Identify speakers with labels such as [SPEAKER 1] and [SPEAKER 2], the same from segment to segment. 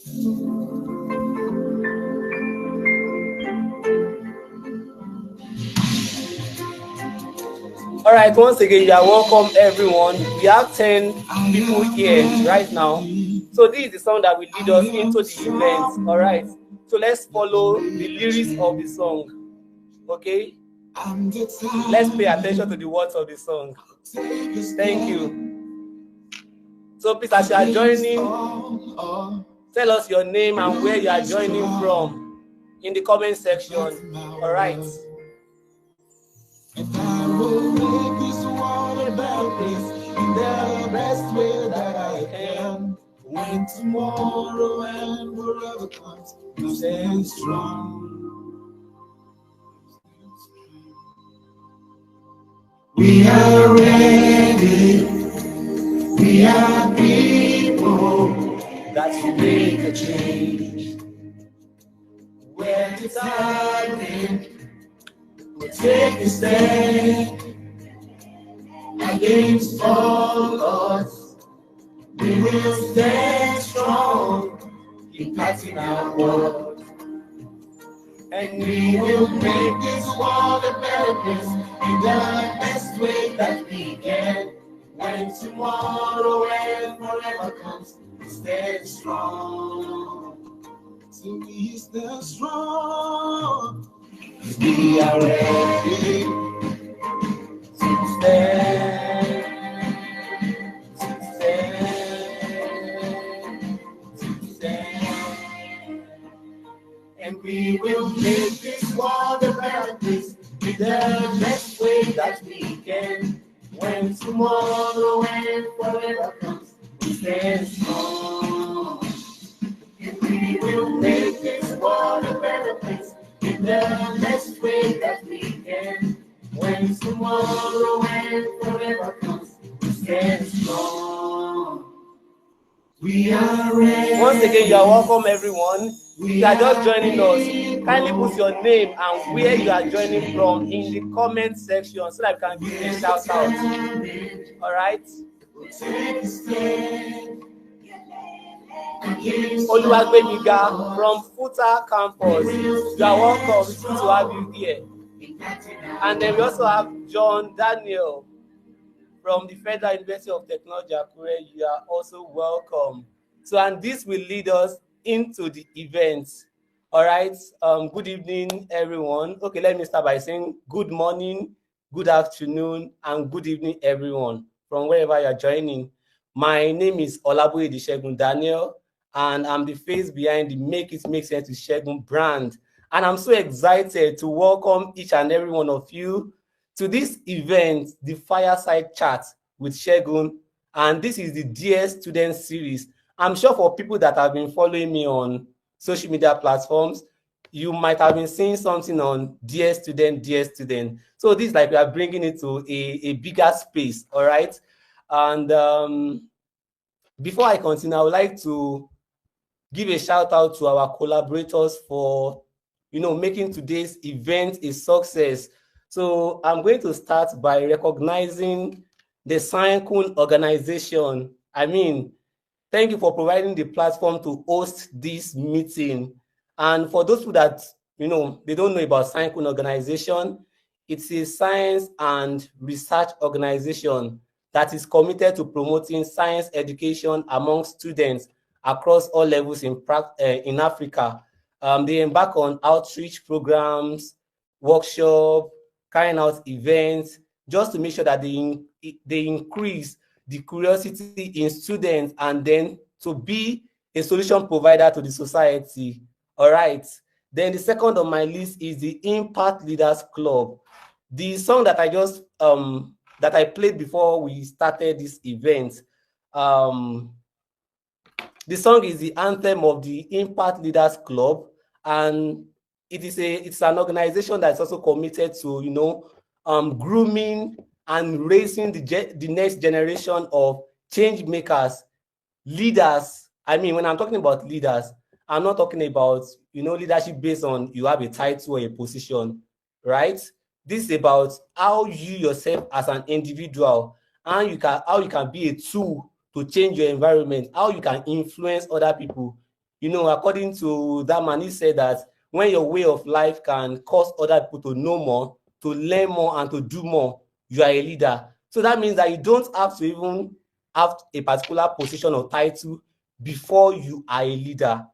[SPEAKER 1] All right, once again, you are welcome, everyone. We have 10 people here right now. So this is the song that will lead us into the event. All right, so let's follow the lyrics of the song. Okay, let's pay attention to the words of the song. Thank you. So please, as you are joining, tell us your name and where you are joining from in the comment section. All right. And I will make this world a better place in the best way that I can. When tomorrow and forever comes, I'm staying strong. We are ready. We are people that will make a change. When it's time, we'll take a stand against all odds. We will stand strong, impacting our world, and we will make this world a better place in the best way that we can. When tomorrow and forever comes, we stand strong. So we stand strong. We are ready to stand, to stand, to stand. And we will make this world a better place in the best way that we can. When tomorrow and forever comes, we stand strong. And we will make this world a better place in the best way that we can. When tomorrow and forever comes, we stand strong. We are ready. Once again, you are welcome, everyone. You are just joining us. Kindly put your name and where you are joining from in the comment section so that we can give you a shout out. All right. Oluwagbemiga from Futa Campus. You are welcome. It's good to have you here. And then we also have John Daniel from the Federal University of Technology, Akure. You are also welcome. So, and this will lead us into the event. All right. Good evening, everyone. Okay, let me start by saying good morning, good afternoon, and good evening, everyone, from wherever you are joining. My name is Olaboyede Segun Daniel, and I'm the face behind the Make It Make Sense with Segun brand. And I'm so excited to welcome each and every one of you to this event, the Fireside Chat with Segun. And this is the Dear Student series. I'm sure for people that have been following me on social media platforms, you might have been seeing something on Dear Student, Dear Student. So this is like we are bringing it to a bigger space, all right? And before I continue, I would like to give a shout out to our collaborators for, making today's event a success. So I'm going to start by recognizing the Segun organization. Thank you for providing the platform to host this meeting. And for those people that, they don't know about Segun organization, it's a science and research organization that is committed to promoting science education among students across all levels in Africa. They embark on outreach programs, workshops, carrying out events, just to make sure that they increase the curiosity in students and then to be a solution provider to the society. All right. Then the second on my list is the Impact Leaders Club. The song that I just that I played before we started this event. The song is the anthem of the Impact Leaders Club, and it's an organization that's also committed to grooming and raising the next generation of change makers, leaders. When I'm talking about leaders, I'm not talking about leadership based on you have a title or a position, right? This is about how you yourself as an individual and how you can be a tool to change your environment, how you can influence other people according to that man, he said that when your way of life can cause other people to know more, to learn more, and to do more, you are a leader. So that means that you don't have to even have a particular position or title before you are a leader.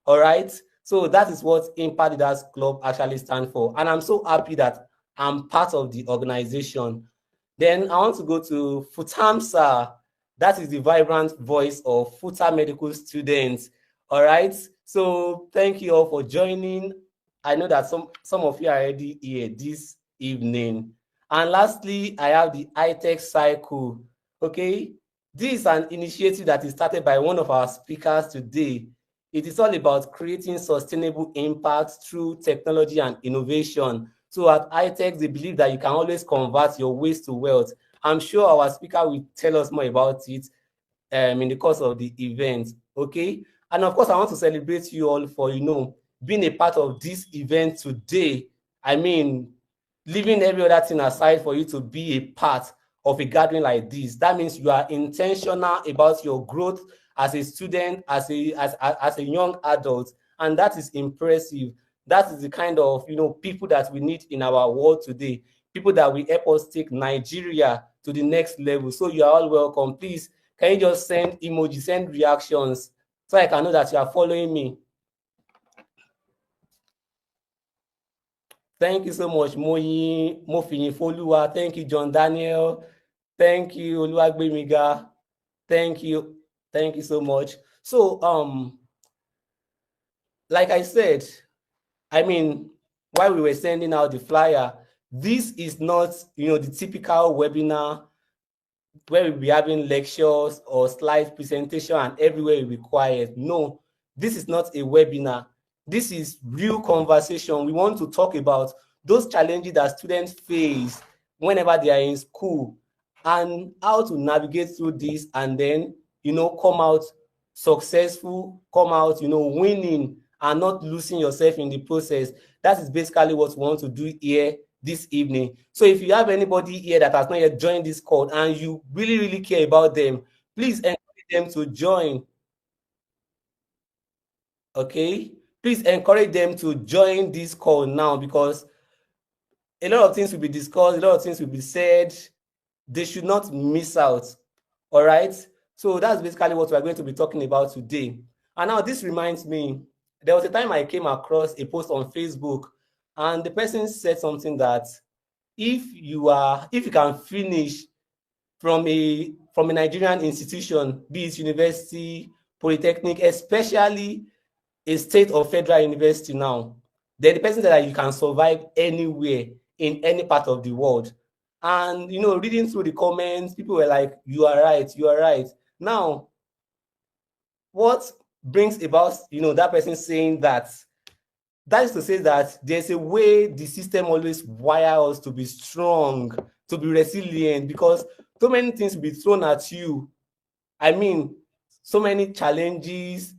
[SPEAKER 1] All right. So that is what Impact Leaders Club actually stands for. And I'm so happy that I'm part of the organization. Then I want to go to Futamsa. That is the vibrant voice of Futa medical students. All right. So thank you all for joining. I know that some of you are already here this evening. And lastly, I have the high-tech cycle. Okay. This is an initiative that is started by one of our speakers today. It is all about creating sustainable impact through technology and innovation. So at iTech, they believe that you can always convert your waste to wealth. I'm sure our speaker will tell us more about it in the course of the event. Okay. And of course, I want to celebrate you all for, being a part of this event today. I mean, leaving every other thing aside for you to be a part of a gathering like this. That means you are intentional about your growth as a student, as a young adult, and that is impressive. That is the kind of people that we need in our world today. People that will help us take Nigeria to the next level. So you are all welcome. Please, can you just send emojis, send reactions, so I can know that you are following me? Thank you so much, Moyin Mofinyinfoluwa. Thank you, John Daniel. Thank you, Oluwagbemiga. Thank you. Thank you so much. So, like I said, I mean, while we were sending out the flyer, this is not, the typical webinar where we'll be having lectures or slide presentation and everywhere required. No, this is not a webinar. This is real conversation. We want to talk about those challenges that students face whenever they are in school and how to navigate through this and then, come out successful, come out, winning and not losing yourself in the process. That is basically what we want to do here this evening. So if you have anybody here that has not yet joined this call and you really, really care about them, please encourage them to join. Okay? Please encourage them to join this call now, because a lot of things will be discussed, a lot of things will be said. They should not miss out. All right? So that's basically what we're going to be talking about today. And now this reminds me, there was a time I came across a post on Facebook, and the person said something that if you can finish from a Nigerian institution, be it university, polytechnic, especially a state or federal university now, then the person said that you can survive anywhere in any part of the world. And reading through the comments, people were like, you are right, you are right. Now, what brings about that person saying that is to say that there's a way the system always wires us to be strong, to be resilient, because so many things will be thrown at you. I mean, so many challenges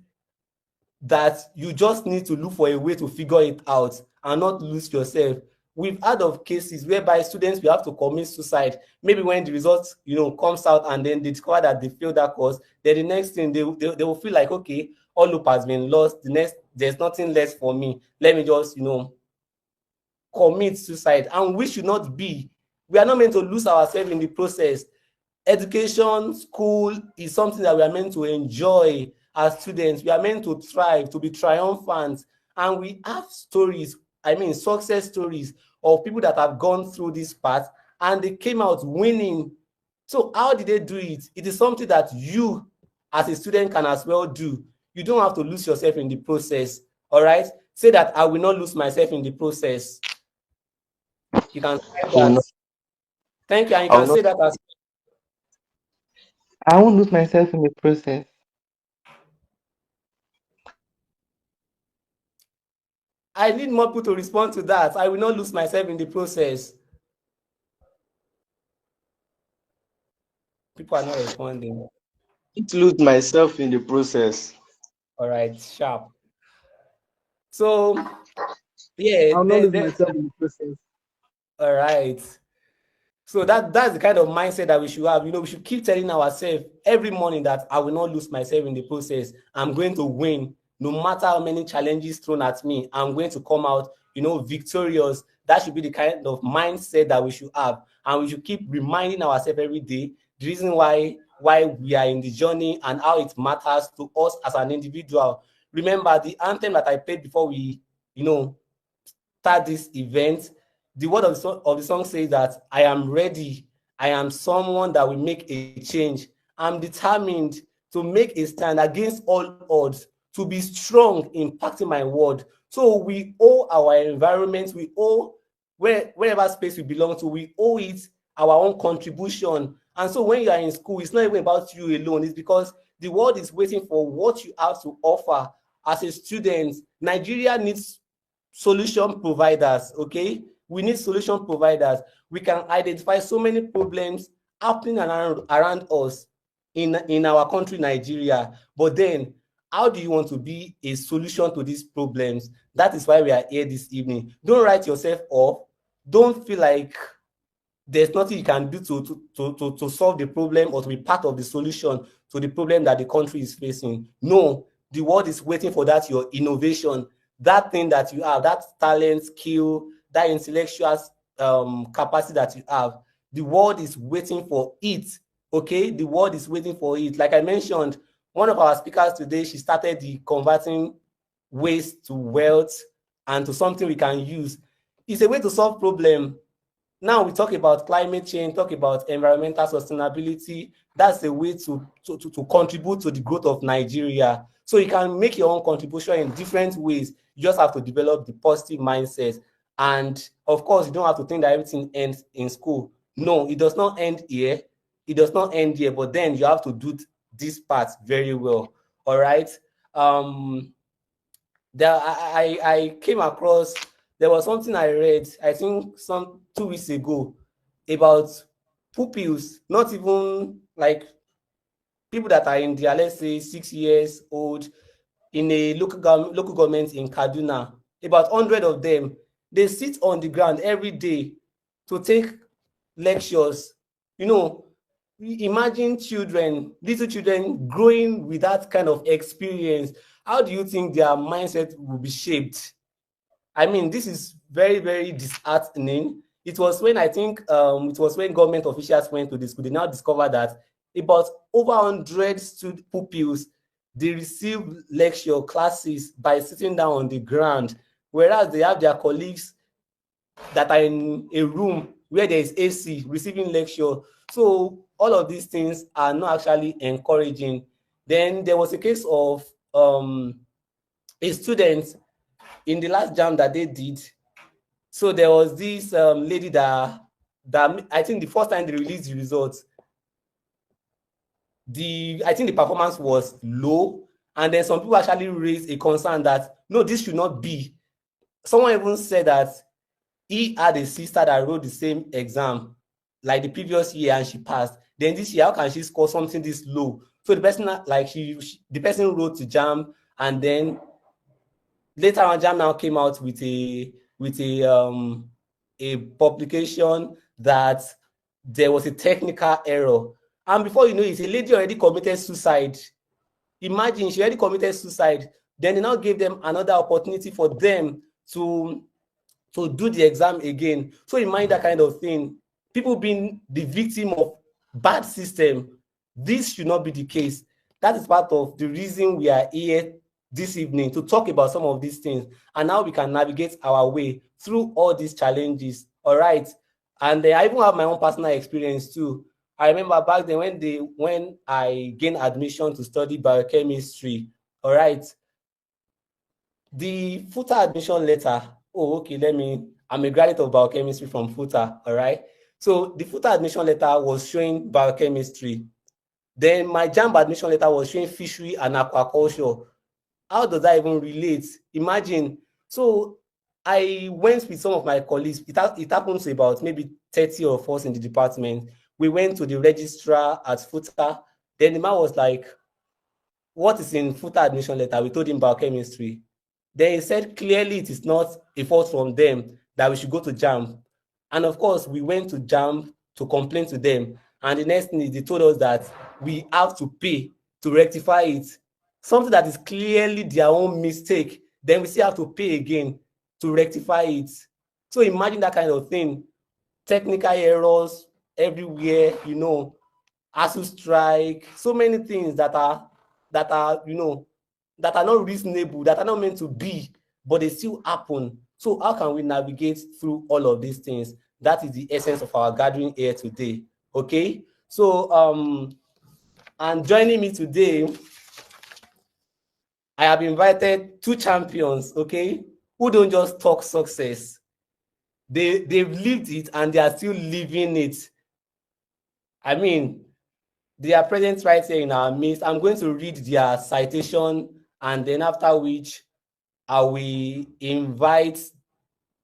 [SPEAKER 1] that you just need to look for a way to figure it out and not lose yourself. We've heard of cases whereby students will have to commit suicide. Maybe when the results, comes out and then they discover that they failed that course, then the next thing they will feel like, okay, all hope has been lost. There's nothing left for me. Let me just, commit suicide. And we should not be. We are not meant to lose ourselves in the process. Education, school is something that we are meant to enjoy as students. We are meant to thrive, to be triumphant. And we have stories, success stories of people that have gone through this path and they came out winning. So how did they do it? It is something that you as a student can as well do. You don't have to lose yourself in the process. All right? Say that I will not lose myself in the process. You can say that. Thank you. And you can say that as
[SPEAKER 2] I won't lose myself in the process.
[SPEAKER 1] I need more people to respond to that. I will not lose myself in the process. People are not responding.
[SPEAKER 3] To lose myself in the process.
[SPEAKER 1] All right, sharp. So, yeah.
[SPEAKER 4] I'll not lose myself in the process.
[SPEAKER 1] All right. So that's the kind of mindset that we should have. We should keep telling ourselves every morning that I will not lose myself in the process. I'm going to win. no matter how many challenges thrown at me, I'm going to come out, victorious. That should be the kind of mindset that we should have, and we should keep reminding ourselves every day the reason why we are in the journey and how it matters to us as an individual. Remember the anthem that I played before we, start this event. The word of the song says that I am ready. I am someone that will make a change. I'm determined to make a stand against all odds, to be strong in impacting my world. So we owe our environment, we owe wherever space we belong to, we owe it our own contribution. And so when you are in school, it's not even about you alone. It's because the world is waiting for what you have to offer as a student. Nigeria needs solution providers. Okay, we need solution providers. We can identify so many problems happening around us in our country, Nigeria, but then how do you want to be a solution to these problems? That is why we are here this evening. Don't write yourself off. Don't feel like there's nothing you can do to solve the problem or to be part of the solution to the problem that the country is facing. No, the world is waiting for that, your innovation, that thing that you have, that talent, skill, that intellectual capacity that you have. The world is waiting for it. Okay, the world is waiting for it. Like I mentioned, one of our speakers today, she started the converting waste to wealth and to something we can use. It's a way to solve problem. Now we talk about climate change, talk about environmental sustainability. That's a way to contribute to the growth of Nigeria. So you can make your own contribution in different ways. You just have to develop the positive mindset. And of course, you don't have to think that everything ends in school. No, it does not end here. It does not end here, but then you have to do this part very well. All right. I came across, there was something I read, I think 2 weeks ago, about pupils, not even like people that are in their, let's say, 6 years old, in a local government in Kaduna. About 100 of them, they sit on the ground every day to take lectures. Imagine little children growing with that kind of experience. How do you think their mindset will be shaped? I mean, this is very, very disheartening. It was when government officials went to the school, they now discovered that about over 100 pupils, they receive lecture classes by sitting down on the ground, whereas they have their colleagues that are in a room where there is AC receiving lecture. So all of these things are not actually encouraging. Then there was a case of a student in the last jam that they did. So there was this lady that I think the first time they released the results, I think the performance was low, and then some people actually raised a concern that no, this should not be. Someone even said that he had a sister that wrote the same exam like the previous year and she passed. Then this year, how can she score something this low? So the person, like the person wrote to JAM, and then later on, JAM now came out with a publication that there was a technical error, and before you know it, a lady already committed suicide. Imagine, she already committed suicide. Then they now gave them another opportunity for them to do the exam again. So you mind that kind of thing. People being the victim of bad system. This should not be the case. That is part of the reason we are here this evening, to talk about some of these things and how we can navigate our way through all these challenges. All right. And I even have my own personal experience too. I remember back then when I gained admission to study biochemistry. All right. The FUTA admission letter. Oh, okay. I'm a graduate of biochemistry from FUTA. All right. So the FUTA admission letter was showing biochemistry. Then my JAMB admission letter was showing fishery and aquaculture. How does that even relate? Imagine. So I went with some of my colleagues. It happened to about maybe 30 of us in the department. We went to the registrar at FUTA. Then the man was like, what is in FUTA admission letter? We told him biochemistry. Then he said clearly it is not a fault from them that we should go to JAMB. And of course, we went to JAMB to complain to them. And the next thing is they told us that we have to pay to rectify it. something that is clearly their own mistake, then we still have to pay again to rectify it. So imagine that kind of thing. Technical errors everywhere, ASU strike, so many things that are that are not reasonable, that are not meant to be, but they still happen. So how can we navigate through all of these things? That is the essence of our gathering here today. Okay, so and joining me today, I have invited two champions, okay, who don't just talk success. They've lived it and they are still living it. I mean, they are present right here in our midst. I'm going to read their citation, and then after which I will invite,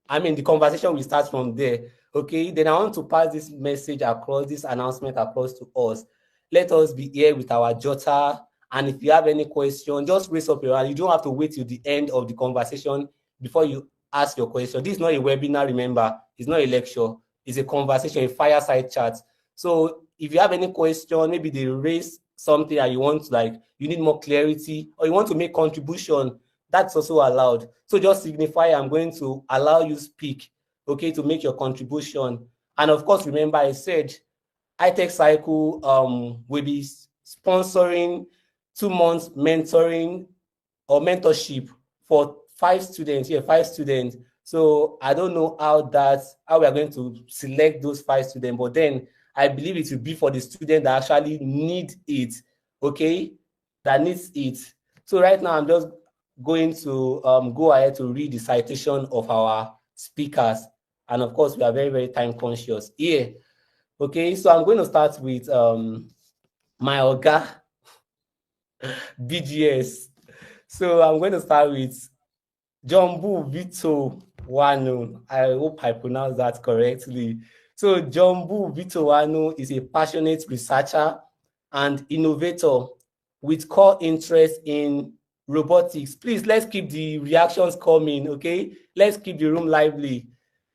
[SPEAKER 1] the conversation will start from there. Okay, then I want to pass this message across, this announcement across to us. Let us be here with our jotter. And if you have any question, just raise up your hand. You don't have to wait till the end of the conversation before you ask your question. This is not a webinar, remember. It's not a lecture. It's a conversation, a fireside chat. So if you have any question, maybe they raise something and you want to, you need more clarity, or you want to make contribution, that's also allowed. So just signify I'm going to allow you speak, okay, to make your contribution. And of course, remember I said iTech Cycle will be sponsoring 2 months mentoring or mentorship for 5 students. Yeah, 5 students. So I don't know how we are going to select those 5 students, but then I believe it will be for the student that actually need it, okay, that needs it. So right now I'm just going to go ahead to read the citation of our speakers. And of course, we are very, very time conscious here. Okay, so I'm going to start with my Oga, BGS. So I'm going to start with Jumbo Vito Wano. I hope I pronounced that correctly. So Jumbo Vito Wano is a passionate researcher and innovator with core interest in robotics. Please, let's keep the reactions coming, okay? Let's keep the room lively.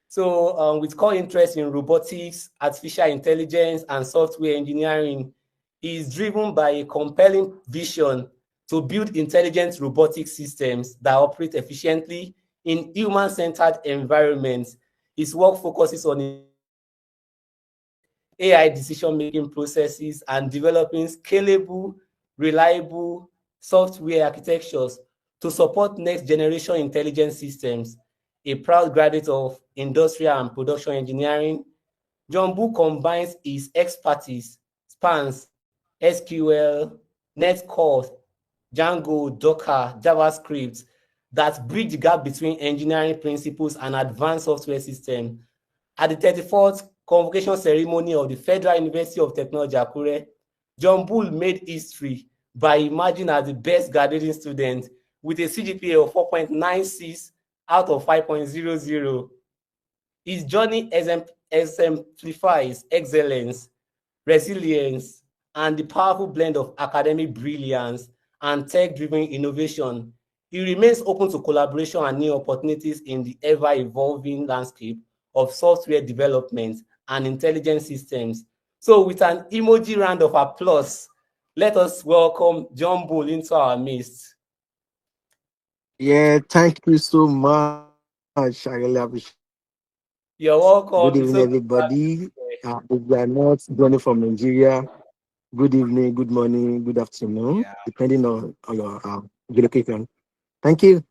[SPEAKER 1] So with core interest in robotics, artificial intelligence, and software engineering, he is driven by a compelling vision to build intelligent robotic systems that operate efficiently in human-centered environments. His work focuses on AI decision-making processes and developing scalable, reliable software architectures to support next-generation intelligence systems. A proud graduate of industrial and production engineering, John Boo combines his expertise, spans SQL, NetCore, Django, Docker, JavaScript that bridge the gap between engineering principles and advanced software systems. At the 34th convocation ceremony of the Federal University of Technology, Akure, John Bull made history by emerging as the best graduating student with a CGPA of 4.96 out of 5.00. His journey exemplifies excellence, resilience, and the powerful blend of academic brilliance and tech-driven innovation. He remains open to collaboration and new opportunities in the ever-evolving landscape of software development and intelligent systems. So with an emoji round of applause, let us welcome John Bull into our midst.
[SPEAKER 3] Yeah, thank you so much. I really appreciate it.
[SPEAKER 1] You're
[SPEAKER 3] Good
[SPEAKER 1] welcome.
[SPEAKER 3] evening,
[SPEAKER 1] So
[SPEAKER 3] everybody. If you are not joining from Nigeria, good evening, good morning, good afternoon,
[SPEAKER 1] yeah,
[SPEAKER 3] depending on your the location. Thank you.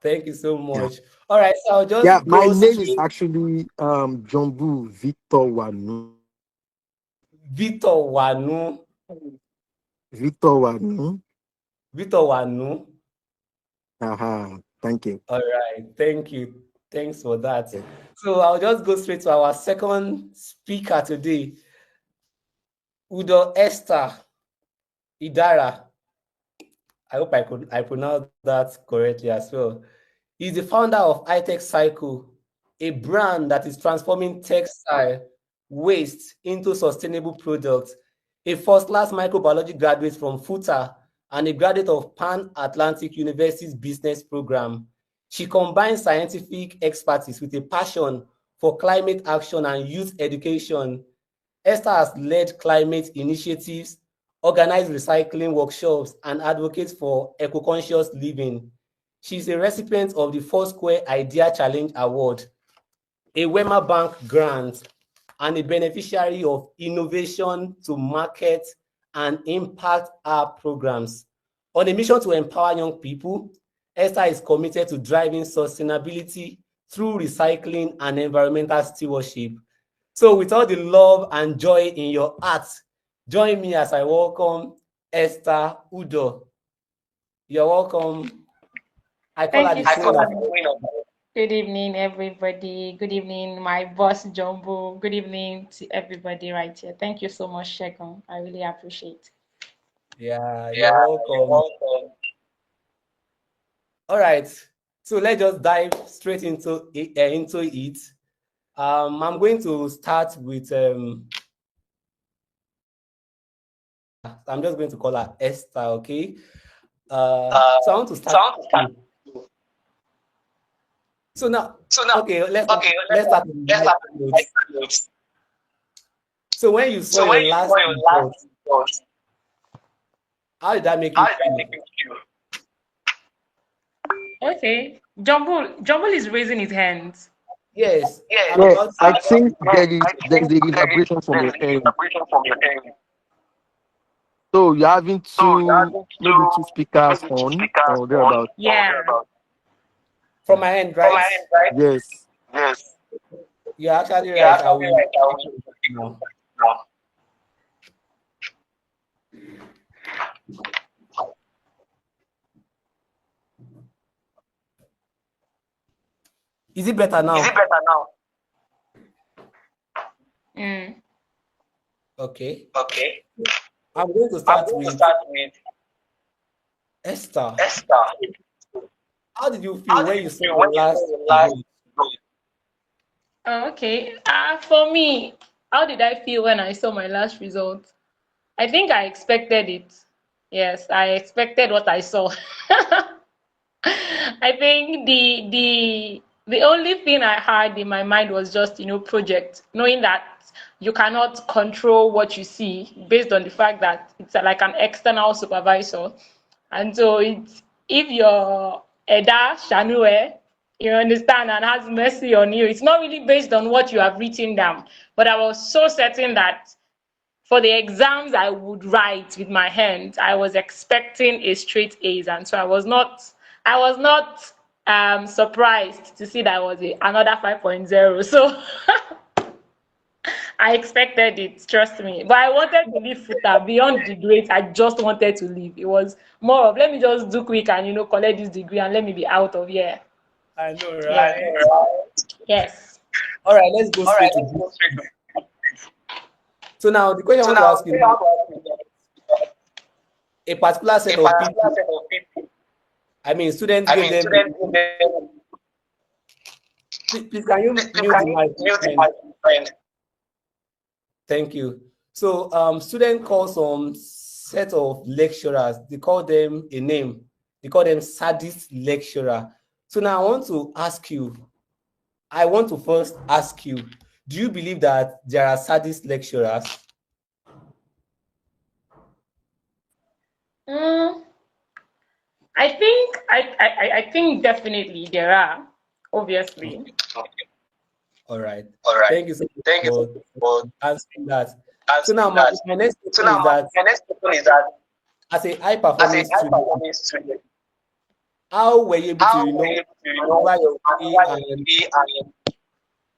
[SPEAKER 1] thank you so
[SPEAKER 3] Yeah.
[SPEAKER 1] much. All right, so I'll
[SPEAKER 3] Yeah,
[SPEAKER 1] just
[SPEAKER 3] my
[SPEAKER 1] go
[SPEAKER 3] name is
[SPEAKER 1] straight.
[SPEAKER 3] actually Jumbo Victor Wanu.
[SPEAKER 1] Victor Wanu.
[SPEAKER 3] Victor Wanu.
[SPEAKER 1] Victor Wanu.
[SPEAKER 3] Thank you.
[SPEAKER 1] All right, thank you. Thanks for that.
[SPEAKER 3] Yeah.
[SPEAKER 1] So I'll just go straight to our second speaker today, Udo Esther Idara. I hope I pronounced that correctly as well. He's the founder of iTech Cycle, a brand that is transforming textile waste into sustainable products. A first-class microbiology graduate from FUTA and a graduate of Pan Atlantic University's business program. She combines scientific expertise with a passion for climate action and youth education. Esther has led climate initiatives, organizes recycling workshops, and advocates for eco-conscious living. She's a recipient of the Foursquare Idea Challenge Award, a Wema Bank grant, and a beneficiary of Innovation to Market and Impact Hub programs. On a mission to empower young people, Esther is committed to driving sustainability through recycling and environmental stewardship. So with all the love and joy in your heart, join me as I welcome Esther Udo. You're welcome. I call her
[SPEAKER 4] Thank
[SPEAKER 1] the
[SPEAKER 4] you so
[SPEAKER 1] queen of.
[SPEAKER 4] much. Good evening, everybody. Good evening, my boss Jumbo. Good evening to everybody right here. Thank you so much, Segun. I really appreciate.
[SPEAKER 1] Yeah, you're welcome. All right, so let's just dive straight into it. I'm going to start with. I'm just going to call her Esther. Okay. So I want to start. So now, okay, let's start with the light notes. So when you saw your last report, how did that make you feel?
[SPEAKER 4] Okay, Jumbo is raising his hands.
[SPEAKER 1] Yes.
[SPEAKER 3] Yeah, I think there's a elaboration from your end. So you're having maybe two speakers on or thereabout.
[SPEAKER 4] Yeah.
[SPEAKER 1] From my end, right?
[SPEAKER 3] Yes.
[SPEAKER 1] You're actually right. I will now. Is it better now?
[SPEAKER 4] Mm.
[SPEAKER 1] Okay. I'm going to start with Esther. How did you feel when you saw your last report?
[SPEAKER 4] Oh, okay. For me, how did I feel when I saw my last result? I think I expected it. Yes, I expected what I saw. I think the only thing I had in my mind was just, project, knowing that you cannot control what you see based on the fact that it's like an external supervisor. And so it's if your Eda Shanue, you understand, and has mercy on you, it's not really based on what you have written down. But I was so certain that for the exams I would write with my hands, I was expecting a straight A's, and so I was not surprised to see that I was another 5.0. So I expected it, trust me. But I wanted to leave FUTA beyond the grades. I just wanted to leave. It was more of let me just do quick and collect this degree and let me be out of here.
[SPEAKER 1] I know, right?
[SPEAKER 4] Yeah. Yes.
[SPEAKER 1] All right, let's go straight to this. So now the question I want to ask you: a particular set of people. I mean, students gave them. Please, can you mute the mic? Thank you. So, student calls some set of lecturers. They call them a name. They call them sadist lecturer. So now I want to ask you. I want to first ask you: do you believe that there are sadist lecturers?
[SPEAKER 4] I think definitely there are, obviously.
[SPEAKER 1] All right. Thank you so much for answering that. So now my next question is that as a high performing student, how were you able to cover your way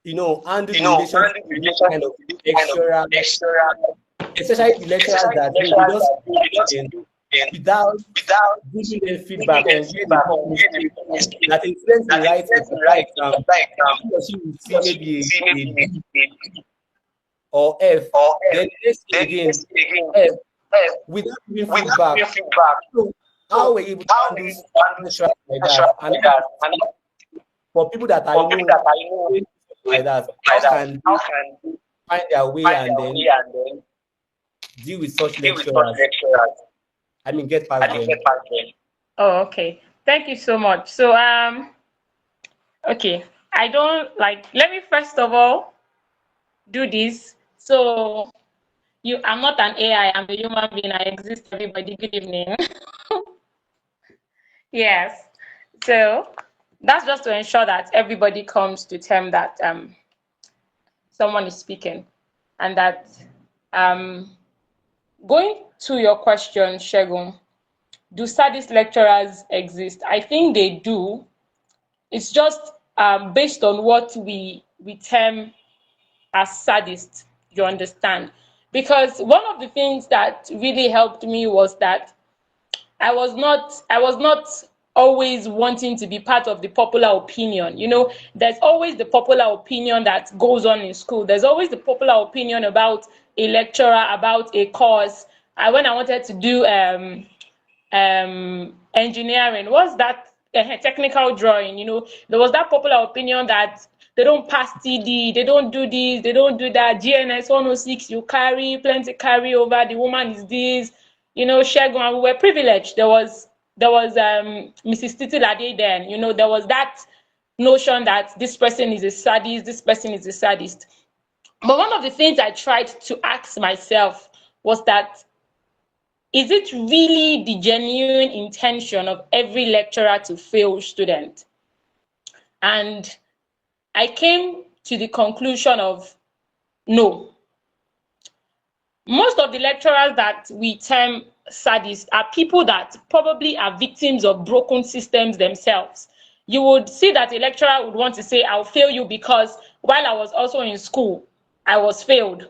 [SPEAKER 1] and handle the relationship with this kind of lecturer, especially the lecturers that they just without giving them feedback on where the mistake that influence the right exam, he or she will see maybe a D or F, then next again F without giving feedback. So how were you able to handle lecturers like that? And for people that are like that, how can they find their way and then deal with such lecturers? I mean, get past them.
[SPEAKER 4] Oh, okay. Thank you so much. So, okay. I don't let me first of all do this. So, I'm not an AI, I'm a human being. I exist, everybody. Good evening. Yes. So that's just to ensure that everybody comes to term that someone is speaking. And that going to your question, Segun, do sadist lecturers exist? I think they do. It's just based on what we term as sadists, you understand? Because one of the things that really helped me was that I was not always wanting to be part of the popular opinion. There's always the popular opinion that goes on in school. There's always the popular opinion about a lecturer, about a course. When I wanted to do engineering, what's that, technical drawing, there was that popular opinion that they don't pass TD, they don't do this, they don't do that. GNS 106, you carry plenty, carry over, the woman is this, Shegun. And we were privileged. There was Mrs. Titi Lade then, there was that notion that this person is a sadist, this person is a sadist. But one of the things I tried to ask myself was that, is it really the genuine intention of every lecturer to fail student? And I came to the conclusion of no. Most of the lecturers that we term sadists are people that probably are victims of broken systems themselves. You would see that a lecturer would want to say, I'll fail you because while I was also in school, I was failed.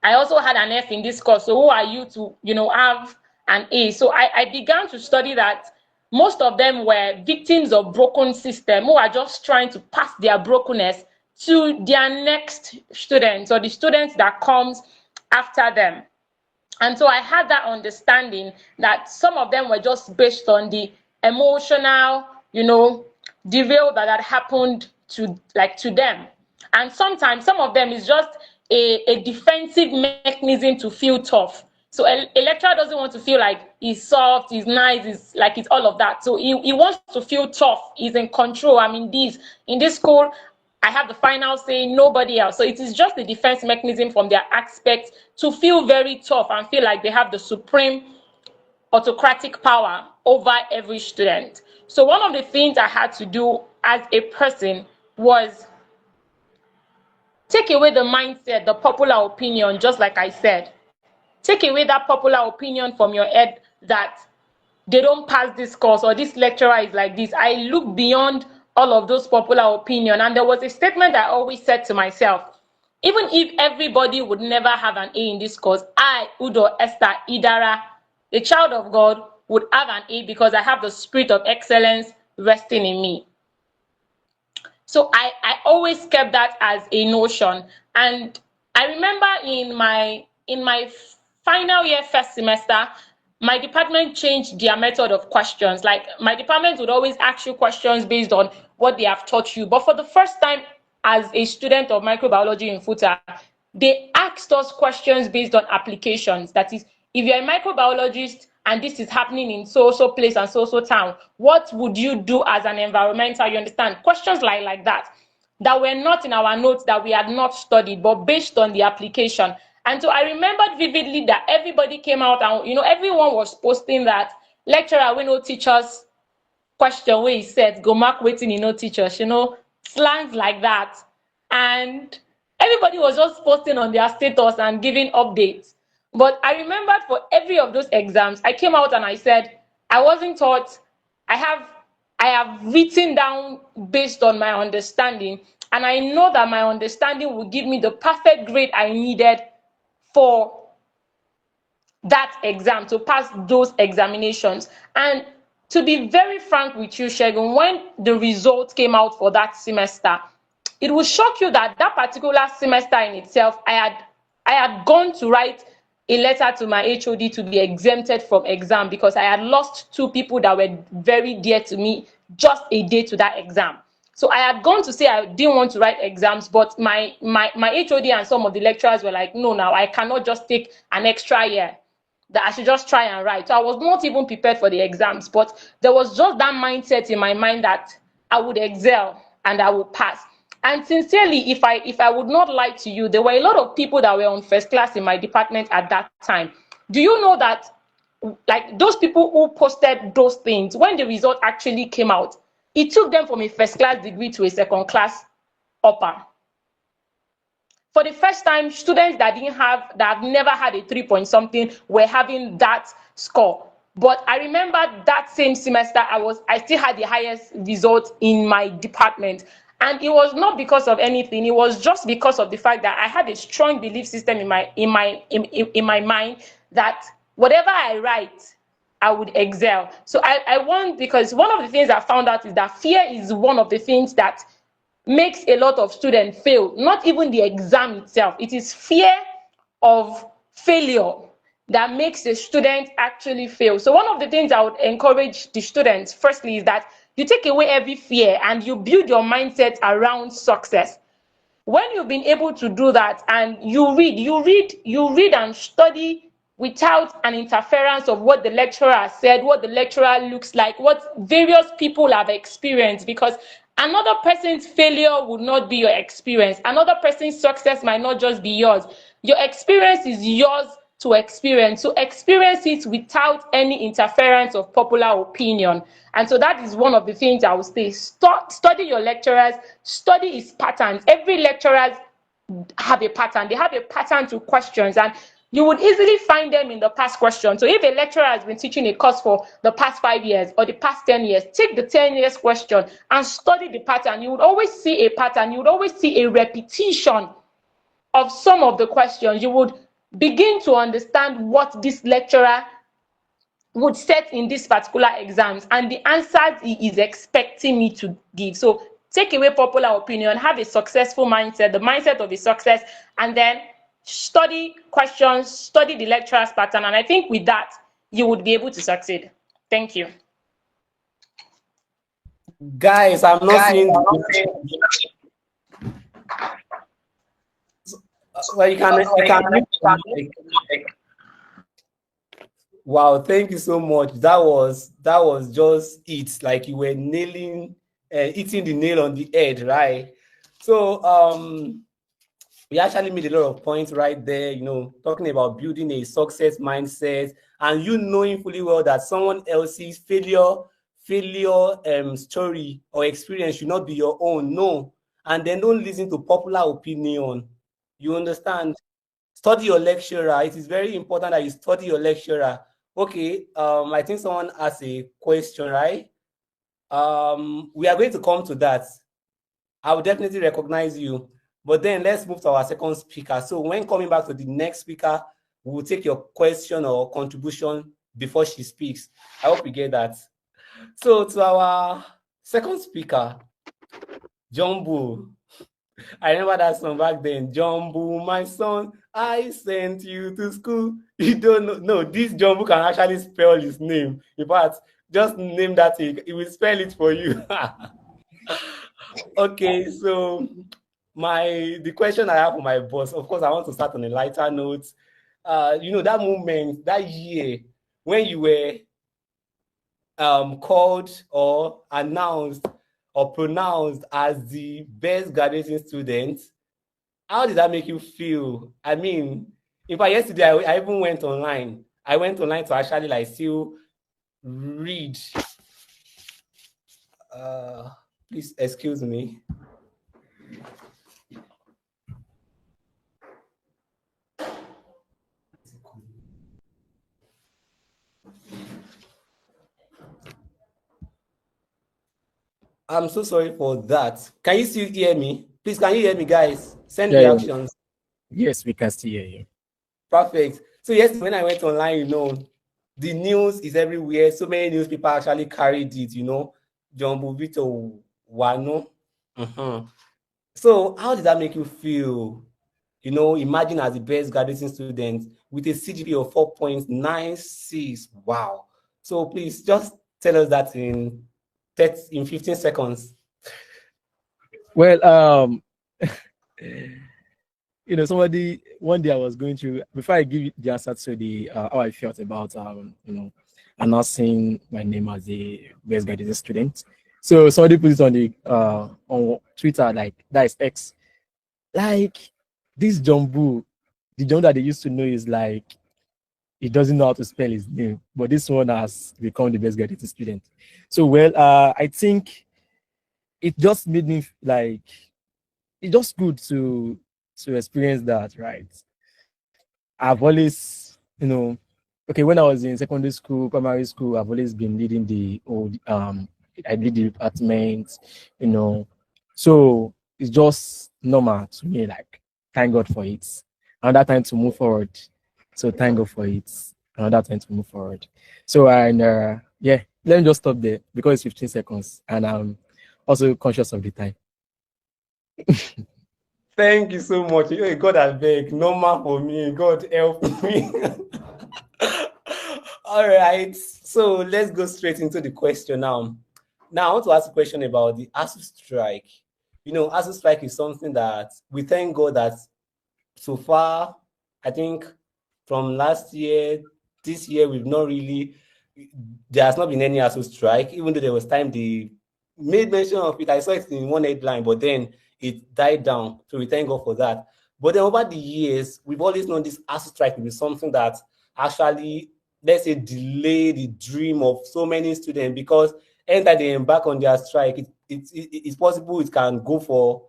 [SPEAKER 4] I also had an F in this course, so who are you to, have an A? So I began to study that most of them were victims of broken system who are just trying to pass their brokenness to their next students or the students that comes after them. And so I had that understanding that some of them were just based on the emotional, derail that had happened to them. And sometimes some of them is just a defensive mechanism to feel tough. So a lecturer doesn't want to feel like he's soft, he's nice, he's like it's all of that. So he wants to feel tough, he's in control. I'm in this school, I have the final say, nobody else. So it is just a defense mechanism from their aspect to feel very tough and feel like they have the supreme autocratic power over every student. So one of the things I had to do as a person was take away the mindset, the popular opinion, just like I said. Take away that popular opinion from your head that they don't pass this course or this lecturer is like this. I look beyond all of those popular opinion. And there was a statement I always said to myself, even if everybody would never have an A in this course, I, Udo, Esther, Idara, the child of God, would have an A because I have the spirit of excellence resting in me. So I always kept that as a notion. And I remember in my final year first semester, my department changed their method of questions. Like my department would always ask you questions based on what they have taught you. But for the first time as a student of microbiology in FUTA, they asked us questions based on applications. That is, if you're a microbiologist and this is happening in so place and so town, what would you do as an environmental? You understand? Questions like that were not in our notes, that we had not studied, but based on the application. And so I remembered vividly that everybody came out and, everyone was posting that lecturer, we no teachers question where he said, go mark waiting, teachers, slangs like that. And everybody was just posting on their status and giving updates. But I remembered for every of those exams, I came out and I said, I wasn't taught, I have written down based on my understanding, and I know that my understanding will give me the perfect grade I needed for that exam, to pass those examinations. And to be very frank with you, Segun, when the results came out for that semester, it will shock you that particular semester in itself, I had gone to write a letter to my HOD to be exempted from exam because I had lost two people that were very dear to me just a day to that exam. So I had gone to say I didn't want to write exams, but my HOD and some of the lecturers were like, no, now I cannot just take an extra year, that I should just try and write. So I was not even prepared for the exams, but there was just that mindset in my mind that I would excel and I would pass. And sincerely, if I would not lie to you, there were a lot of people that were on first class in my department at that time. Do you know that, like, those people who posted those things, when the result actually came out, it took them from a first class degree to a second class upper? For the first time, students that have never had a 3 point something were having that score. But I remember that same semester, I still had the highest result in my department. And it was not because of anything. It was just because of the fact that I had a strong belief system in my mind that whatever I write, I would excel. So I want, because one of the things I found out is that fear is one of the things that makes a lot of students fail. Not even the exam itself. It is fear of failure that makes a student actually fail. So one of the things I would encourage the students, firstly, is that you take away every fear and you build your mindset around success. When you've been able to do that and you read and study without an interference of what the lecturer said, what the lecturer looks like, what various people have experienced, because another person's failure would not be your experience. Another person's success might not just be yours. Your experience is yours to experience. So experience it without any interference of popular opinion. And so that is one of the things I would say. Study your lecturers, study his patterns. Every lecturer have a pattern. They have a pattern to questions, and you would easily find them in the past questions. So if a lecturer has been teaching a course for the past 5 years or the past 10 years, take the 10 years question and study the pattern. You would always see a pattern. You would always see a repetition of some of the questions. You would begin to understand what this lecturer would set in these particular exams and the answers he is expecting me to give. So take away popular opinion, have a successful mindset, the mindset of a success, and then study questions, study the lecturer's pattern. And I think with that, you would be able to succeed. Thank you.
[SPEAKER 1] Guys, I'm not seeing. Well, you can. Wow, thank you so much. That was just it. Like you were nailing, hitting the nail on the head, right? So we actually made a lot of points right there. You know, talking about building a success mindset, and you knowing fully well that someone else's failure story or experience should not be your own. No, and then don't listen to popular opinion. You understand? Study your lecturer. It is very important that you study your lecturer. Okay, I think someone asked a question, right? We are going to come to that. I will definitely recognize you. But then let's move to our second speaker. So when coming back to the next speaker, we will take your question or contribution before she speaks. I hope you get that. So to our second speaker, Jumbo. I remember that song back then. Jumbo, my son, I sent you to school. You don't know. No, this Jumbo can actually spell his name. In fact, just name that thing. It will spell it for you. Okay, so the question I have for my boss, of course, I want to start on a lighter note. You know, that moment, that year, when you were called or announced or pronounced as the best graduating student, how did that make you feel? I mean, in fact, yesterday I even went online. I went online to actually like still read. Please excuse me. I'm so sorry for that. Can you still hear me? Please, can you hear me, guys? Send reactions.
[SPEAKER 3] Yes, we can still hear you.
[SPEAKER 1] Perfect. So yes, when I went online, you know, the news is everywhere. So many newspapers actually carried it, you know. Jumbo Vito Wano. So how did that make you feel? You know, imagine as the best graduating student with a CGPA of 4.96. Wow. So please just tell us that in 15 seconds.
[SPEAKER 3] Well, you know, somebody one day I was going through, before I give you the answer to the how I felt about you know, announcing my name as the best graduating student, So somebody put it on Twitter, like that is X. Like this Jumbo, the John that they used to know is like he doesn't know how to spell his name, but this one has become the best graduate student. So well, I think it just made me like it's just good to experience that, right? I've always, okay, when I was in secondary school, primary school, I've always been leading the old I lead the department, you know. So it's just normal to me, like thank God for it. Another time to move forward. So thank God for it. Another time to move forward. So and yeah, let me just stop there because it's 15 seconds and I'm also conscious of the time.
[SPEAKER 1] Thank you so much. Hey, God, I beg, normal for me. God help me. All right. So let's go straight into the question now. Now I want to ask a question about the ASU strike. ASU strike is something that we thank God that so far, I think from last year, this year, there has not been any ASU strike, even though there was time they made mention of it. I saw it in one headline, but then it died down. So we thank God for that. But then over the years, we've always known this ASU strike will be something that actually, let's say, delay the dream of so many students because anytime they embark on their strike, it's possible it can go for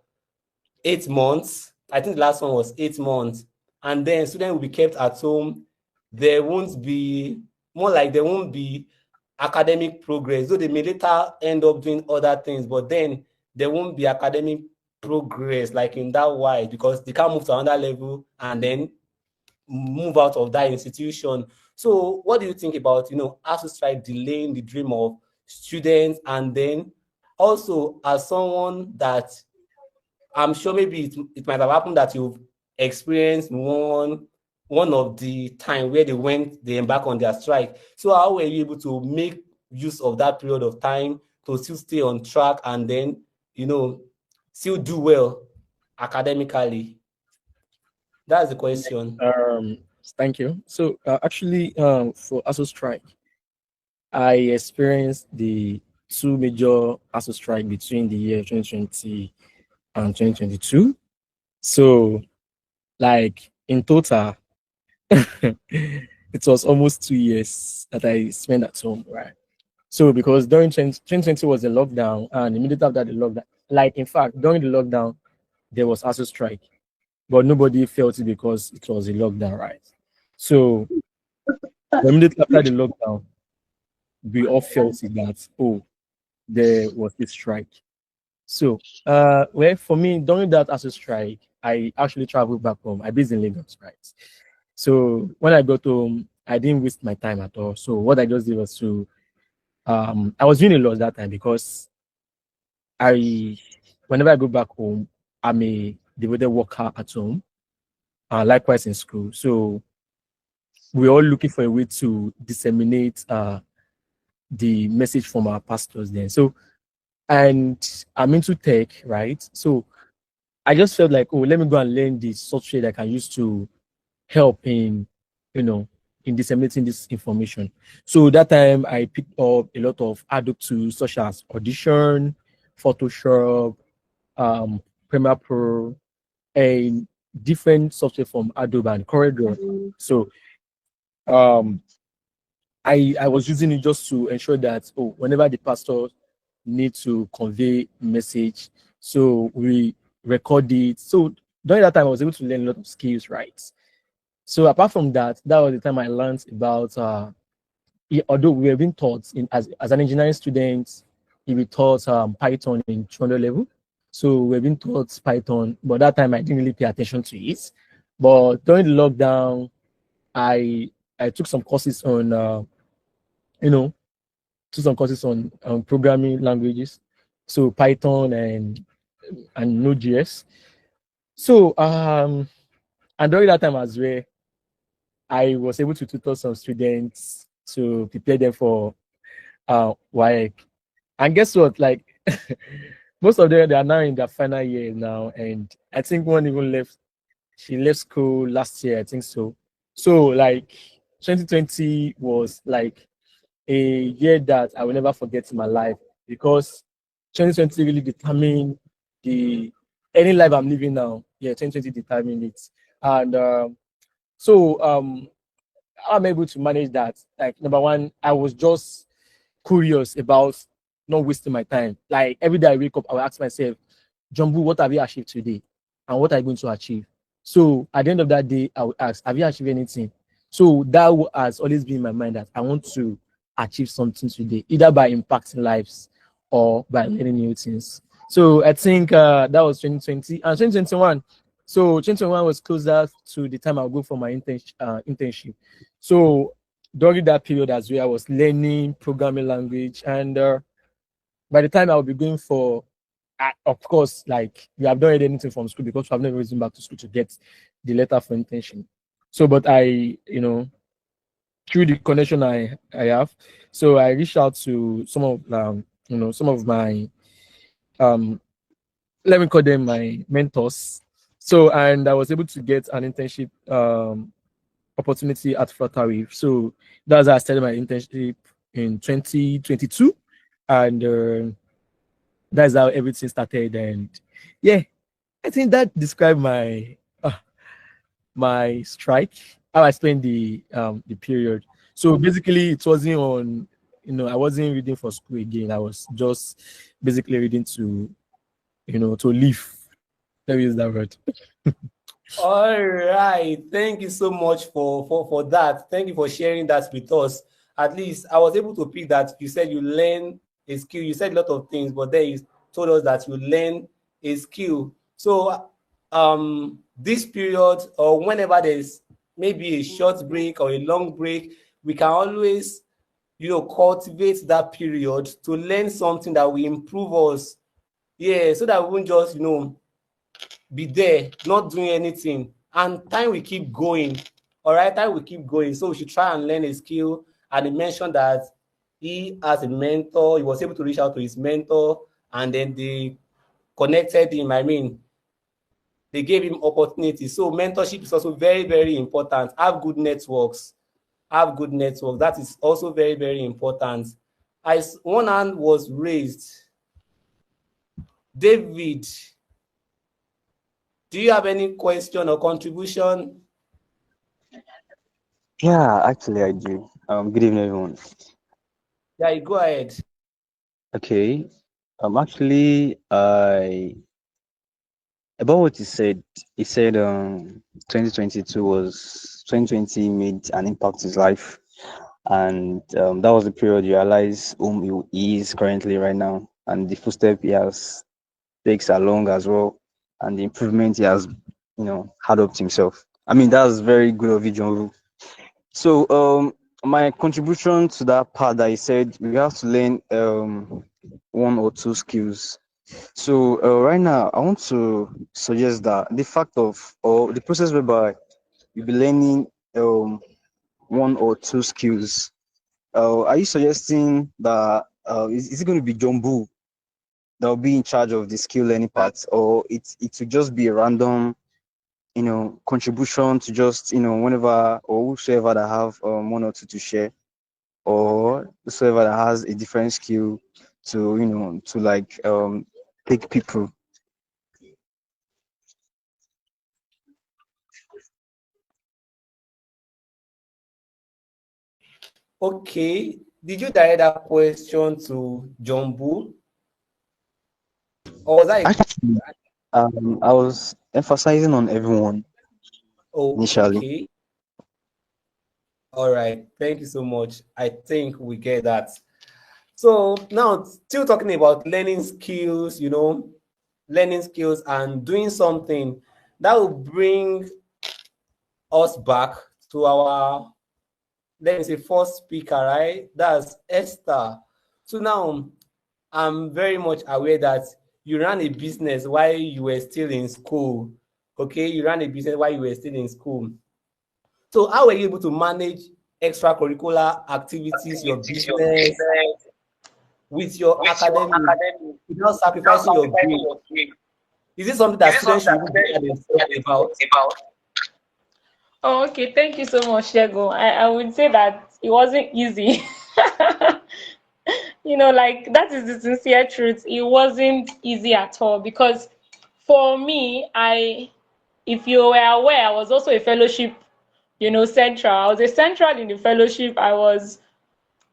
[SPEAKER 1] 8 months. I think the last one was 8 months. And then students will be kept at home. There won't be, more like there won't be academic progress, though they may later end up doing other things, but then there won't be academic progress like in that way because they can't move to another level and then move out of that institution. So what do you think about, ASU strike delaying the dream of students? And then also as someone that I'm sure maybe it might have happened that you've experienced one of the time where they embark on their strike. So how were you able to make use of that period of time to still stay on track and then, still do well academically? That's the question.
[SPEAKER 3] Thank you. So actually, for ASU strike, I experienced the two major ASU strike between the year 2020 and 2022. So, like in total, it was almost 2 years that I spent at home, right? So, because during 2020 was a lockdown, and immediately after the lockdown, like in fact, during the lockdown, there was ASU strike, but nobody felt it because it was a lockdown, right? So, immediately after the lockdown, we all felt it that, oh, there was this strike. So, well, for me, during that ASU strike, I actually traveled back home. I based in Lagos, right? So when I got home, I didn't waste my time at all. So what I just did was I was doing a lot that time because whenever I go back home, I'm a devoted worker at home, likewise in school. So we're all looking for a way to disseminate the message from our pastors then. So, and I'm into tech, right? So I just felt like, oh, let me go and learn the software that I can use to help in disseminating this information. So that time I picked up a lot of Adobe tools such as Audition, Photoshop, Premiere Pro, and different software from Adobe and Corridor. So um, I was using it just to ensure that whenever the pastor need to convey message, so we record it. So during that time, I was able to learn a lot of skills, right? So apart from that, that was the time I learned about although we were being taught as an engineering student, we taught Python in 200 level. So we've been taught Python, but that time I didn't really pay attention to it. But during the lockdown, I took some courses on you know took some courses on programming languages, so Python and Node.js. So and during that time as well, I was able to tutor some students to prepare them for WAEC. And guess what? Like most of them, they are now in their final year now, and I think one even left. She left school last year, I think so. So like 2020 was like a year that I will never forget in my life because 2020 really determined the any life I'm living now. Yeah, 2020 determined it. And I'm able to manage that. Like, number one, I was just curious about not wasting my time. Like, every day I wake up, I will ask myself, Jumbo, what have you achieved today? And what are you going to achieve? So at the end of that day, I will ask, have you achieved anything? So that has always been in my mind, that I want to achieve something today, either by impacting lives or by learning new things. So I think that was 2020 and 2021. So 2021 was closer to the time I'll go for my internship. So during that period as well, I was learning programming language, and by the time I'll be going for, of course, like, we have not read anything from school because I've never resumed back to school to get the letter for internship. So, but I, through the connection I have, so I reached out to some of some of my let me call them my mentors. So, and I was able to get an internship opportunity at Flutterwave. So that's how I started my internship in 2022, and that's how everything started. And yeah, I think that described my strike, how I spent the period. So basically, it wasn't on, I wasn't reading for school again. I was just basically reading to, to live. Let me use that word.
[SPEAKER 1] All right. Thank you so much for that. Thank you for sharing that with us. At least I was able to pick that. You said you learn a skill. You said a lot of things, but then you told us that you learn a skill. So this period, or whenever there's maybe a short break or a long break, we can always, cultivate that period to learn something that will improve us. Yeah, so that we won't just, be there, not doing anything, and time will keep going. All right, time will keep going. So we should try and learn a skill. And he mentioned that he has a mentor. He was able to reach out to his mentor, and then they connected him. I mean, they gave him opportunities. So mentorship is also very, very important. Have good networks. Have good networks. That is also very, very important. As one hand was raised, David, do you have any question or contribution?
[SPEAKER 5] Yeah, actually, I do. Good evening, everyone.
[SPEAKER 1] Yeah, you go ahead.
[SPEAKER 5] Okay. Actually, I about what he said 2020 made an impact in his life, and that was the period you realize whom he is currently right now, and the footstep he has takes along as well, and the improvement he has, had up to himself. I mean, that's very good of you, John. So, my contribution to that part that he said we have to learn one or two skills. So, right now, I want to suggest that the fact of, or the process whereby you'll be learning one or two skills. Are you suggesting that is it going to be Jumbo that will be in charge of the skill learning part, or it will just be a random, contribution to just, whenever or whosoever that have one or two to share, or whosoever that has a different skill to, to like take people?
[SPEAKER 1] Okay. Did you direct that question to Jumbo? Or was I?
[SPEAKER 5] Actually, I was emphasizing on everyone
[SPEAKER 1] Oh,
[SPEAKER 5] initially.
[SPEAKER 1] okay. All right. Thank you so much. I think we get that. So now, still talking about learning skills, learning skills and doing something that will bring us back to our, let me say, first speaker, right? That's Esther. So now, I'm very much aware that you ran a business while you were still in school. Okay, you ran a business while you were still in school. So how were you able to manage extracurricular activities, your business, with your academic without sacrificing your grade? Is this something that students should even be themselves about?
[SPEAKER 4] Oh, okay. Thank you so much, Shego. I would say that it wasn't easy. like that is the sincere truth. It wasn't easy at all because for me, if you were aware, I was also a fellowship, central. I was a central in the fellowship. I was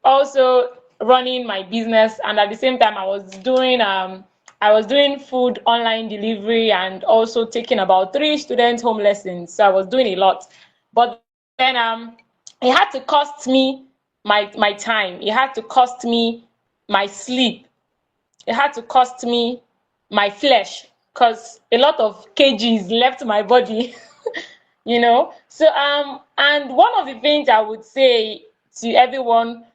[SPEAKER 4] also running my business, and at the same time I was doing food online delivery and also taking about 3 students home lessons. So I was doing a lot. But then it had to cost me my time. It had to cost me my sleep. It had to cost me my flesh because a lot of kgs left my body. So and one of the things I would say to everyone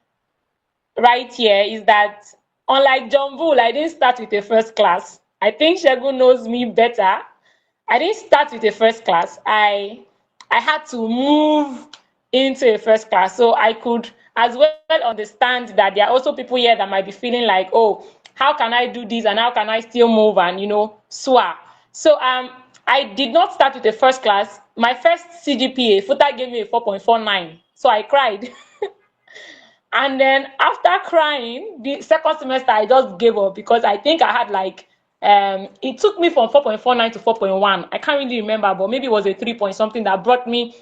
[SPEAKER 4] right here is that unlike John Bull, I didn't start with a first class. I think Segun knows me better. I didn't start with a first class. I had to move into a first class so I could as well understand that there are also people here that might be feeling like, oh, how can I do this and how can I still move and soar. So I did not start with a first class. My first CGPA, FUTA gave me a 4.49. So I cried. And then after crying, the second semester I just gave up because I think I had like it took me from 4.49 to 4.1. I can't really remember, but maybe it was a 3 point something that brought me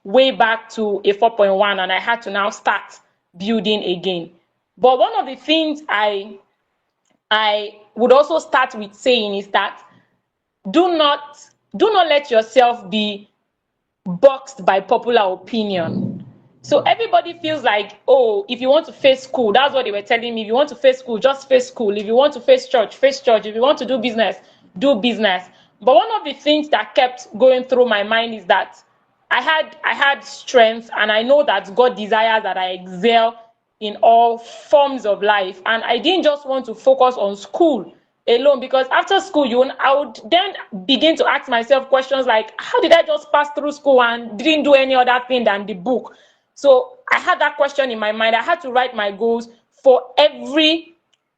[SPEAKER 4] way back to a 4.1, and I had to now start building again. But one of the things I would also start with saying is that do not let yourself be boxed by popular opinion. So everybody feels like, oh, if you want to face school, that's what they were telling me. If you want to face school, just face school. If you want to face church, face church. If you want to do business, do business. But one of the things that kept going through my mind is that I had strength, and I know that God desires that I excel in all forms of life. And I didn't just want to focus on school alone, because after school I would then begin to ask myself questions like, how did I just pass through school and didn't do any other thing than the book? So I had that question in my mind. I had to write my goals for every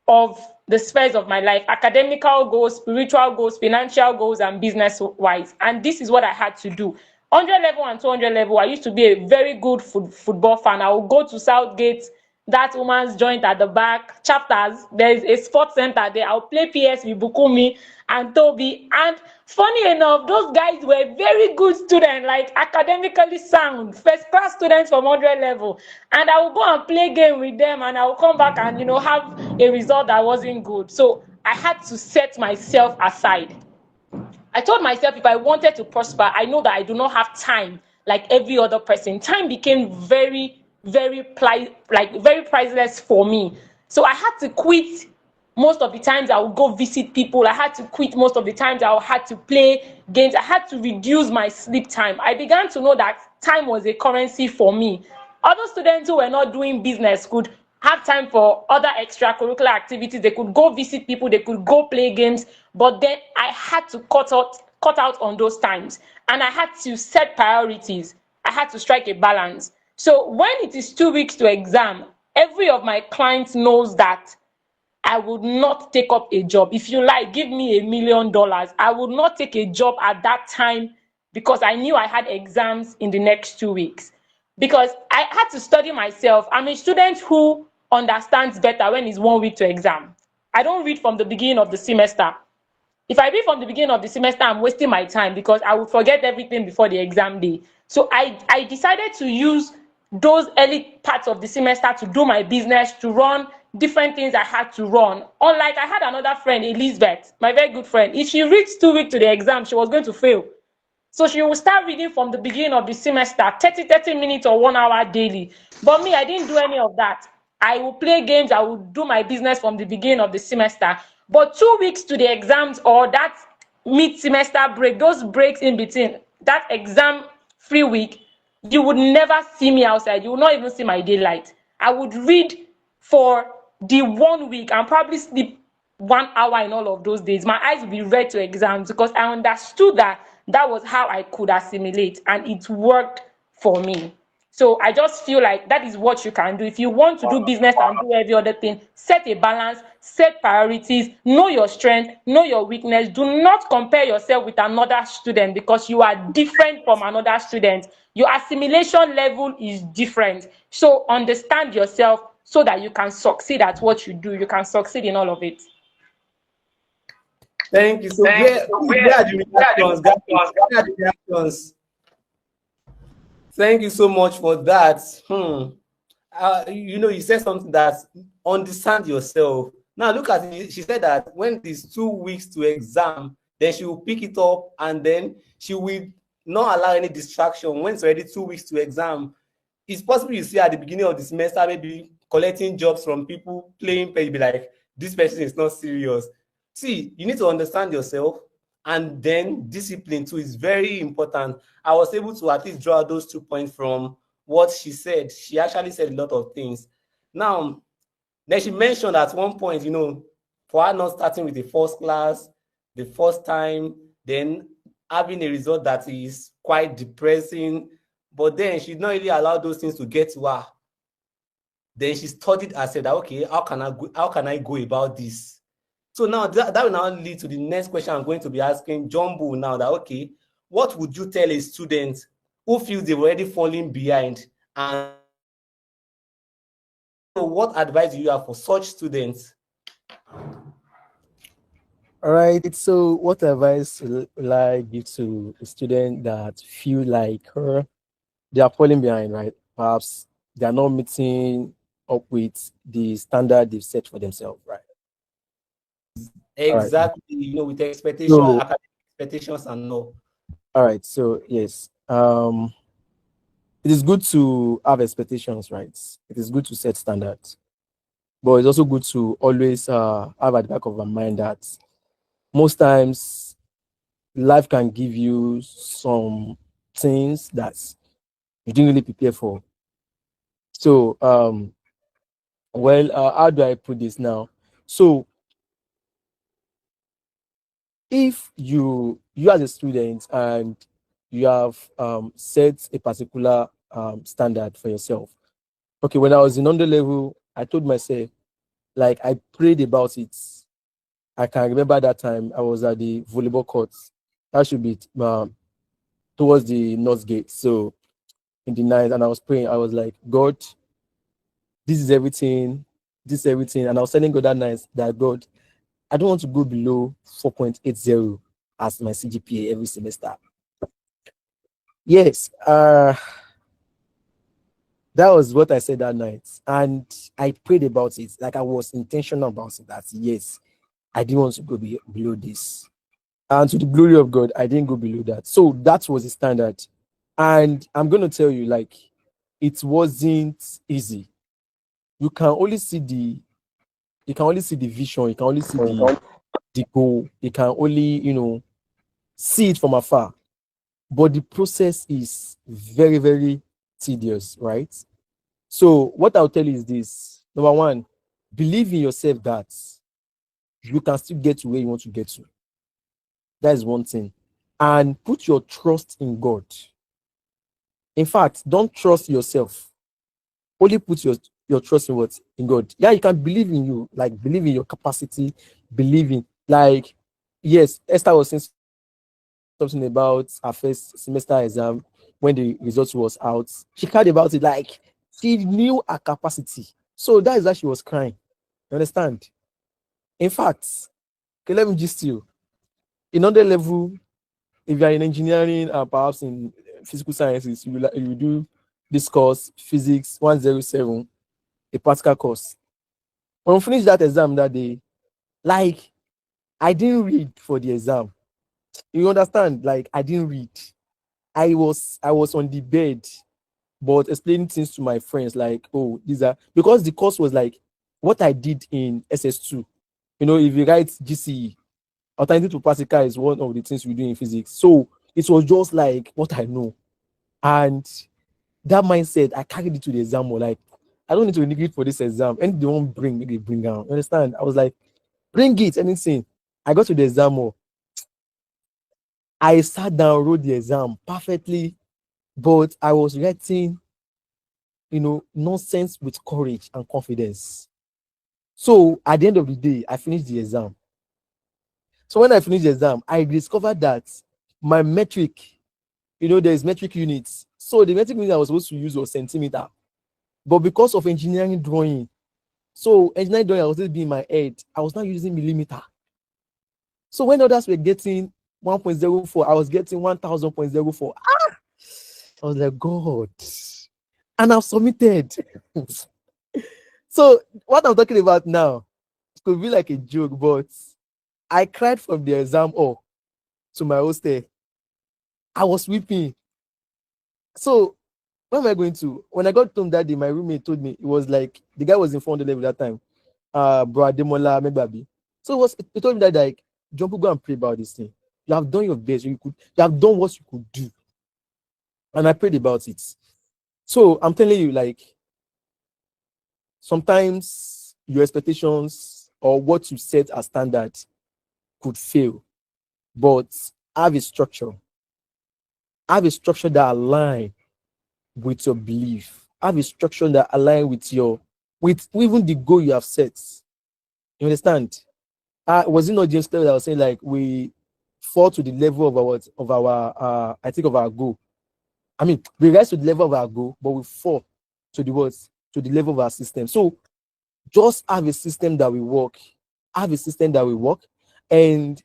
[SPEAKER 4] of the spheres of my life: academical goals, spiritual goals, financial goals, and business wise. And this is what I had to do. 100 level and 200 level, I used to be a very good football fan. I would go to Southgate, that woman's joint at the back, chapters. There's a sports center there. I'll play PS with Bukumi and Toby. And funny enough, those guys were very good students, like academically sound, first class students from 100 level. And I will go and play game with them, and I will come back and have a result that wasn't good. So I had to set myself aside. I told myself if I wanted to prosper, I know that I do not have time like every other person. Time became very, very very priceless for me. So I had to quit. Most of the times I would go visit people. I had to quit most of the times I had to play games. I had to reduce my sleep time. I began to know that time was a currency for me. Other students who were not doing business could have time for other extracurricular activities. They could go visit people, they could go play games, but then I had to cut out on those times, and I had to set priorities. I had to strike a balance. So when it is 2 weeks to exam, every of my clients knows that I would not take up a job. If you like, give me $1 million. I would not take a job at that time because I knew I had exams in the next 2 weeks. Because I had to study myself. I'm a student who understands better when it's 1 week to exam. I don't read from the beginning of the semester. If I read from the beginning of the semester, I'm wasting my time because I would forget everything before the exam day. So I decided to use those early parts of the semester to do my business, to run different things I had to run. Unlike I had another friend, Elizabeth, my very good friend. If she reads 2 weeks to the exam, she was going to fail. So she will start reading from the beginning of the semester, 30 minutes or 1 hour daily. But me, I didn't do any of that. I will play games, I will do my business from the beginning of the semester. But 2 weeks to the exams or that mid-semester break, those breaks in between, that exam-free week, you would never see me outside. You will not even see my daylight. I would read for the 1 week and probably sleep 1 hour in all of those days. My eyes would be red to exams because I understood that that was how I could assimilate, and it worked for me. So I just feel like that is what you can do. If you want to do business and do every other thing, set a balance, set priorities, know your strength, know your weakness. Do not compare yourself with another student because you are different from another student. Your assimilation level is different. So understand yourself, so that you can succeed at what you do. You can succeed in all of it.
[SPEAKER 1] Thank you. So where are the reactions, guys? Where are the reactions? Thank you so much for that. You said something that understand yourself. Now look at it. She said that when it's 2 weeks to exam, then she will pick it up and then she will not allow any distraction. When it's already 2 weeks to exam, it's possible you see at the beginning of the semester maybe collecting jobs from people, playing pay, be like, this person is not serious. See, you need to understand yourself, and then discipline too is very important. I was able to at least draw those 2 points from what she said. She actually said a lot of things. Now, then she mentioned at one point, for her not starting with the first class, the first time, then having a result that is quite depressing, but then she did not really allow those things to get to her. Then she studied and said, okay, how can I go about this? So now that will now lead to the next question I'm going to be asking Jumbo now, that, okay, what would you tell a student who feels they're already falling behind? And what advice do you have for such students?
[SPEAKER 3] All right. So, what advice will I give to a student that feel like they are falling behind, right? Perhaps they are not meeting up with the standard they've set for themselves, right?
[SPEAKER 1] Exactly. With expectations,
[SPEAKER 3] So,
[SPEAKER 1] academic expectations and all.
[SPEAKER 3] all right. So, yes. It is good to have expectations, right? It is good to set standards, but it's also good to always have at the back of our mind that most times life can give you some things that you didn't really prepare for. So, how do I put this now? So, if you as a student and you have set a particular standard for yourself. Okay, when I was in under level, I told myself, like, I prayed about it. I can remember that time I was at the volleyball courts. That should be towards the North Gate. So in the night, and I was praying. I was like, God, this is everything. This is everything. And I was telling God that night that, God, I don't want to go below 4.80 as my CGPA every semester. Yes, that was what I said that night. And I prayed about it. Like, I was intentional about it. That, yes, I didn't want to go below this. And to the glory of God, I didn't go below that. So that was the standard. And I'm going to tell you, like, it wasn't easy. You can only see the vision. You can only see the goal. You can only, see it from afar. But the process is very, very tedious, right? So what I'll tell you is this. Number one, believe in yourself that you can still get to where you want to get to. That is one thing. And put your trust in God. In fact, don't trust yourself. Only put your trust in what? In God. Yeah, you can believe in you, like believe in your capacity, believe in, like, yes, Esther was saying something about her first semester exam when the results was out. She cared about it, like she knew her capacity. So that is why she was crying. You understand? In fact, okay, let me just you. In other level, if you are in engineering or perhaps in physical sciences, you will do this course, physics 107, a practical course. When we finished that exam that day, like, I didn't read for the exam. You understand? Like, I didn't read. I was on the bed, but explaining things to my friends, like, oh, these are, because the course was like what I did in SS2. If you write GCE, alternative to practical is one of the things we do in physics. So it was just like what I know. And that mindset, I carried it to the exam. Or like, I don't need to read for this exam. And they won't bring down. You understand? I was like, bring it, anything. I got to the exam. Or I sat down, wrote the exam perfectly, but I was writing, nonsense with courage and confidence. So at the end of the day, I finished the exam. So when I finished the exam, I discovered that my metric, there's metric units. So the metric unit I was supposed to use was centimeter. But because of engineering drawing, So engineering drawing, I was just being in my head. I was not using millimeter. So when others were getting 1.04, I was getting 1000.04. I was like, God. And I've submitted. So what I'm talking about now, it could be like a joke, but I cried from the exam hall to my hostel. I was weeping. So where am I going to? When I got home that day, my roommate told me, it was like the guy was in 400 level that time. Bro Ademola Mebabi. So he told me that, like, John, go and pray about this thing. You have done your best. You have done what you could do. And I prayed about it. So I'm telling you, like, sometimes your expectations or what you set as standard could fail, but have a structure. Have a structure that align with your belief. Have a structure that align with even the goal you have set. You understand? Was it not James Clear that was saying, like, we fall to the level of our goal? I mean, we rise to the level of our goal, but we fall to the level of our system. So just have a system that will work. Have a system that will work, and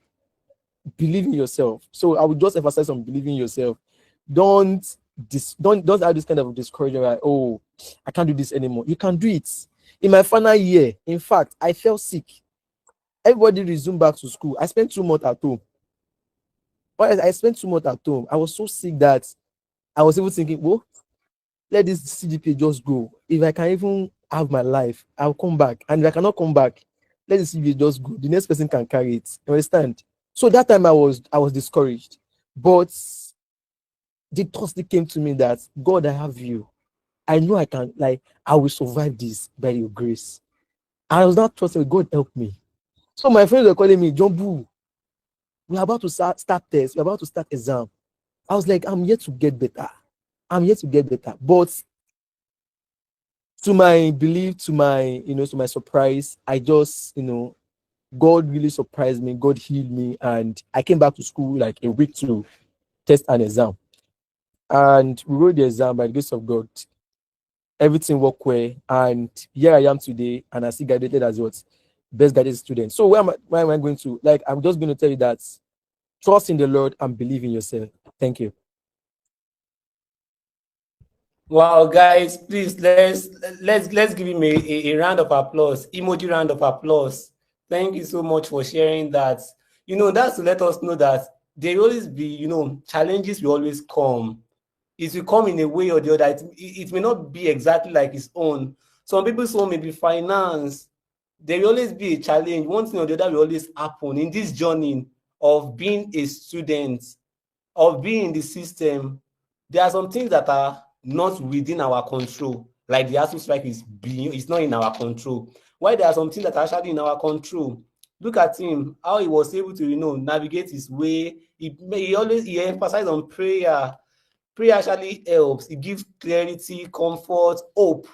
[SPEAKER 3] believe in yourself. So I would just emphasize on believing in yourself. Don't have this kind of discouragement, like, oh, I can't do this anymore. You can do it. In my final year, in fact, I felt sick. Everybody resumed back to school. I spent 2 months at home. I spent 2 months at home. I was so sick that I was even thinking, well, let this CGPA just go. If I can even have my life, I'll come back. And if I cannot come back, let the CGPA just go. The next person can carry it. You understand? So that time I was discouraged. But the thought still came to me that, God, I have you. I know I can, like, I will survive this by your grace. And I was not trusting God, help me. So my friends were calling me, John Boo, we're about to start tests. We're about to start exam. I was like, I'm yet to get better. I'm yet to get better. But to my belief, to my surprise, I just, God really surprised me. God healed me. And I came back to school like a week to test an exam. And we wrote the exam by the grace of God. Everything worked well. And here I am today. And I still graduated as what? Best graduate student. So where am I going to? Like, I'm just going to tell you that trust in the Lord and believe in yourself. Thank you.
[SPEAKER 1] Wow, guys, please let's give him a round of applause, emoji round of applause. Thank you so much for sharing that. That's to let us know that there will always be, challenges will always come. It will come in a way or the other. It may not be exactly like his own. Some people's own may be finance. There will always be a challenge. One thing or the other will always happen in this journey of being a student, of being in the system. There are some things that are not within our control, like the ASU strike is not in our control. While there are some things that are actually in our control. Look at him, how he was able to, navigate his way. He emphasized on prayer. Prayer actually helps. It gives clarity, comfort, hope.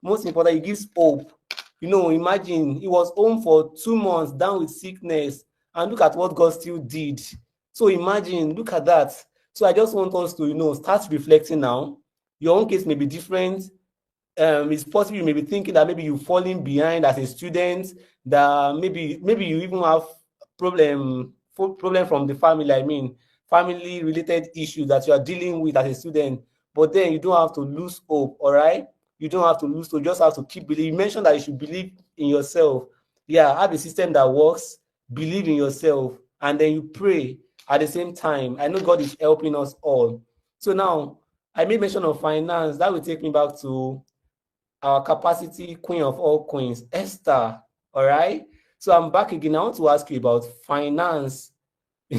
[SPEAKER 1] Most important, it gives hope. Imagine he was home for 2 months, down with sickness, and look at what God still did. So imagine, look at that. So I just want us to, start reflecting now. Your own case may be different. It's possible you may be thinking that maybe you're falling behind as a student, that maybe you even have problem from the family. I mean, family related issues that you are dealing with as a student. But then you don't have to lose hope, all right? You don't have to lose hope. You just have to keep believing. You mentioned that you should believe in yourself. Yeah, have a system that works, believe in yourself, and then you pray at the same time. I know God is helping us all. So now, I made mention of finance. That will take me back to our capacity queen of all queens, Esther. All right. So I'm back again. I want to ask you about finance. I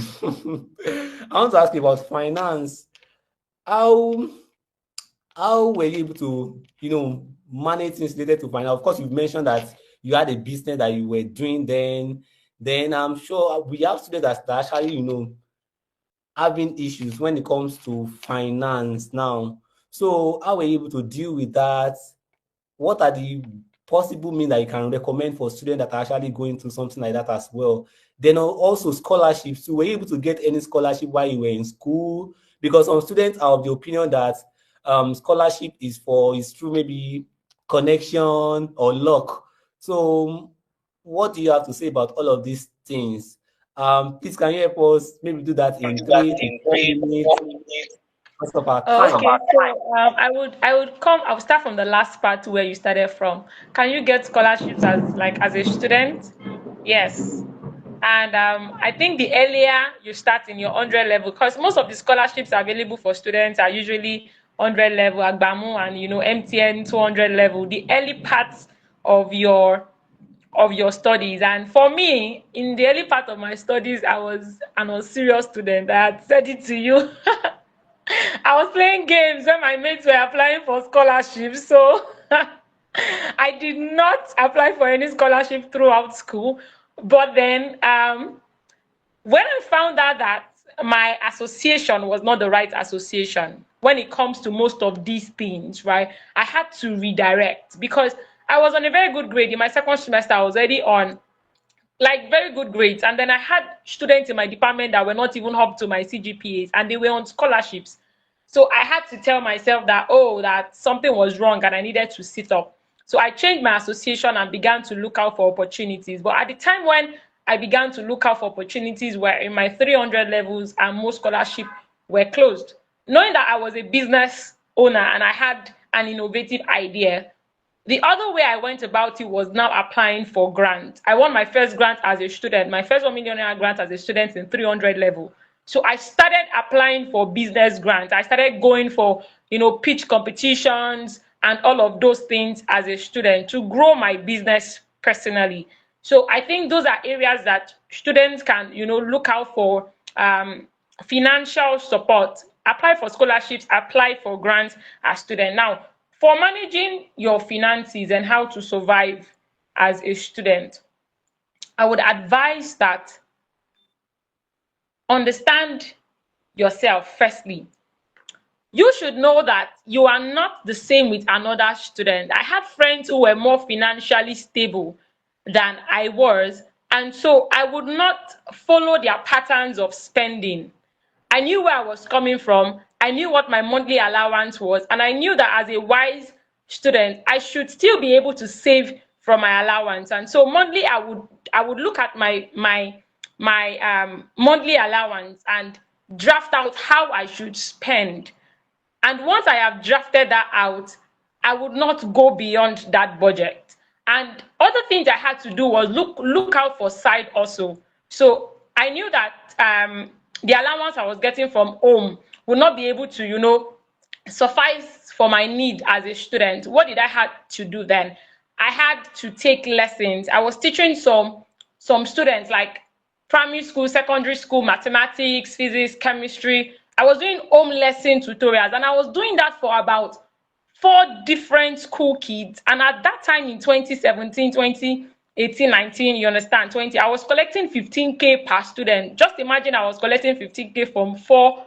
[SPEAKER 1] want to ask you about finance. How were you able to, manage things related to finance? Of course, you've mentioned that you had a business that you were doing then. Then I'm sure we have students that actually, having issues when it comes to finance now. So how were you able to deal with that? What are the possible means that you can recommend for students that are actually going through something like that as well? Then also scholarships. So were you able to get any scholarship while you were in school? Because some students are of the opinion that scholarship is through maybe connection or luck. So, what do you have to say about all of these things? Please, can you help us maybe do that in 3 to 4 minutes because of our
[SPEAKER 4] Oh,
[SPEAKER 1] time?
[SPEAKER 4] okay, so I would start from the last part where you started from. Can you get scholarships as a student? Yes. And I think the earlier you start in your 100 level, because most of the scholarships available for students are usually 100 level, Agbamu and MTN 200 level, the early parts of your studies. And for me, in the early part of my studies, I was an unserious student. I had said it to you. I was playing games when my mates were applying for scholarships. So I did not apply for any scholarship throughout school. But then when I found out that my association was not the right association when it comes to most of these things, right? I had to redirect because I was on a very good grade. In my second semester, I was already on like very good grades. And then I had students in my department that were not even up to my CGPAs and they were on scholarships. So I had to tell myself that, oh, that something was wrong and I needed to sit up. So I changed my association and began to look out for opportunities. But at the time when I began to look out for opportunities were in my 300 levels and most scholarship were closed. Knowing that I was a business owner and I had an innovative idea, the other way I went about it was now applying for grants. I won my first grant as a student, my first 1 million naira grant as a student in 300 level. So I started applying for business grants. I started going for, pitch competitions and all of those things as a student to grow my business personally. So I think those are areas that students can, look out for financial support, apply for scholarships, apply for grants as student. Now, for managing your finances and how to survive as a student, I would advise that understand yourself firstly. You should know that you are not the same with another student. I had friends who were more financially stable than I was, and so I would not follow their patterns of spending. I knew where I was coming from. I knew what my monthly allowance was, and I knew that as a wise student, I should still be able to save from my allowance. And so monthly, I would look at my monthly allowance and draft out how I should spend. And once I have drafted that out, I would not go beyond that budget. And other things I had to do was look out for side also. So I knew that the allowance I was getting from home would not be able to, suffice for my need as a student. What did I have to do then? I had to take lessons. I was teaching some students like primary school, secondary school, mathematics, physics, chemistry. I was doing home lesson tutorials and I was doing that for about 4 different school kids. And at that time in 2017, 2018, 19, you understand, 20, I was collecting 15K per student. Just imagine I was collecting 15K from 4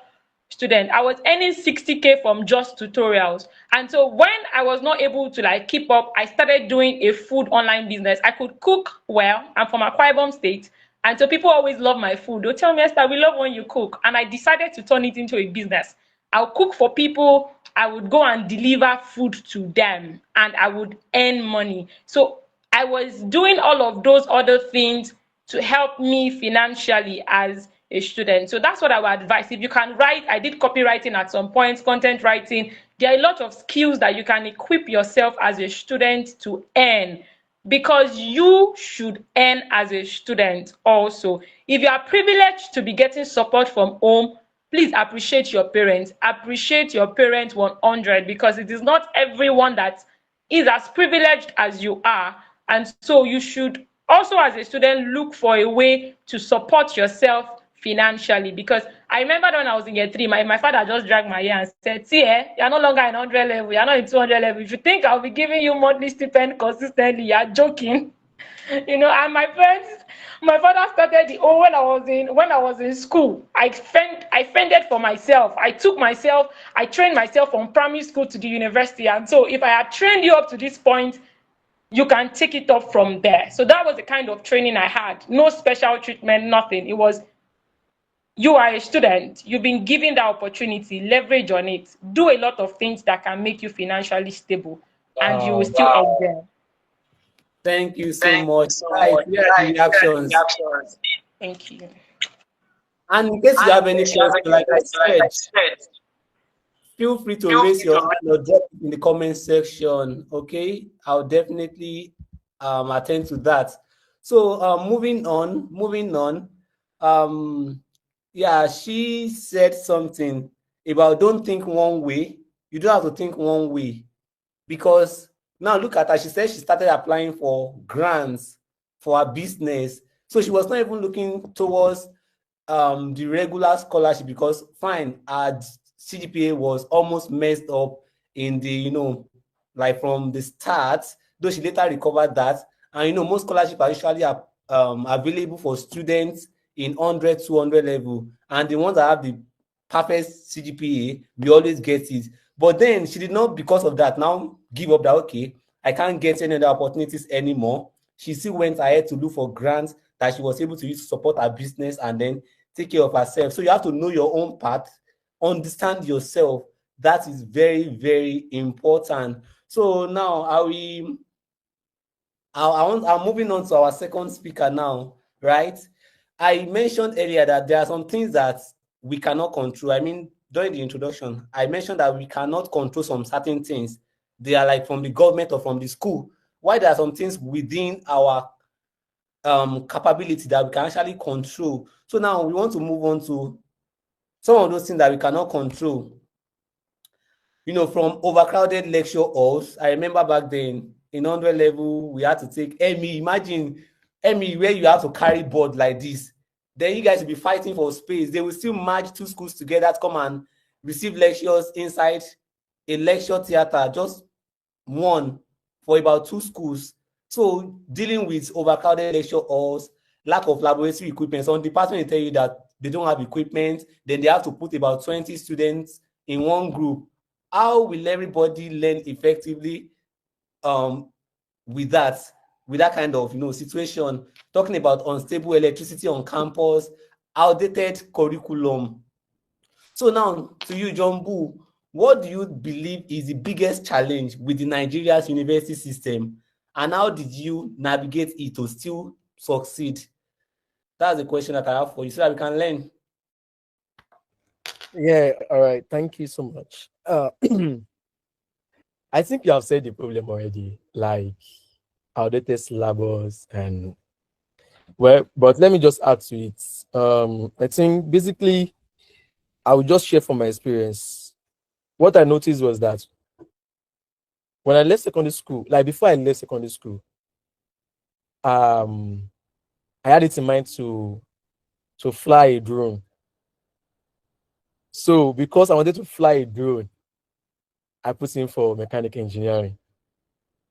[SPEAKER 4] students. I was earning 60K from just tutorials. And so when I was not able to like keep up, I started doing a food online business. I could cook well. I'm from Akwa Ibom State. And so people always love my food. They'll tell me, Esther, we love when you cook. And I decided to turn it into a business. I'll cook for people. I would go and deliver food to them and I would earn money. So I was doing all of those other things to help me financially as a student. So that's what I would advise. If you can write, I did copywriting at some point, content writing. There are a lot of skills that you can equip yourself as a student to earn, because you should earn as a student also. If you are privileged to be getting support from home, please appreciate your parents. Appreciate your parents 100, because it is not everyone that is as privileged as you are. And so you should also, as a student, look for a way to support yourself financially. Because I remember when I was in year 3, my father just dragged my ear and said, see, you're no longer in 100 level, you're not in 200 level. If you think I'll be giving you monthly stipend consistently, you're joking. And my father started when I was in school. I fended for myself. I trained myself from primary school to the university. And so if I had trained you up to this point, you can take it up from there. So that was the kind of training I had. No special treatment, nothing. It was, you are a student, you've been given the opportunity, leverage on it, do a lot of things that can make you financially stable, and you will still excel.
[SPEAKER 1] Thank you so much. Guys, here are the reactions.
[SPEAKER 4] Thank you.
[SPEAKER 1] And in case you have any questions, like I said, feel free to raise your hand or drop it in the comment section. Okay, I'll definitely attend to that. So moving on. Yeah, she said something about don't think one way. You don't have to think one way, because now look at her. She said she started applying for grants for her business, so she was not even looking towards the regular scholarship, because fine, her CGPA was almost messed up in the, like from the start, though she later recovered that. And most scholarships are usually available for students in 100 200 level, and the ones that have the perfect CGPA, we always get it. But then she did not, because of that, now give up that, okay, I can't get any other opportunities anymore. She still went ahead to look for grants that she was able to use to support her business and then take care of herself. So you have to know your own path, understand yourself. That is very, very important. So now I'm moving on to our second speaker now, right? I mentioned earlier that there are some things that we cannot control. I mean, during the introduction, I mentioned that we cannot control some certain things. They are like from the government or from the school. Why there are some things within our capability that we can actually control. So now we want to move on to some of those things that we cannot control. From overcrowded lecture halls. I remember back then in 100 level, we had to take ME. Imagine ME where you have to carry board like this. Then you guys will be fighting for space. They will still merge two schools together to come and receive lectures inside a lecture theater, just one for about two schools. So dealing with overcrowded lecture halls, lack of laboratory equipment. Some department will tell you that they don't have equipment, then they have to put about 20 students in one group. How will everybody learn effectively with that kind of situation? Talking about unstable electricity on campus, outdated curriculum. So now to you, John Boo, what do you believe is the biggest challenge with the Nigeria's university system, and how did you navigate it to still succeed? That's the question that I have for you, so that we can learn.
[SPEAKER 3] Yeah, all right. Thank you so much. I think you have said the problem already, like outdated syllabus and but let me just add to it. I think basically I will just share from my experience. What I noticed was that when I left secondary school, like before I left secondary school, I had it in mind to fly a drone. So because I wanted to fly a drone, I put in for mechanical engineering.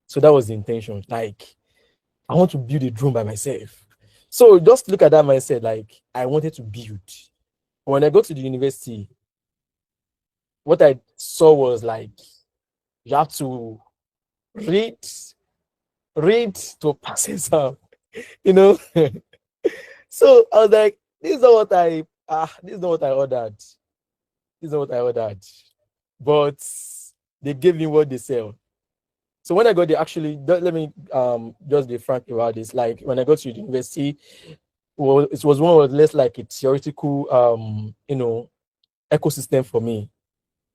[SPEAKER 3] So that was the intention. Like, I want to build a drone by myself. So just look at that mindset. Like, I wanted to build. When I go to the university, what I saw was like, you have to read to pass exam, you know. So I was like, this is not what I ordered. This is not what I ordered. But they gave me what they sell. So when I got there, actually, let me just be frank about this. Like when I got to university, well, it was more or less like a theoretical ecosystem for me.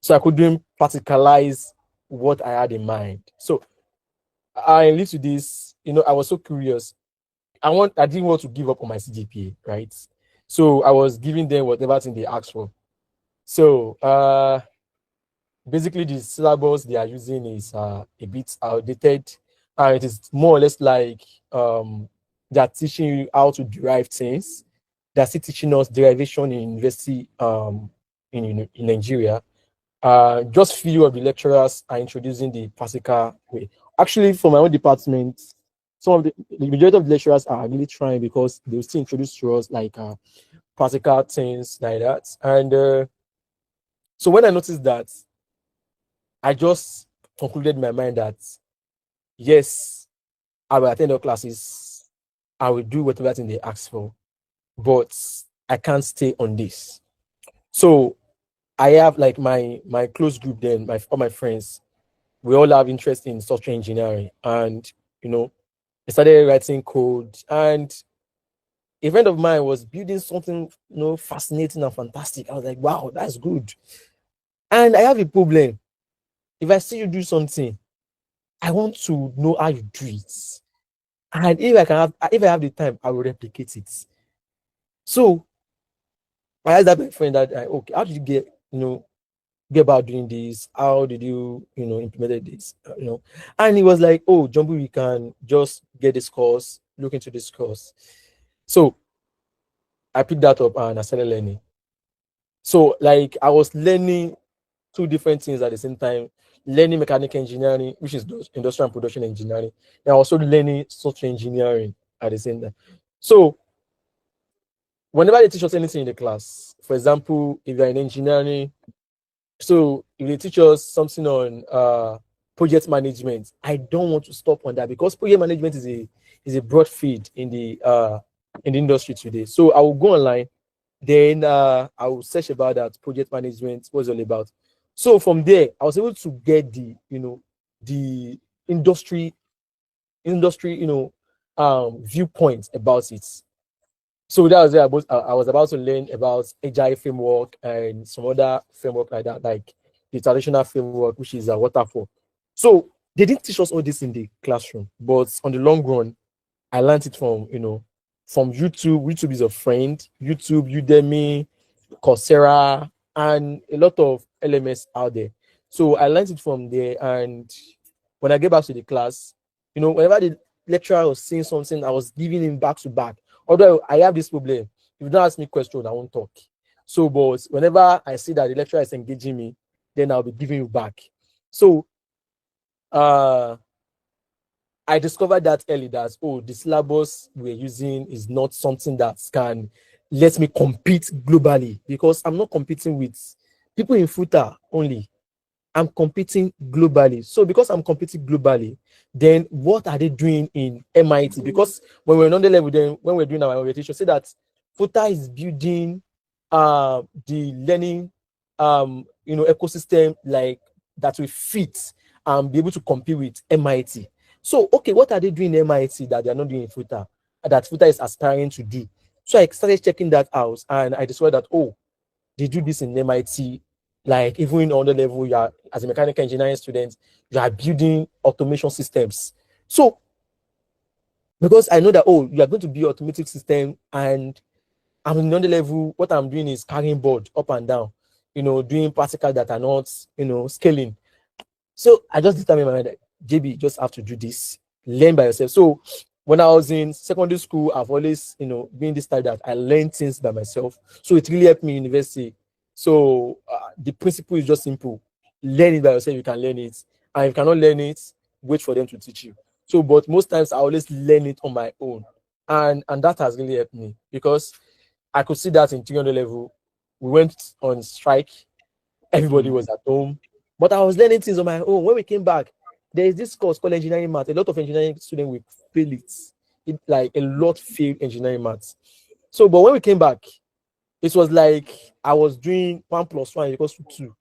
[SPEAKER 3] So I couldn't practicalize what I had in mind. So I lead to this, I was so curious. I didn't want to give up on my CGPA, right? So I was giving them whatever thing they asked for. So basically the syllabus they are using is a bit outdated, and it is more or less like they are teaching you how to derive things. They're still teaching us derivation in university in Nigeria. Just few of the lecturers are introducing the practical way. Actually, for my own department, some of the majority of the lecturers are really trying, because they will still introduce to us like practical things like that. And so when I noticed that, I just concluded in my mind that yes, I will attend all classes, I will do whatever thing they ask for, but I can't stay on this. So I have like my close group then, all my friends, we all have interest in software engineering, and I started writing code, and a friend of mine was building something, fascinating and fantastic. I was like, wow, that's good. And I have a problem. If I see you do something, I want to know how you do it. And if I have the time, I will replicate it. So I asked that my friend that, okay, how did you get about doing this? How did you, implemented this? And he was like, oh, Jumbo, we can just get this course, look into this course. So I picked that up and I started learning. So like I was learning two different things at the same time, learning mechanical engineering, which is industrial and production engineering, and also learning software engineering at the same time. So whenever they teach us anything in the class, for example, if you're in engineering, so if they teach us something on project management, I don't want to stop on that because project management is a broad field in the industry today. So I will go online, then I will search about that project management, what's it all about. So from there, I was able to get the industry, viewpoint about it. So that was where I was about to learn about agile framework and some other framework like that, like the traditional framework, which is a waterfall. So they didn't teach us all this in the classroom, but on the long run, I learned it from YouTube. YouTube is a friend. YouTube, Udemy, Coursera, and a lot of LMS out there. So I learned it from there. And when I get back to the class, whenever the lecturer was saying something, I was giving him back to back. Although I have this problem, if you don't ask me question, I won't talk. So, but whenever I see that the lecturer is engaging me, then I'll be giving you back. So, I discovered that early that, the syllabus we're using is not something that can let me compete globally, because I'm not competing with people in FUTA only. I'm competing globally. So because I'm competing globally, then what are they doing in MIT? Because when we're on the level, then when we're doing our orientation, say that FUTA is building the learning ecosystem like that will fit and be able to compete with MIT. So, okay, what are they doing in MIT that they're not doing in FUTA, that FUTA is aspiring to do? So I started checking that out, and I discovered that, they do this in MIT. Like even on the level, you are as a mechanical engineering student, you are building automation systems. So because I know that, you are going to build automatic system, and I'm on the level, what I'm doing is carrying board up and down, doing practical that are not, scaling. So I just determined in my mind that JB, you just have to do this, learn by yourself. So when I was in secondary school, I've always, been this type that I learn things by myself. So it really helped me in university. So the principle is just simple: learn it by yourself. You can learn it, and if you cannot learn it, wait for them to teach you. So, but most times I always learn it on my own, and that has really helped me because I could see that in 300 level, we went on strike. Everybody was at home, but I was learning things on my own. When we came back, there is this course called engineering math. A lot of engineering students will fail it. Like a lot failed engineering maths. So, but when we came back, it was like I was doing 1 + 1 = 2.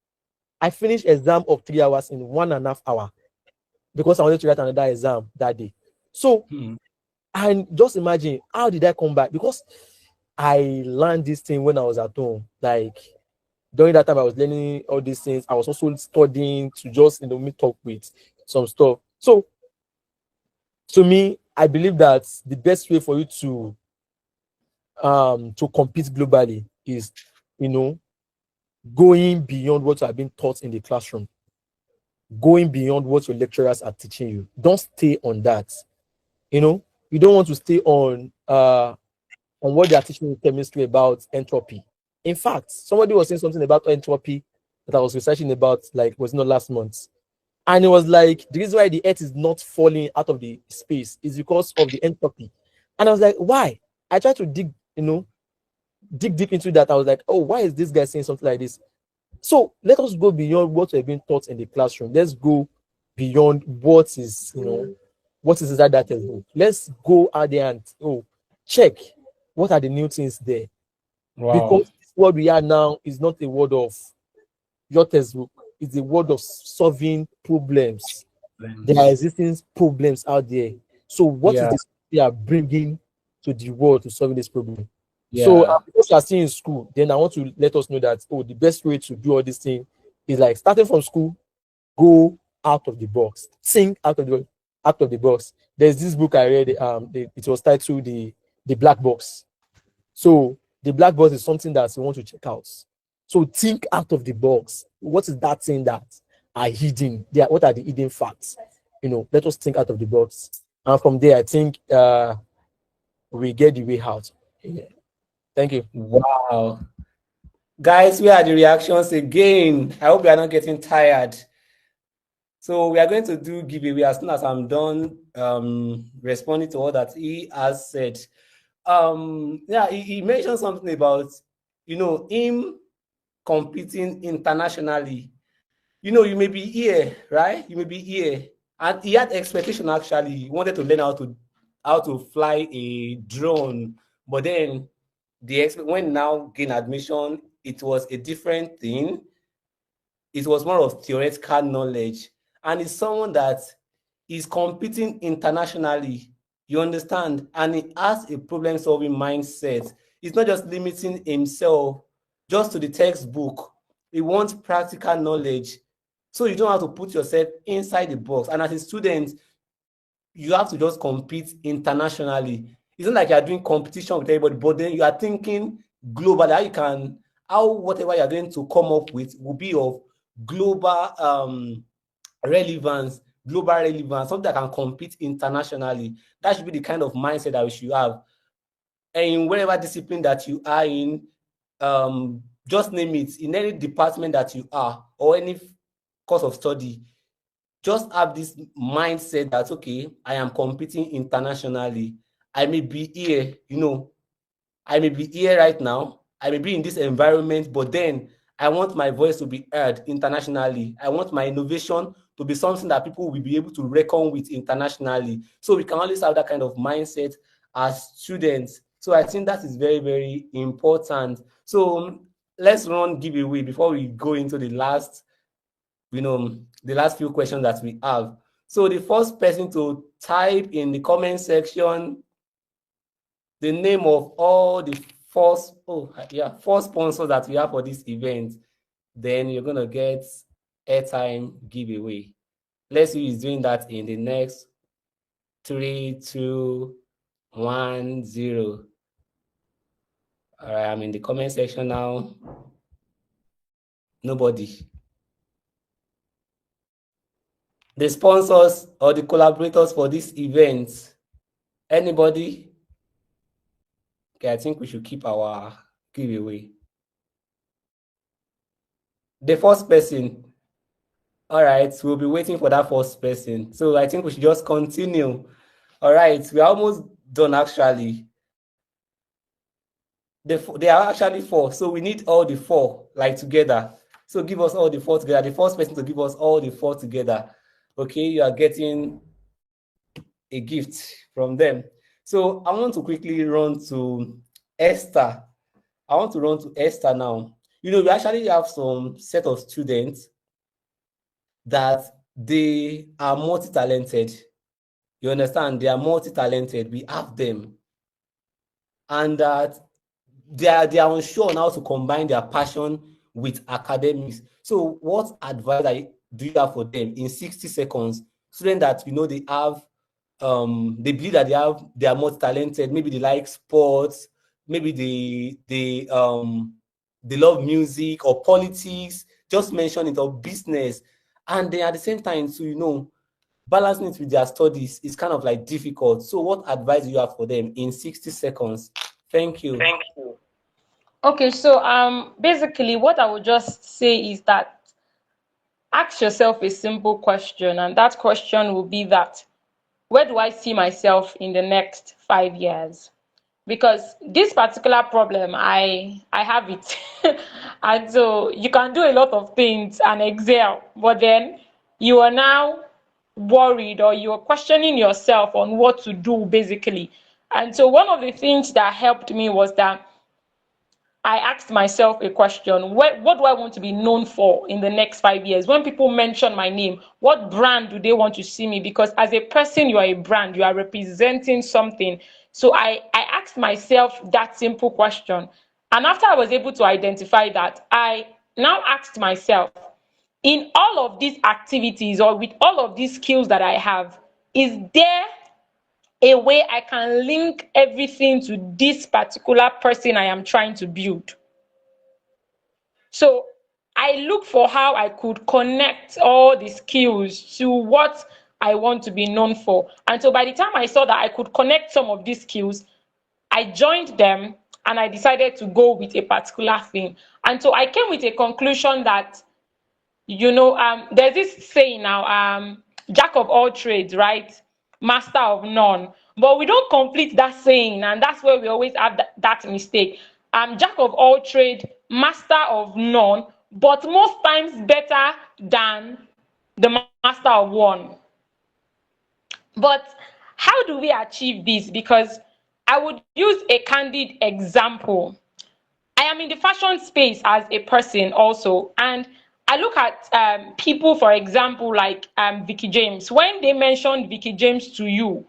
[SPEAKER 3] I finished exam of 3 hours in 1.5 hours because I wanted to write another exam that day. So, and just imagine, how did I come back? Because I learned this thing when I was at home. Like during that time, I was learning all these things. I was also studying to just meet up with some stuff. So to me, I believe that the best way for you to compete globally is, going beyond what you have been taught in the classroom, going beyond what your lecturers are teaching you. Don't stay on that. You don't want to stay on what they are teaching you chemistry about entropy. In fact, somebody was saying something about entropy that I was researching about, like, was not last month. And it was like, the reason why the earth is not falling out of the space is because of the entropy. And I was like, why? I tried to dig deep into that. I was like, why is this guy saying something like this? So let us go beyond what we're being taught in the classroom. Let's go beyond what is inside that textbook. Let's go out there and check what are the new things there.
[SPEAKER 1] Wow.
[SPEAKER 3] Because what we are now is not a word of your textbook, it's a word of solving problems. There are existing problems out there. So what is
[SPEAKER 1] Yeah.
[SPEAKER 3] this they are bringing to the world to solve this problem? So
[SPEAKER 1] Yeah.
[SPEAKER 3] because you are still in school, then I want to let us know that the best way to do all this thing is like starting from school, go out of the box, think out of the box. There's this book I read. It was titled the Black Box. So the black box is something that you want to check out. So think out of the box. What is that thing that are hidden? What are the hidden facts? Let us think out of the box. And from there, I think we get the way out. Yeah. Thank you.
[SPEAKER 1] Wow. Guys, where are the reactions again? I hope you are not getting tired. So we are going to do giveaway as soon as I'm done responding to all that he has said. Yeah, he mentioned something about him competing internationally. You may be here, right? You may be here, and he had expectation. Actually, he wanted to learn how to fly a drone, but then when now gain admission, it was a different thing. It was more of theoretical knowledge, and it's someone that is competing internationally. You understand, and he has a problem-solving mindset. He's not just limiting himself just to the textbook. He wants practical knowledge, so you don't have to put yourself inside the box. And as a student, you have to just compete internationally. It's not like you are doing competition with everybody, but then you are thinking globally. How whatever you are going to come up with will be of global relevance, something that can compete internationally. That should be the kind of mindset that we should have. And in whatever discipline that you are in, just name it, in any department that you are, or any course of study, just have this mindset that, okay, I am competing internationally. I may be here, I may be here right now. I may be in this environment, but then I want my voice to be heard internationally. I want my innovation to be something that people will be able to reckon with internationally. So we can always have that kind of mindset as students. So I think that is very, very important. So let's run giveaway before we go into the last few questions that we have. So the first person to type in the comment section the name of all the four sponsors that we have for this event, then you're gonna get airtime giveaway. Let's see who's doing that in the next 3, 2, 1, 0. All right, I'm in the comment section now. Nobody. The sponsors or the collaborators for this event, anybody? Okay, I think we should keep our giveaway. The first person. All right, we'll be waiting for that first person. So I think we should just continue. All right, we're almost done actually. They are actually 4, so we need all the 4 like together. So give us all the 4 together. The first person to give us all the 4 together. Okay, you are getting a gift from them. So I want to quickly run to Esther. I want to run to Esther now. We actually have some set of students that they are multi-talented. You understand? They are multi-talented. We have them. And that they are unsure on how to combine their passion with academics. So what advice do you have for them in 60 seconds? Students that they have they believe that they are multi-talented, maybe they like sports, maybe they love music or politics, just mention it, or business. And then at the same time, so balancing it with their studies is kind of like difficult. So what advice do you have for them in 60 seconds? Thank you.
[SPEAKER 4] Okay, so basically what I would just say is that ask yourself a simple question, and that question will be that where do I see myself in the next 5 years? Because this particular problem, I have it. And so you can do a lot of things and excel, but then you are now worried, or you're questioning yourself on what to do basically. And so one of the things that helped me was that I asked myself a question: what do I want to be known for in the next 5 years? When people mention my name, what brand do they want to see me? Because as a person, you are a brand, you are representing something. So I asked myself that simple question. And after I was able to identify that, I now asked myself, in all of these activities or with all of these skills that I have, is there a way I can link everything to this particular person I am trying to build? So I look for how I could connect all the skills to what I want to be known for. And so by the time I saw that I could connect some of these skills, I joined them and I decided to go with a particular thing. And so I came with a conclusion that, there's this saying now, jack of all trades, right? Master of none. But we don't complete that saying, and that's where we always have that mistake. Jack of all trade, master of none, but most times better than the master of one. But how do we achieve this? Because I would use a candid example. I am in the fashion space as a person also, and I look at people, for example, like Vicky James. When they mention Vicky James to you,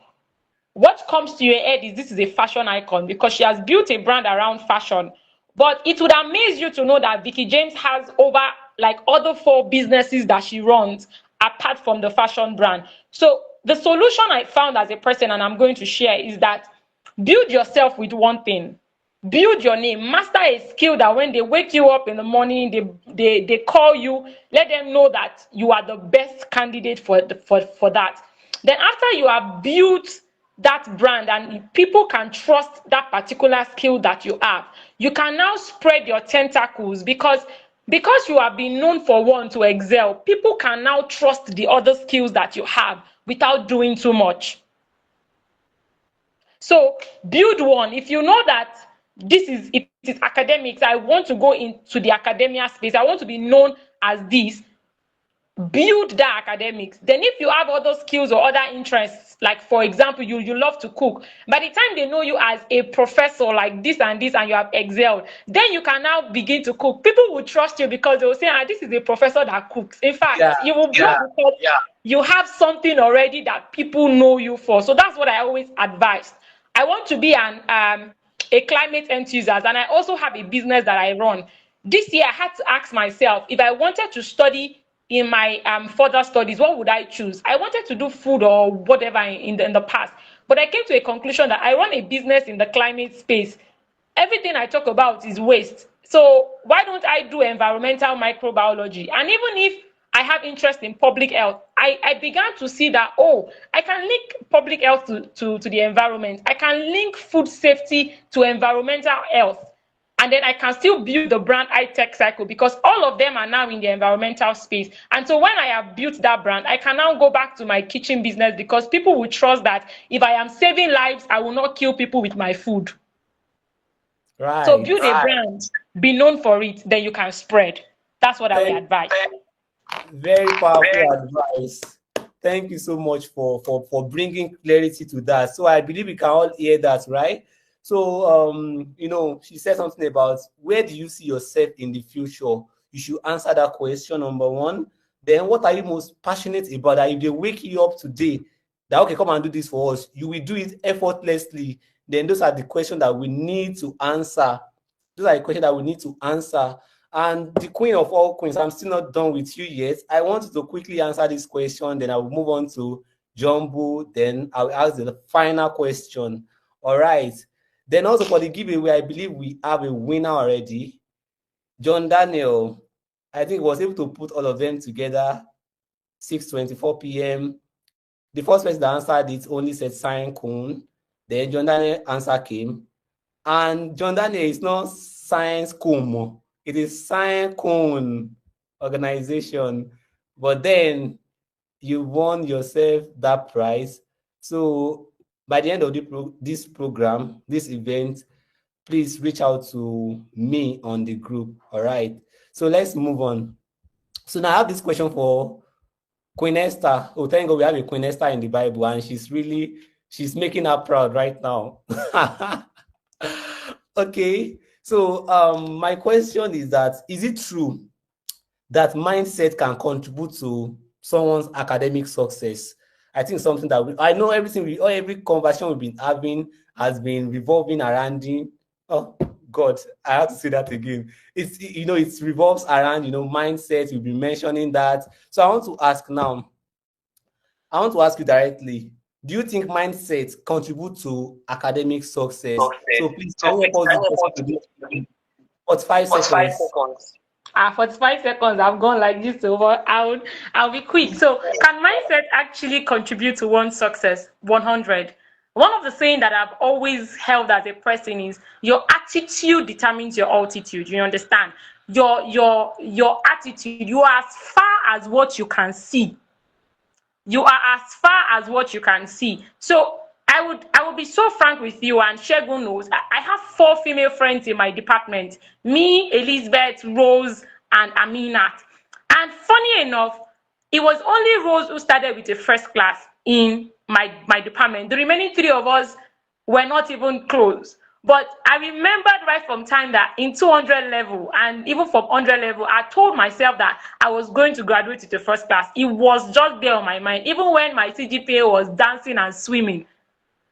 [SPEAKER 4] what comes to your head is this is a fashion icon because she has built a brand around fashion. But it would amaze you to know that Vicky James has over like other 4 businesses that she runs apart from the fashion brand. So the solution I found as a person, and I'm going to share, is that build yourself with one thing. Build your name, master a skill that when they wake you up in the morning, they call you, let them know that you are the best candidate for that. Then after you have built that brand and people can trust that particular skill that you have, you can now spread your tentacles because you have been known for one to excel. People can now trust the other skills that you have without doing too much. So build one. If you know that it is academics, I want to go into the academia space, I want to be known as this, build that academics. Then if you have other skills or other interests, like for example, you love to cook, by the time they know you as a professor like this and this and you have excelled, then you can now begin to cook. People will trust you because they will say, this is a professor that cooks. In fact, you will grow because you have something already that people know you for. So that's what I always advise. I want to be a climate enthusiast, and I also have a business that I run. This year I had to ask myself, if I wanted to study in my further studies, what would I choose? I wanted to do food or whatever in the past, but I came to a conclusion that I run a business in the climate space. Everything I talk about is waste. So why don't I do environmental microbiology? And even if I have interest in public health, I began to see that, I can link public health to the environment. I can link food safety to environmental health. And then I can still build the brand high-tech cycle because all of them are now in the environmental space. And so when I have built that brand, I can now go back to my kitchen business because people will trust that if I am saving lives, I will not kill people with my food.
[SPEAKER 1] Right.
[SPEAKER 4] So build a brand, be known for it, then you can spread. That's what I would advise.
[SPEAKER 1] Very powerful advice. Thank you so much for bringing clarity to that. So I believe we can all hear that, right? So, she said something about where do you see yourself in the future? You should answer that question, number one. Then what are you most passionate about? That if they wake you up today, that, okay, come and do this for us, you will do it effortlessly. Then those are the questions that we need to answer. Those are the questions that we need to answer. And the queen of all queens, I'm still not done with you yet. I want you to quickly answer this question, then I will move on to Jumbo, then I'll ask the final question. All right. Then also for the giveaway, I believe we have a winner already. John Daniel, I think, was able to put all of them together, 6:24 p.m. The first person that answered it only said Sign Kun. Then John Daniel answer came. And John Daniel is not Science Kun. It is Sign Kun organization. But then you won yourself that prize. So by the end of this program, this event, please reach out to me on the group. All right. So let's move on. So now I have this question for Queen Esther. Oh, thank God we have a Queen Esther in the Bible, and she's making her proud right now. Okay. So my question is that, is it true that mindset can contribute to someone's academic success? I think something that I know every conversation we've been having has been revolving around oh God, I have to say that again. It revolves around mindset. You've been mentioning that. So I want to ask you directly. Do you think mindset contribute to academic success? So please, can you help us with this? 45 seconds.
[SPEAKER 4] 45 seconds, I've gone like this over. I'll be quick. So, can mindset actually contribute to one's success? 100. One of the saying that I've always held as a person is your attitude determines your altitude. You understand? Your attitude. You are as far as what you can see. You are as far as what you can see. So I would be so frank with you, and Segun knows. I have 4 female friends in my department: me, Elizabeth, Rose, and Aminat. And funny enough, it was only Rose who started with a first class in my department. The remaining 3 of us were not even close. But I remembered right from time that in 200 level and even from 100 level, I told myself that I was going to graduate with the first class. It was just there on my mind. Even when my CGPA was dancing and swimming,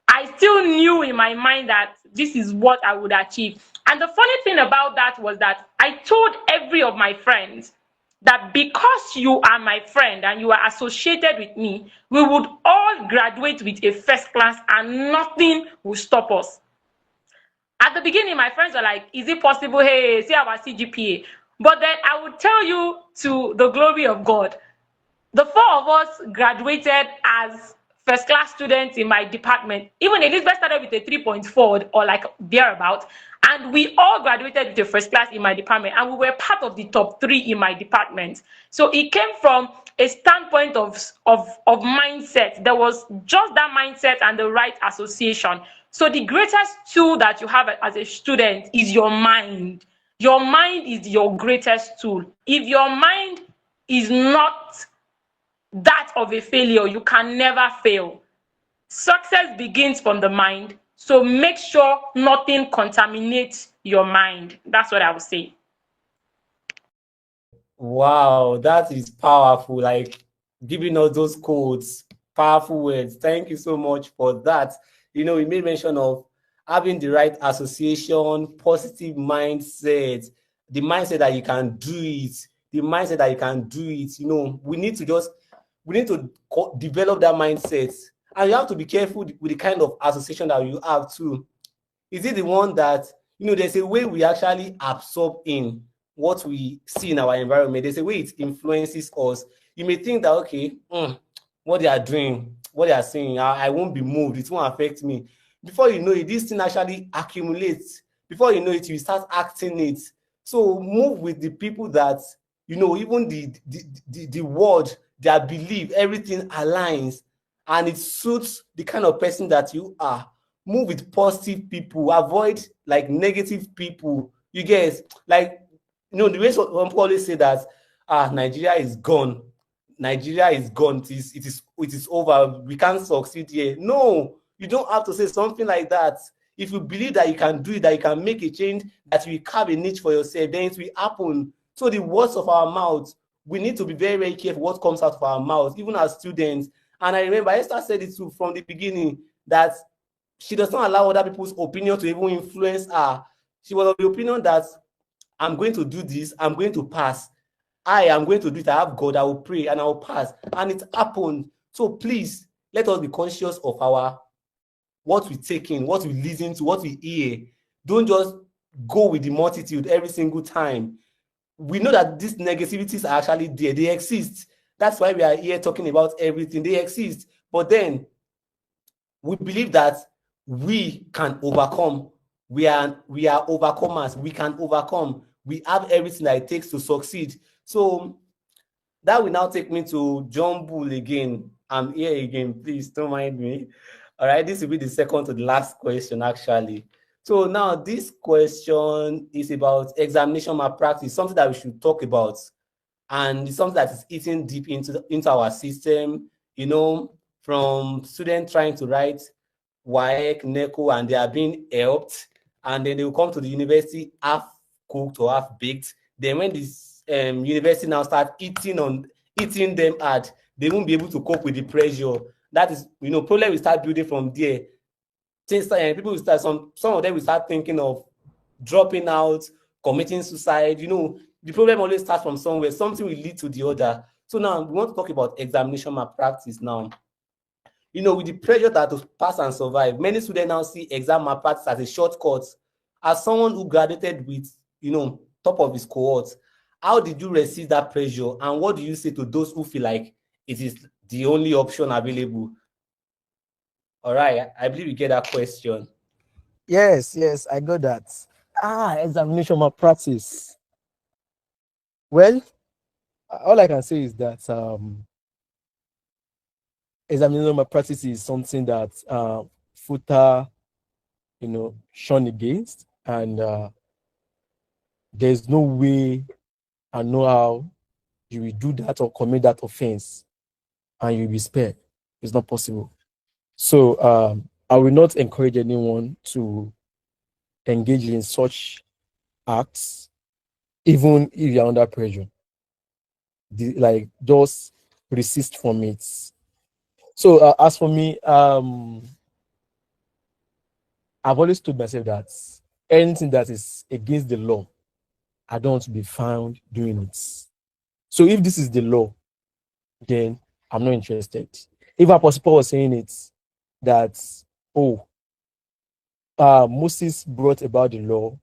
[SPEAKER 4] I still knew in my mind that this is what I would achieve. And the funny thing about that was that I told every of my friends that because you are my friend and you are associated with me, we would all graduate with a first class and nothing will stop us. At the beginning, my friends were like, is it possible? Hey, see our CGPA. But then I would tell you, to the glory of God, the 4 of us graduated as first class students in my department. Even Elizabeth started with a 3.4 or like thereabout. And we all graduated with a first class in my department. And we were part of the top 3 in my department. So it came from a standpoint of mindset. There was just that mindset and the right association. So the greatest tool that you have as a student is your mind. Your mind is your greatest tool. If your mind is not that of a failure, you can never fail. Success begins from the mind. So make sure nothing contaminates your mind. That's what I would say.
[SPEAKER 1] Wow, that is powerful. Like giving us those codes, powerful words. Thank you so much for that. You made mention of having the right association, positive mindset, the mindset that you can do it, the mindset that you can do it. We need to develop that mindset. And you have to be careful with the kind of association that you have too. Is it the one that, there's a way we actually absorb in what we see in our environment. There's a way it influences us. You may think that, okay, what they are doing, what they are saying, I won't be moved. It won't affect me. Before you know it, this thing actually accumulates. Before you know it, you start acting it. So move with the people that, even the word, their belief, everything aligns and it suits the kind of person that you are. Move with positive people. Avoid like negative people. You guys, like, the way some people always say that Nigeria is gone. Nigeria is gone. It is over. We can't succeed here. No, you don't have to say something like that. If you believe that you can do it, that you can make a change, that you carve a niche for yourself, then it will happen. So the words of our mouth, we need to be very, very careful what comes out of our mouth, even as students. And I remember Esther said it too from the beginning, that she does not allow other people's opinion to even influence her. She was of the opinion that I'm going to do this, I'm going to pass. I am going to do it. I have God, I will pray and I will pass. And it happened. So please, let us be conscious of what we take in, what we listen to, what we hear. Don't just go with the multitude every single time. We know that these negativities are actually there. They exist. That's why we are here talking about everything. They exist. But then we believe that we can overcome. We are overcomers. We can overcome. We have everything that it takes to succeed. So that will now take me to John Bull again. I'm here again. Please don't mind me. All right, this will be the second to the last question, actually. So now this question is about examination malpractice, something that we should talk about. And it's something that is eating deep into our system, from students trying to write WAEC, NECO, and they are being helped. and then they will come to the university half cooked or half baked. Then when this university now start eating them hard, they won't be able to cope with the pressure. That is, problem will start building from there. Things, people will start, some of them will start thinking of dropping out, committing suicide. The problem always starts from somewhere. Something will lead to the other. So now we want to talk about examination malpractice now. With the pressure that to pass and survive, many students now see exam malpractice as a shortcut. As someone who graduated with, top of his cohort, how did you receive that pressure, and what do you say to those who feel like it is the only option available? All right, I believe you get that question.
[SPEAKER 3] Yes, I got that. Examination malpractice. Well, all I can say is that examination malpractice is something that FUTA, shun against, and there's no way and know how you will do that or commit that offense and you'll be spared. It's not possible. So I will not encourage anyone to engage in such acts, even if you're under pressure. Just resist from it. So as for me, I've always told myself that anything that is against the law, I don't want to be found doing it. So if this is the law, then I'm not interested. If Apostle was saying it, that, Moses brought about the law,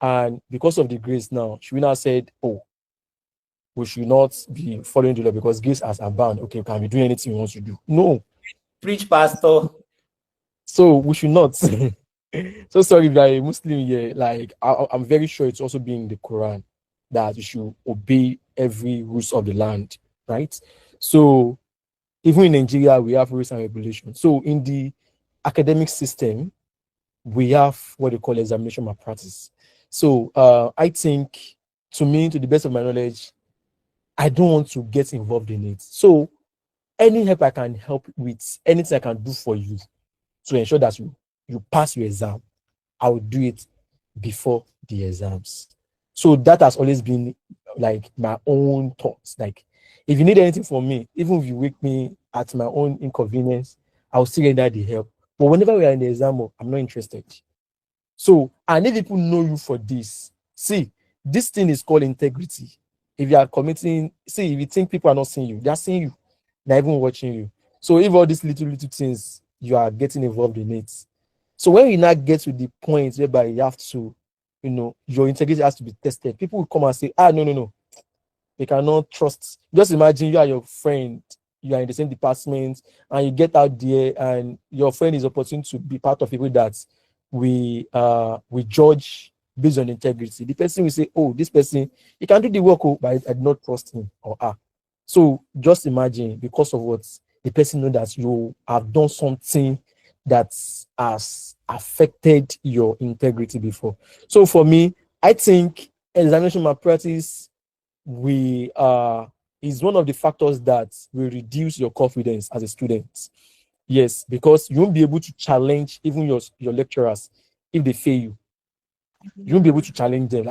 [SPEAKER 3] and because of the grace now, should we now said, we should not be following the law because grace has abound. Okay, can we do anything we want to do? No.
[SPEAKER 1] Preach, Pastor.
[SPEAKER 3] So we should not. So sorry if you're a Muslim here, I'm very sure it's also being in the Quran that you should obey every rules of the land, right? So even in Nigeria, we have rules and regulations. So in the academic system, we have what they call examination malpractice. So I think, to the best of my knowledge, I don't want to get involved in it. So any help I can help with, anything I can do for you to ensure that you pass your exam, I will do it before the exams. So that has always been my own thoughts. If you need anything from me, even if you wake me at my own inconvenience, I'll still render the help. But whenever we are in the exam, I'm not interested. So, and if people know you for this, see, this thing is called integrity. If you are committing, if you think people are not seeing you, they are seeing you. They're even watching you. So if all these little things, you are getting involved in it. So when you now get to the point whereby you have to, your integrity has to be tested, people will come and say, no. They cannot trust. Just imagine you are your friend, you are in the same department, and you get out there and your friend is opportune to be part of people that we judge based on integrity. The person will say, this person, he can do the work, but I do not trust him or her. So just imagine, because of what the person knows that you have done something that has affected your integrity before. So for me, I think examination malpractice is one of the factors that will reduce your confidence as a student. Yes, because you won't be able to challenge even your lecturers if they fail you. You won't be able to challenge them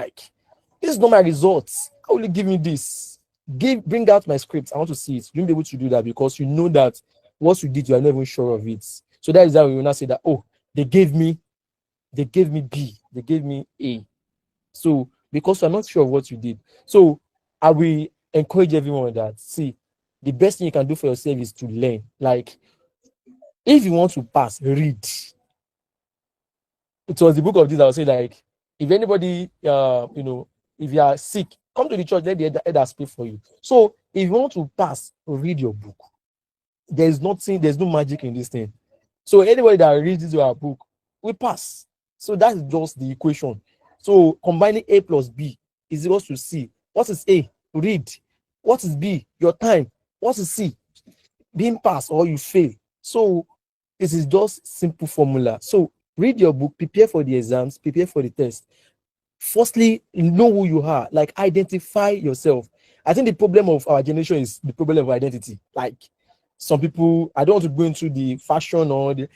[SPEAKER 3] this is not my results. How will you give me this? Bring out my script. I want to see it. You won't be able to do that because you know that what you did, you are not even sure of it. So that is how we will not say that, they gave me B, they gave me A. So because I'm not sure of what you did. So I will encourage everyone that, the best thing you can do for yourself is to learn. If you want to pass, read. It was the book of this that was saying, if anybody, if you are sick, come to the church, let the elders pray for you. So if you want to pass, read your book. There's no magic in this thing. So anybody that reads your book will pass. So that's just the equation. So combining A plus B is equal to C. What is A? Read. What is B? Your time. What is C? Being passed or you fail. So this is just simple formula. So read your book, prepare for the exams, prepare for the test. Firstly, know who you are, identify yourself. I think the problem of our generation is the problem of identity. Some people, I don't want to go into the fashion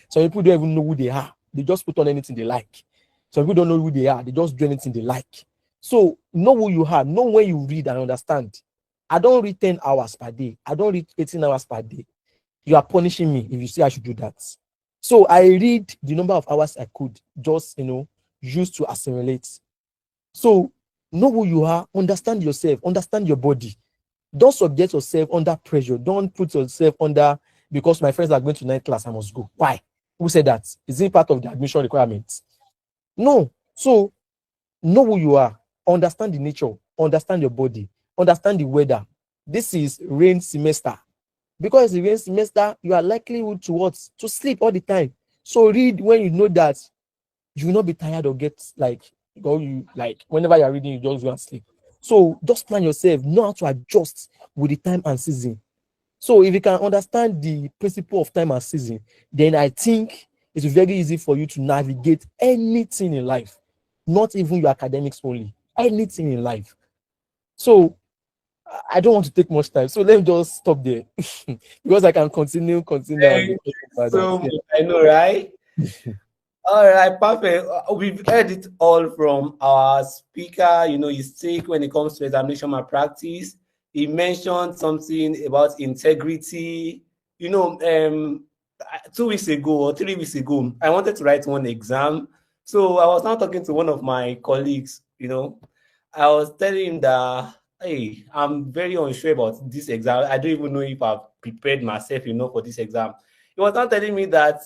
[SPEAKER 3] some people don't even know who they are. They just put on anything they like. Some people don't know who they are. They just do anything they like. So know who you are. Know when you read and understand. I don't read 10 hours per day. I don't read 18 hours per day. You are punishing me if you say I should do that. So I read the number of hours I could just, use to assimilate. So know who you are, understand yourself, understand your body. Don't subject yourself under pressure. Don't put yourself under, because my friends are going to night class, I must go. Why? Who said that? Is it part of the admission requirements? No. So know who you are, understand the nature, understand your body, understand the weather. This is rain semester. Because the rain semester, you are likely to what? To sleep all the time. So read when you know that you will not be tired or get whenever you are reading, you just go and sleep. So just plan yourself, know how to adjust with the time and season. So if you can understand the principle of time and season, then I think it's very easy for you to navigate anything in life, not even your academics only, anything in life. So I don't want to take much time, so let me just stop there because I can continue and
[SPEAKER 1] Thank you so much. I know, right? All right, perfect. We've heard it all from our speaker. His take when it comes to examination malpractice. He mentioned something about integrity. 2 weeks ago or 3 weeks ago, I wanted to write one exam. So I was now talking to one of my colleagues. I was telling him that, hey, I'm very unsure about this exam. I don't even know if I've prepared myself enough for this exam. He was not telling me that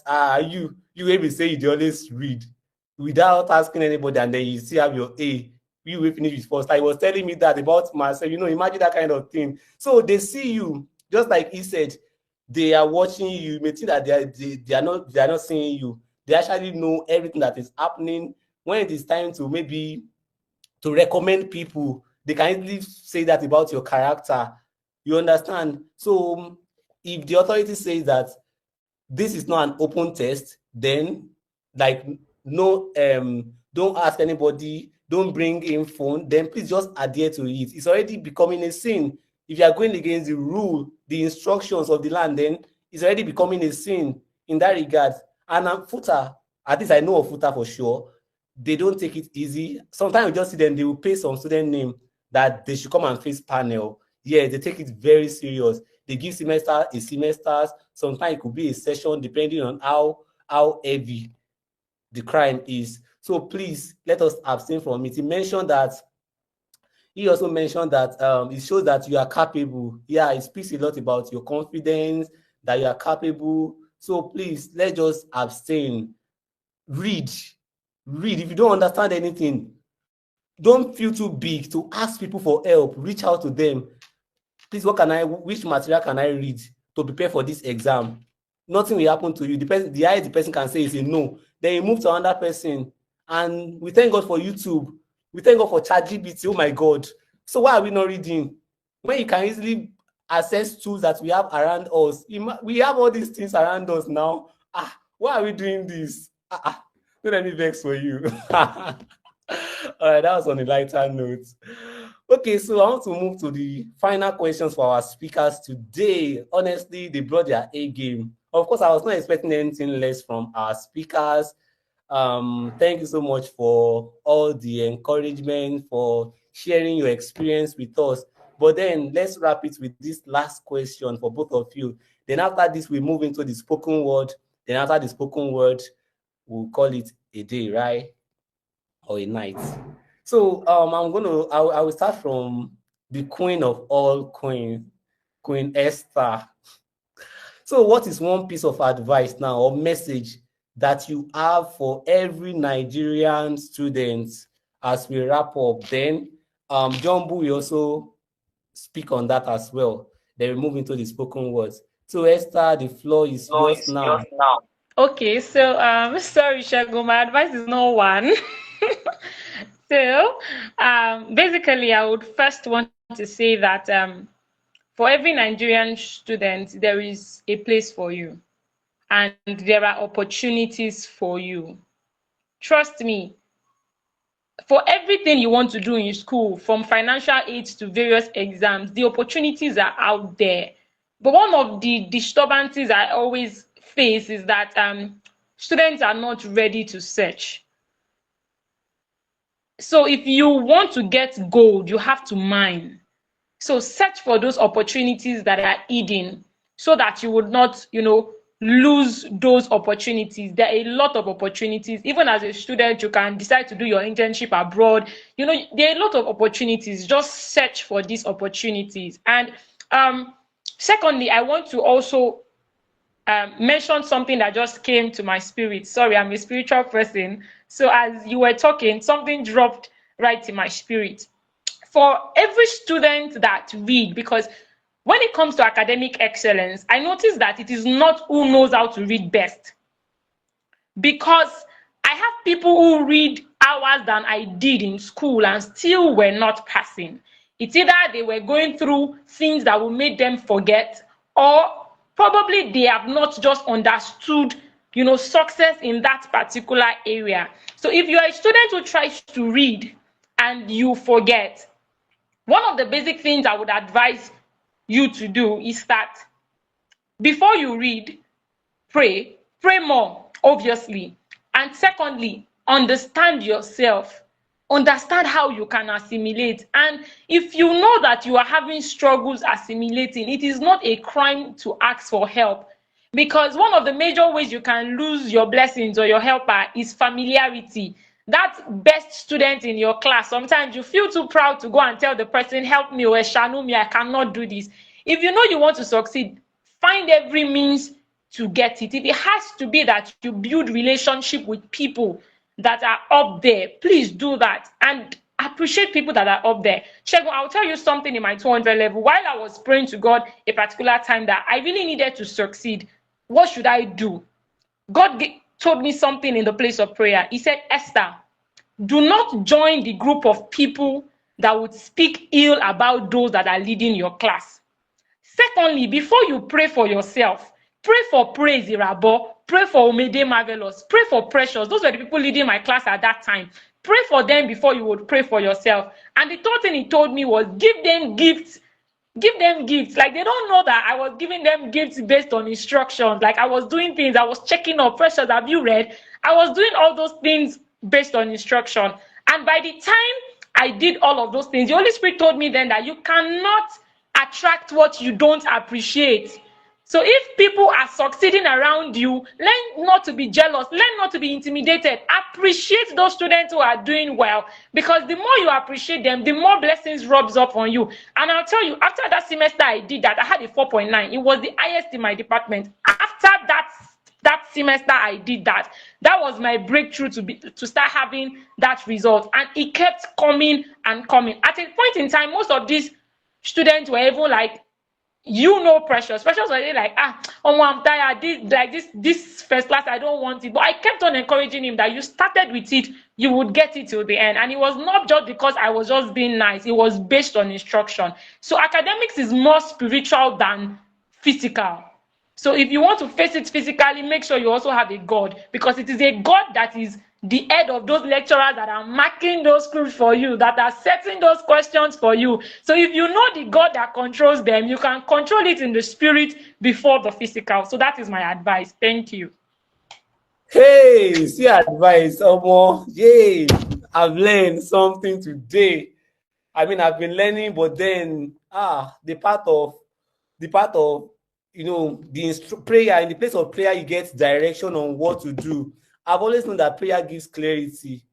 [SPEAKER 1] you maybe say you dey always read without asking anybody, and then you still have your A. You will finish with first. He was telling me that about myself. Imagine that kind of thing. So they see you, just like he said, they are watching you. You may think that they are not seeing you. They actually know everything that is happening. When it is time to maybe to recommend people, they can easily say that about your character. You understand? So if the authority says that this is not an open test, then like no, don't ask anybody, don't bring in phone, then please just adhere to it. It's already becoming a sin. If you are going against the rule, the instructions of the land, then it's already becoming a sin in that regard. And footer, at least I know of footer for sure, they don't take it easy. Sometimes you just see them, they will pay some student name that they should come and face panel. Yeah, they take it very serious. They give semesters. Sometimes it could be a session depending on how heavy the crime is. So please let us abstain from it. He also mentioned that it shows that you are capable. Yeah, it speaks a lot about your confidence, that you are capable. So please, let's just abstain. Read. If you don't understand anything, don't feel too big to ask people for help. Reach out to them. Please, which material can I read to prepare for this exam? Nothing will happen to you. The highest the person can say is a no. Then you move to another person. And we thank God for YouTube. We thank God for ChatGPT. Oh my God. So why are we not reading? When you can easily access tools that we have around us. We have all these things around us now. Why are we doing this? Don't let me vex for you. All right, that was on a lighter note. Okay, so I want to move to the final questions for our speakers today. Honestly, they brought their A game. Of course, I was not expecting anything less from our speakers. Thank you so much for all the encouragement, for sharing your experience with us. But then let's wrap it with this last question for both of you. Then after this, we move into the spoken word. Then after the spoken word, we'll call it a day, right? Or a night. So I will start from the queen of all queens, Queen Esther. So what is one piece of advice now or message that you have for every Nigerian student as we wrap up? Then John Bu will also speak on that as well. Then we move into the spoken words. So Esther, the floor is yours now.
[SPEAKER 4] Okay, so sorry, Shagun, my advice is no one. So basically, I would first want to say that for every Nigerian student, there is a place for you, and there are opportunities for you. Trust me, for everything you want to do in school, from financial aid to various exams, the opportunities are out there. But one of the disturbances I always face is that students are not ready to search. So if you want to get gold, you have to mine. So search for those opportunities that are hidden so that you would not, lose those opportunities. There are a lot of opportunities. Even as a student, you can decide to do your internship abroad. There are a lot of opportunities. Just search for these opportunities. And secondly, I want to also mention something that just came to my spirit. Sorry, I'm a spiritual person. So as you were talking, something dropped right in my spirit. For every student that read, because when it comes to academic excellence, I notice that it is not who knows how to read best, because I have people who read hours than I did in school and still were not passing. It's either they were going through things that will make them forget, or probably they have not just understood, success in that particular area. So if you are a student who tries to read and you forget, one of the basic things I would advise you to do is that before you read, pray more, obviously. And secondly, understand yourself. Understand how you can assimilate. And if you know that you are having struggles assimilating, it is not a crime to ask for help. Because one of the major ways you can lose your blessings or your helper is familiarity. That best student in your class, sometimes you feel too proud to go and tell the person, help me, or shanu me, I cannot do this. If you know you want to succeed, find every means to get it. If it has to be that you build relationship with people that are up there, please do that. And appreciate people that are up there. Segun, I'll tell you something in my 200 level. While I was praying to God a particular time that I really needed to succeed, what should I do? God told me something in the place of prayer. He said, Esther, do not join the group of people that would speak ill about those that are leading your class. Secondly, before you pray for yourself, pray for Praise Irabo, pray for Omede Marvelous, pray for Precious. Those were the people leading my class at that time. Pray for them before you would pray for yourself. And the third thing he told me was give them gifts. Give them gifts. Like, they don't know that I was giving them gifts based on instructions. Like, I was doing things, I was checking up. Precious, have you read? I was doing all those things based on instruction. And by the time I did all of those things, the Holy Spirit told me then that you cannot attract what you don't appreciate. So if people are succeeding around you, learn not to be jealous, learn not to be intimidated. Appreciate those students who are doing well, because the more you appreciate them, the more blessings rubs up on you. And I'll tell you, after that semester I did that, I had a 4.9. It was the highest in my department. After that semester I did that, that was my breakthrough to start having that result. And it kept coming and coming. At a point in time, most of these students were even like, Precious was already like, I'm tired, this first class, I don't want it. But I kept on encouraging him that you started with it, you would get it till the end. And it was not just because I was just being nice, it was based on instruction. So academics is more spiritual than physical. So if you want to face it physically, make sure you also have a God, because it is a God that is the head of those lecturers that are marking those scripts for you, that are setting those questions for you. So if you know the God that controls them, you can control it in the spirit before the physical. So that is my advice. Thank you.
[SPEAKER 1] Hey, see advice, Omo. Yay, I've learned something today. I mean, I've been learning, but then the part of the prayer, in the place of prayer, you get direction on what to do. I've always known that prayer gives clarity.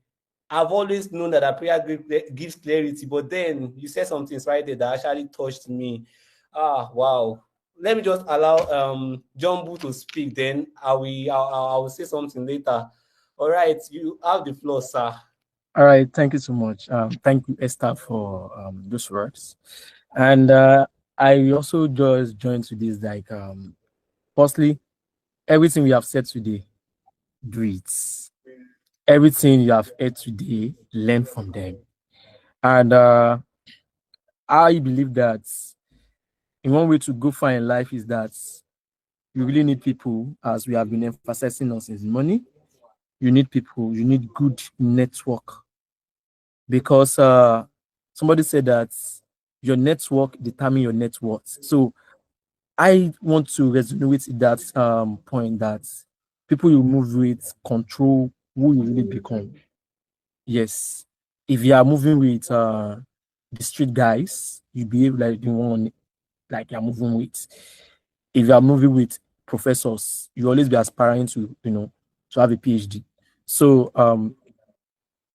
[SPEAKER 1] Gives clarity, but then you said something right there that actually touched me. Wow. Let me just allow Jumbo to speak, then I will say something later. All right, you have the floor, sir.
[SPEAKER 3] All right, thank you so much. Thank you, Esther, for those words. And I also just joined to this, like, firstly, everything we have said today, do it. Everything you have heard today, learn from them. And I believe that in one way to go far in life is that you really need people, as we have been emphasizing on since money. You need people, you need good network. Because somebody said that your network determines your net worth. So I want to resonate with that point, that people you move with control who you really become. Yes. If you are moving with the street guys, you behave like the one like you're moving with. If you are moving with professors, you always be aspiring to, to have a PhD. So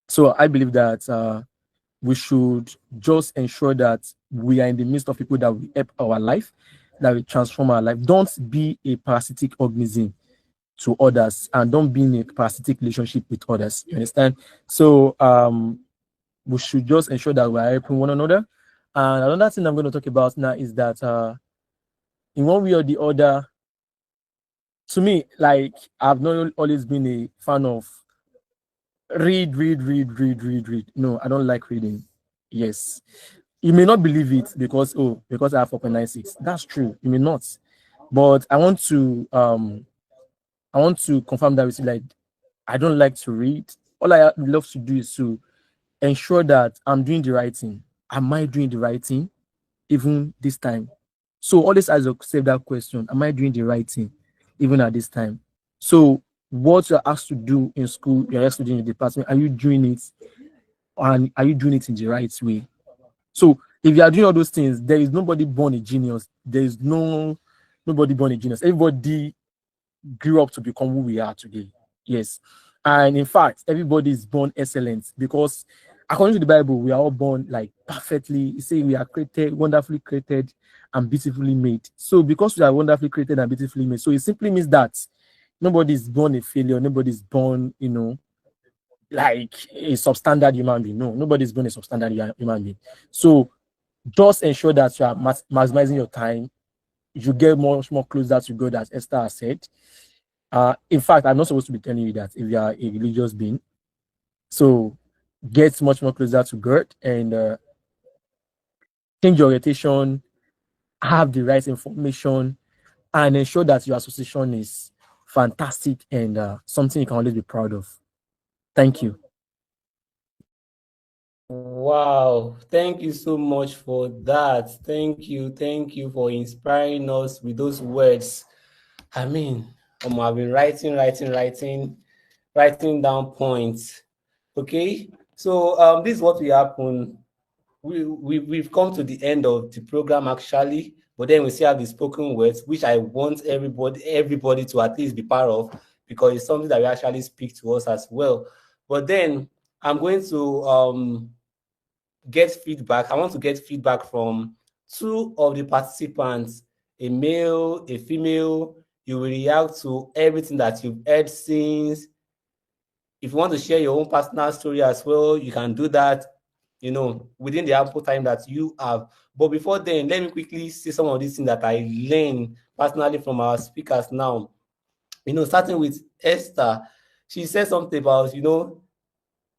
[SPEAKER 3] so I believe that we should just ensure that we are in the midst of people that will help our life, that will transform our life. Don't be a parasitic organism to others, and don't be in a parasitic relationship with others. You understand? So we should just ensure that we are helping one another. And another thing I'm going to talk about now is that in one way or the other, to me, like, I've not always been a fan of read. No, I don't like reading. Yes. You may not believe it because I have 4.96. That's true. You may not. But I want to confirm that with you, like, I don't like to read. All I love to do is to ensure that I'm doing the right thing. Am I doing the right thing even this time? So always ask yourself that question: am I doing the right thing even at this time? So what you're asked to do in school, you're asked to do in the department, are you doing it, and are you doing it in the right way? So if you are doing all those things, there is nobody born a genius. There is nobody born a genius. Everybody grew up to become who we are today. Yes. And in fact, everybody is born excellent, because according to the Bible, we are all born like perfectly. You say we are created, wonderfully created and beautifully made. So because we are wonderfully created and beautifully made, so it simply means that nobody is born a failure, nobody is born, like a substandard human being. No, nobody is born a substandard human being. So just ensure that you are maximizing your time. You get much more closer to God, as Esther has said. In fact, I'm not supposed to be telling you that if you are a religious being. So get much more closer to God and change your orientation, have the right information, and ensure that your association is fantastic and something you can always be proud of. Thank you.
[SPEAKER 1] Wow, thank you so much for that. Thank you for inspiring us with those words. I mean, I've been writing down points. Okay, so this is what will happen. We've come to the end of the program actually, but then we still have the spoken words, which I want everybody to at least be part of, because it's something that will actually speak to us as well. But then I'm going to get feedback. I want to get feedback from two of the participants, a male, a female. You will react to everything that you've heard since. If you want to share your own personal story as well, you can do that, within the ample time that you have. But before then, let me quickly say some of these things that I learned personally from our speakers now. Starting with Esther, she said something about,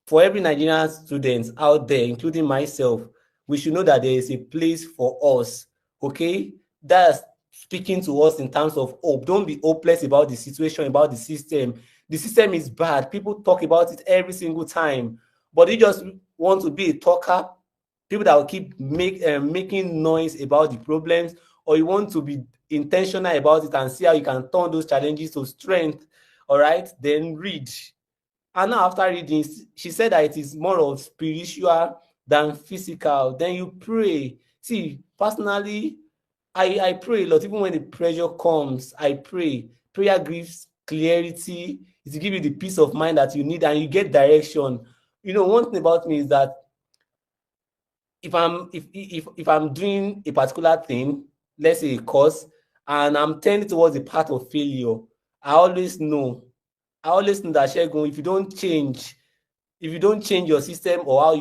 [SPEAKER 1] for every Nigerian student out there, including myself, we should know that there is a place for us. Okay? That's speaking to us in terms of hope. Don't be hopeless about the situation, about the system. The system is bad. People talk about it every single time. But you just want to be a talker, people that will keep making noise about the problems, or you want to be intentional about it and see how you can turn those challenges to strength. All right? Then read. And now after reading, she said that it is more of spiritual than physical. Then you pray. See, personally, I pray a lot. Even when the pressure comes, I pray. Prayer gives clarity. It gives you the peace of mind that you need, and you get direction. One thing about me is that if I'm doing a particular thing, let's say a course, and I'm tending towards the path of failure, I always know that, Segun, if you don't change your system or how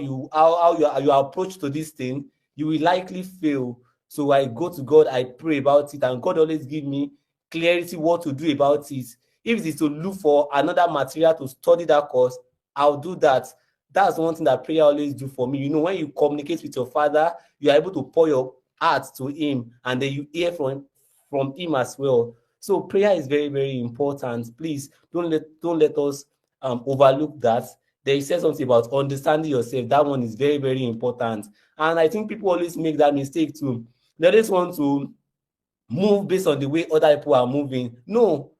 [SPEAKER 1] your approach to this thing, you will likely fail. So I go to God, I pray about it, and God always give me clarity what to do about it. If it is to look for another material to study that course, I'll do that. That's one thing that prayer always do for me. When you communicate with your Father, you are able to pour your heart to him, and then you hear from him as well. So prayer is very, very important. Please don't let us overlook that. They said something about understanding yourself. That one is very, very important. And I think people always make that mistake too. They just want to move based on the way other people are moving. No.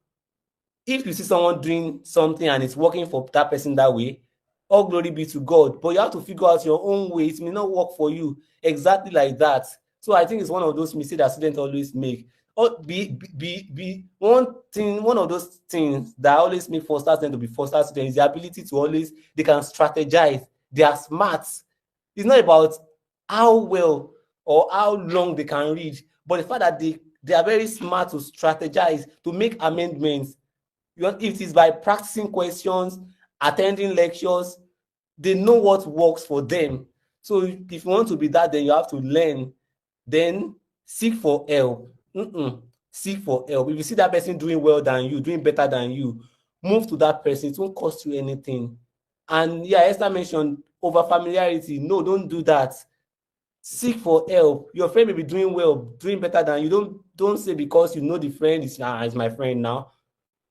[SPEAKER 1] If you see someone doing something and it's working for that person that way, all glory be to God. But you have to figure out your own way. It may not work for you exactly like that. So I think it's one of those mistakes that students always make. Or be one of those things that always make first students to be first students is the ability to always, they can strategize. They are smart. It's not about how well or how long they can read, but the fact that they are very smart to strategize, to make amendments. If it is by practicing questions, attending lectures, they know what works for them. So if you want to be that, then you have to learn. Then seek for help. Seek for help. If you see that person doing well than you, doing better than you, move to that person. It won't cost you anything. And yeah, Esther mentioned over familiarity. No, don't do that. Seek for help. Your friend may be doing well, doing better than you. Don't say because you know the friend is my friend now.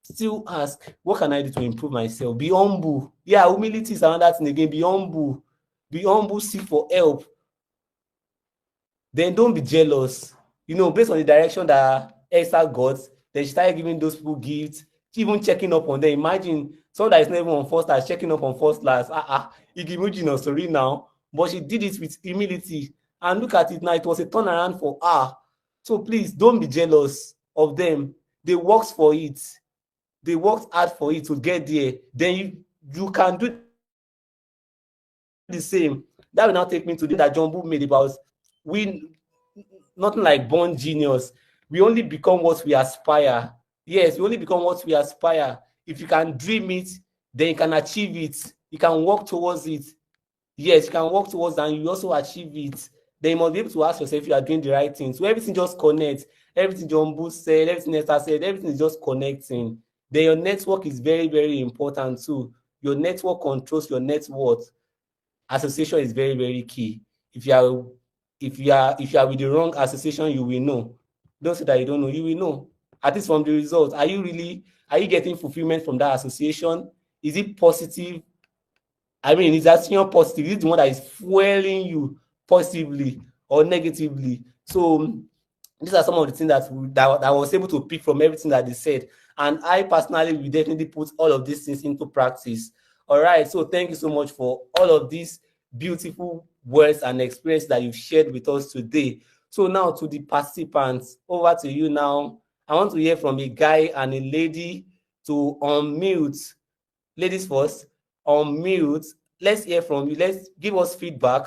[SPEAKER 1] Still ask, what can I do to improve myself? Be humble. Yeah, humility is another thing again. Be humble. Be humble, seek for help. Then don't be jealous. Based on the direction that Esther got, then she started giving those people gifts, even checking up on them. Imagine someone that is not even on first class checking up on first class. Igimujino, sorry now. But she did it with humility. And look at it now, it was a turnaround for her. So please don't be jealous of them. They worked for it. They worked hard for it to get there. Then you can do the same. That will now take me to that John Boo made about we, nothing like born genius. We only become what we aspire. Yes, we only become what we aspire. If you can dream it, then you can achieve it. You can work towards it. Yes, you can work towards and you also achieve it. Then you must be able to ask yourself if you are doing the right thing. So everything just connects. Everything John Boo said, everything Esther said, everything is just connecting. Then your network is very, very important too. Your network controls your net worth. Association is very, very key. If you are with the wrong association, you will know. Don't say that you don't know, you will know. At least from the results, are you getting fulfillment from that association? Is it positive? I mean, is that positive? Is it the one that is fueling you positively or negatively? So these are some of the things that I was able to pick from everything that they said. And I personally will definitely put all of these things into practice. All right. So thank you so much for all of these beautiful words and experiences that you've shared with us today. So now to the participants, over to you now. I want to hear from a guy and a lady to unmute. Ladies first, unmute. Let's hear from you. Let's give us feedback.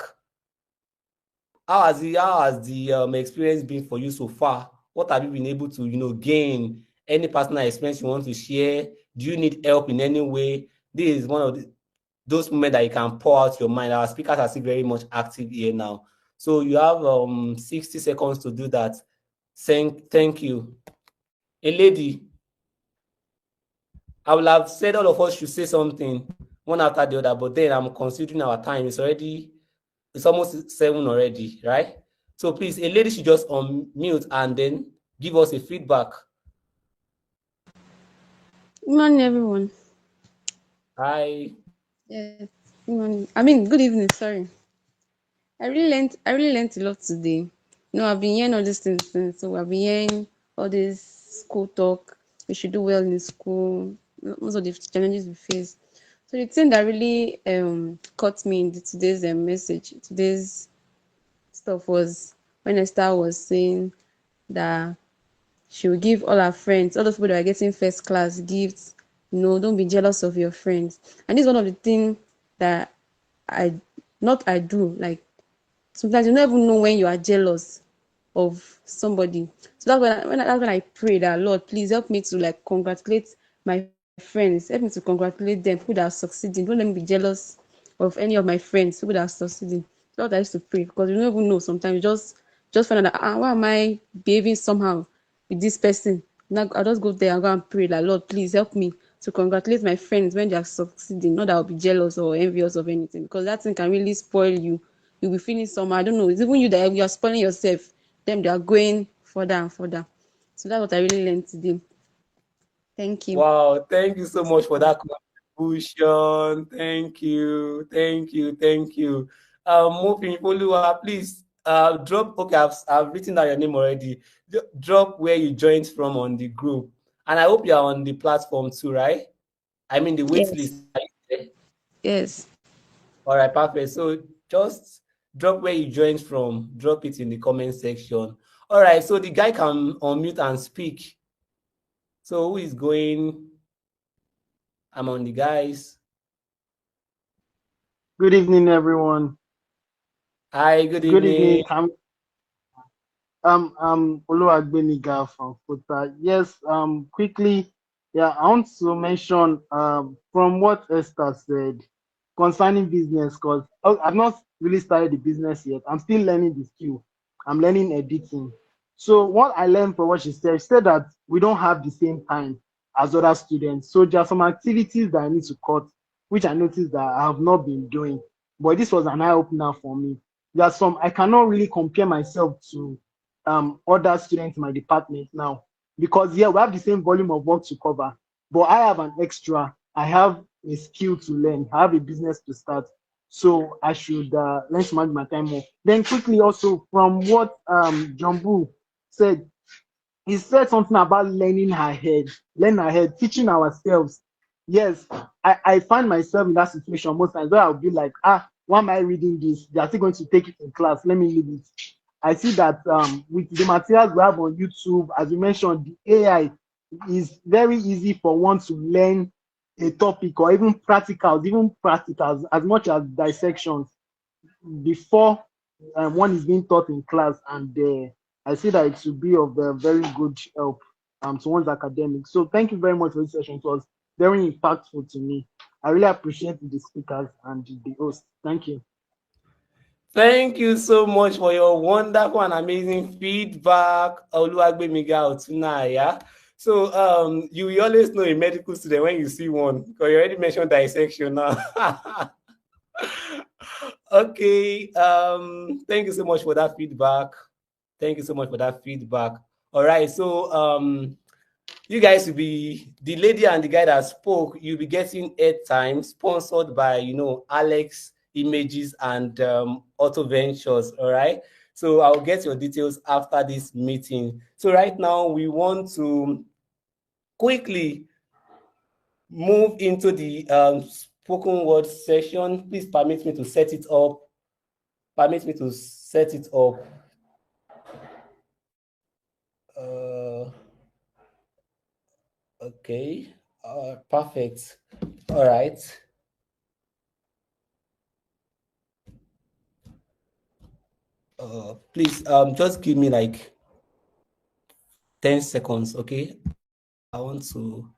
[SPEAKER 1] How has the experience been for you so far? What have you been able to gain? Any personal experience you want to share? Do you need help in any way? This is one of those moments that you can pour out your mind. Our speakers are still very much active here now. So you have 60 seconds to do that. Thank you. A lady, I will have said all of us should say something one after the other, but then I'm considering our time. It's almost 7 already, right? So please, a lady should just unmute and then give us a feedback.
[SPEAKER 6] Good morning, everyone.
[SPEAKER 1] Hi.
[SPEAKER 6] Yes, good morning. I mean, good evening. Sorry. I really learned a lot today. I've been hearing all these things since. So I've been hearing all this school talk. We should do well in school. Most of the challenges we face. So the thing that really caught me in today's message, today's stuff was when Esther was saying that she will give all her friends, all those people that are getting first class gifts. Don't be jealous of your friends. And this is one of the things that I do. Like sometimes you don't even know when you are jealous of somebody. So that's when I pray that Lord, please help me to like congratulate my friends. Help me to congratulate them, people that are succeeding. Don't let me be jealous of any of my friends, people that are succeeding. That's what I used to pray because you don't even know. Sometimes you just find out that why am I behaving somehow with this person? Now I'll just go there and go and pray like Lord, please help me to congratulate my friends when they are succeeding. Not that I'll be jealous or envious of anything, because that thing can really spoil you. You'll be feeling somehow. I don't know. It's even you that you are spoiling yourself. Them they are going further and further. So that's what I really learned today. Thank you.
[SPEAKER 1] Wow, thank you so much for that contribution. Thank you. Moving Oluwa, please drop. Okay, I've written down your name already. Drop where you joined from on the group, and I hope you are on the platform too, right? I mean the wait
[SPEAKER 6] Yes.
[SPEAKER 1] list. Are you there?
[SPEAKER 6] Yes.
[SPEAKER 1] All right, perfect. So just drop where you joined from. Drop it in the comment section. All right, so the guy can unmute and speak. So who is going? I'm on the guys.
[SPEAKER 7] Good evening, everyone.
[SPEAKER 1] Hi, good
[SPEAKER 7] Good evening.
[SPEAKER 1] evening.
[SPEAKER 7] I'm Oluwagbemiga from Futa. Yes, quickly, yeah, I want to mention from what Esther said concerning business, because I've not really started the business yet. I'm still learning the skill. I'm learning editing. So what I learned from what she said that we don't have the same time as other students. So there are some activities that I need to cut, which I noticed that I have not been doing. But this was an eye opener for me. There are some I cannot really compare myself to other students in my department now, because yeah, we have the same volume of work to cover, but I have an extra. I have a skill to learn. I have a business to start, so I should learn to manage my time more. Then quickly also from what Jumbu said, he said something about learning ahead, teaching ourselves. Yes, I find myself in that situation most times where I'll be like, why am I reading this? They're still going to take it in class. Let me leave it. I see that with the materials we have on YouTube, as you mentioned, the AI is very easy for one to learn a topic or even practicals as much as dissections before one is being taught in class, and I see that it should be of very good help to one's academics. So thank you very much for this session. It was very impactful to me. I really appreciate the speakers and the host. Thank you.
[SPEAKER 1] Thank you so much for your wonderful and amazing feedback, Oluwagbemiga Otunaya. So you will always know a medical student when you see one, because you already mentioned dissection now. Okay. Thank you so much for that feedback. Thank you so much for that feedback. All right. So you guys will be the lady and the guy that spoke. You'll be getting airtime sponsored by Alex Images and Auto Ventures. All right. So I'll get your details after this meeting. So right now we want to quickly move into the spoken word session. Please permit me to set it up. Permit me to set it up. Okay. Perfect. All right. Please just give me like 10 seconds, okay? I want to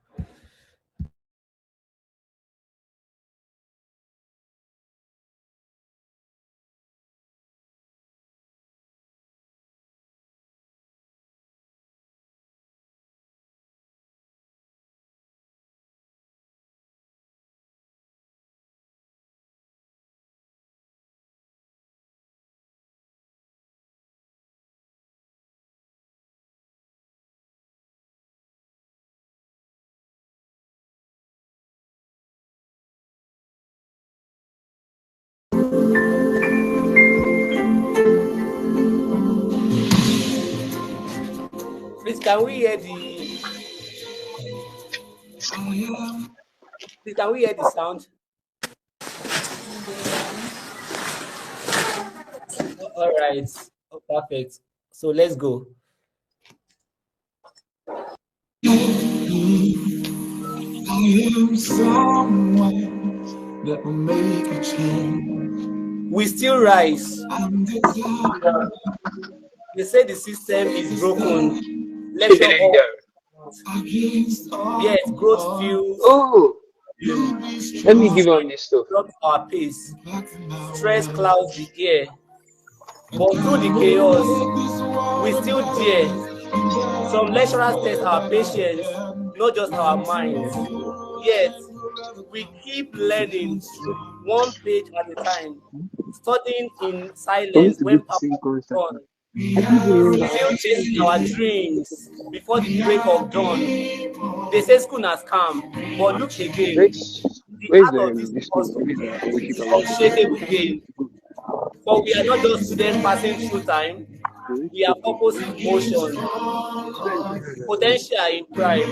[SPEAKER 1] please can we hear the sound? All right. Oh, perfect. So let's go. That will make a change. We still rise. They say the system is broken. Lecture yes, growth feels.
[SPEAKER 2] Oh, let me give on this stuff.
[SPEAKER 1] Drop our pace. Stress clouds the air. But through the chaos, we still dare. Some lecturers test our patience, not just our minds. Yet, we keep learning one page at a time, studying in silence when power is gone. Still chasing our dreams before the break of dawn. They say school has come, but look again. The art of this is unshakable gain. For we are not just students passing through time, we are purpose in motion, potential in pride.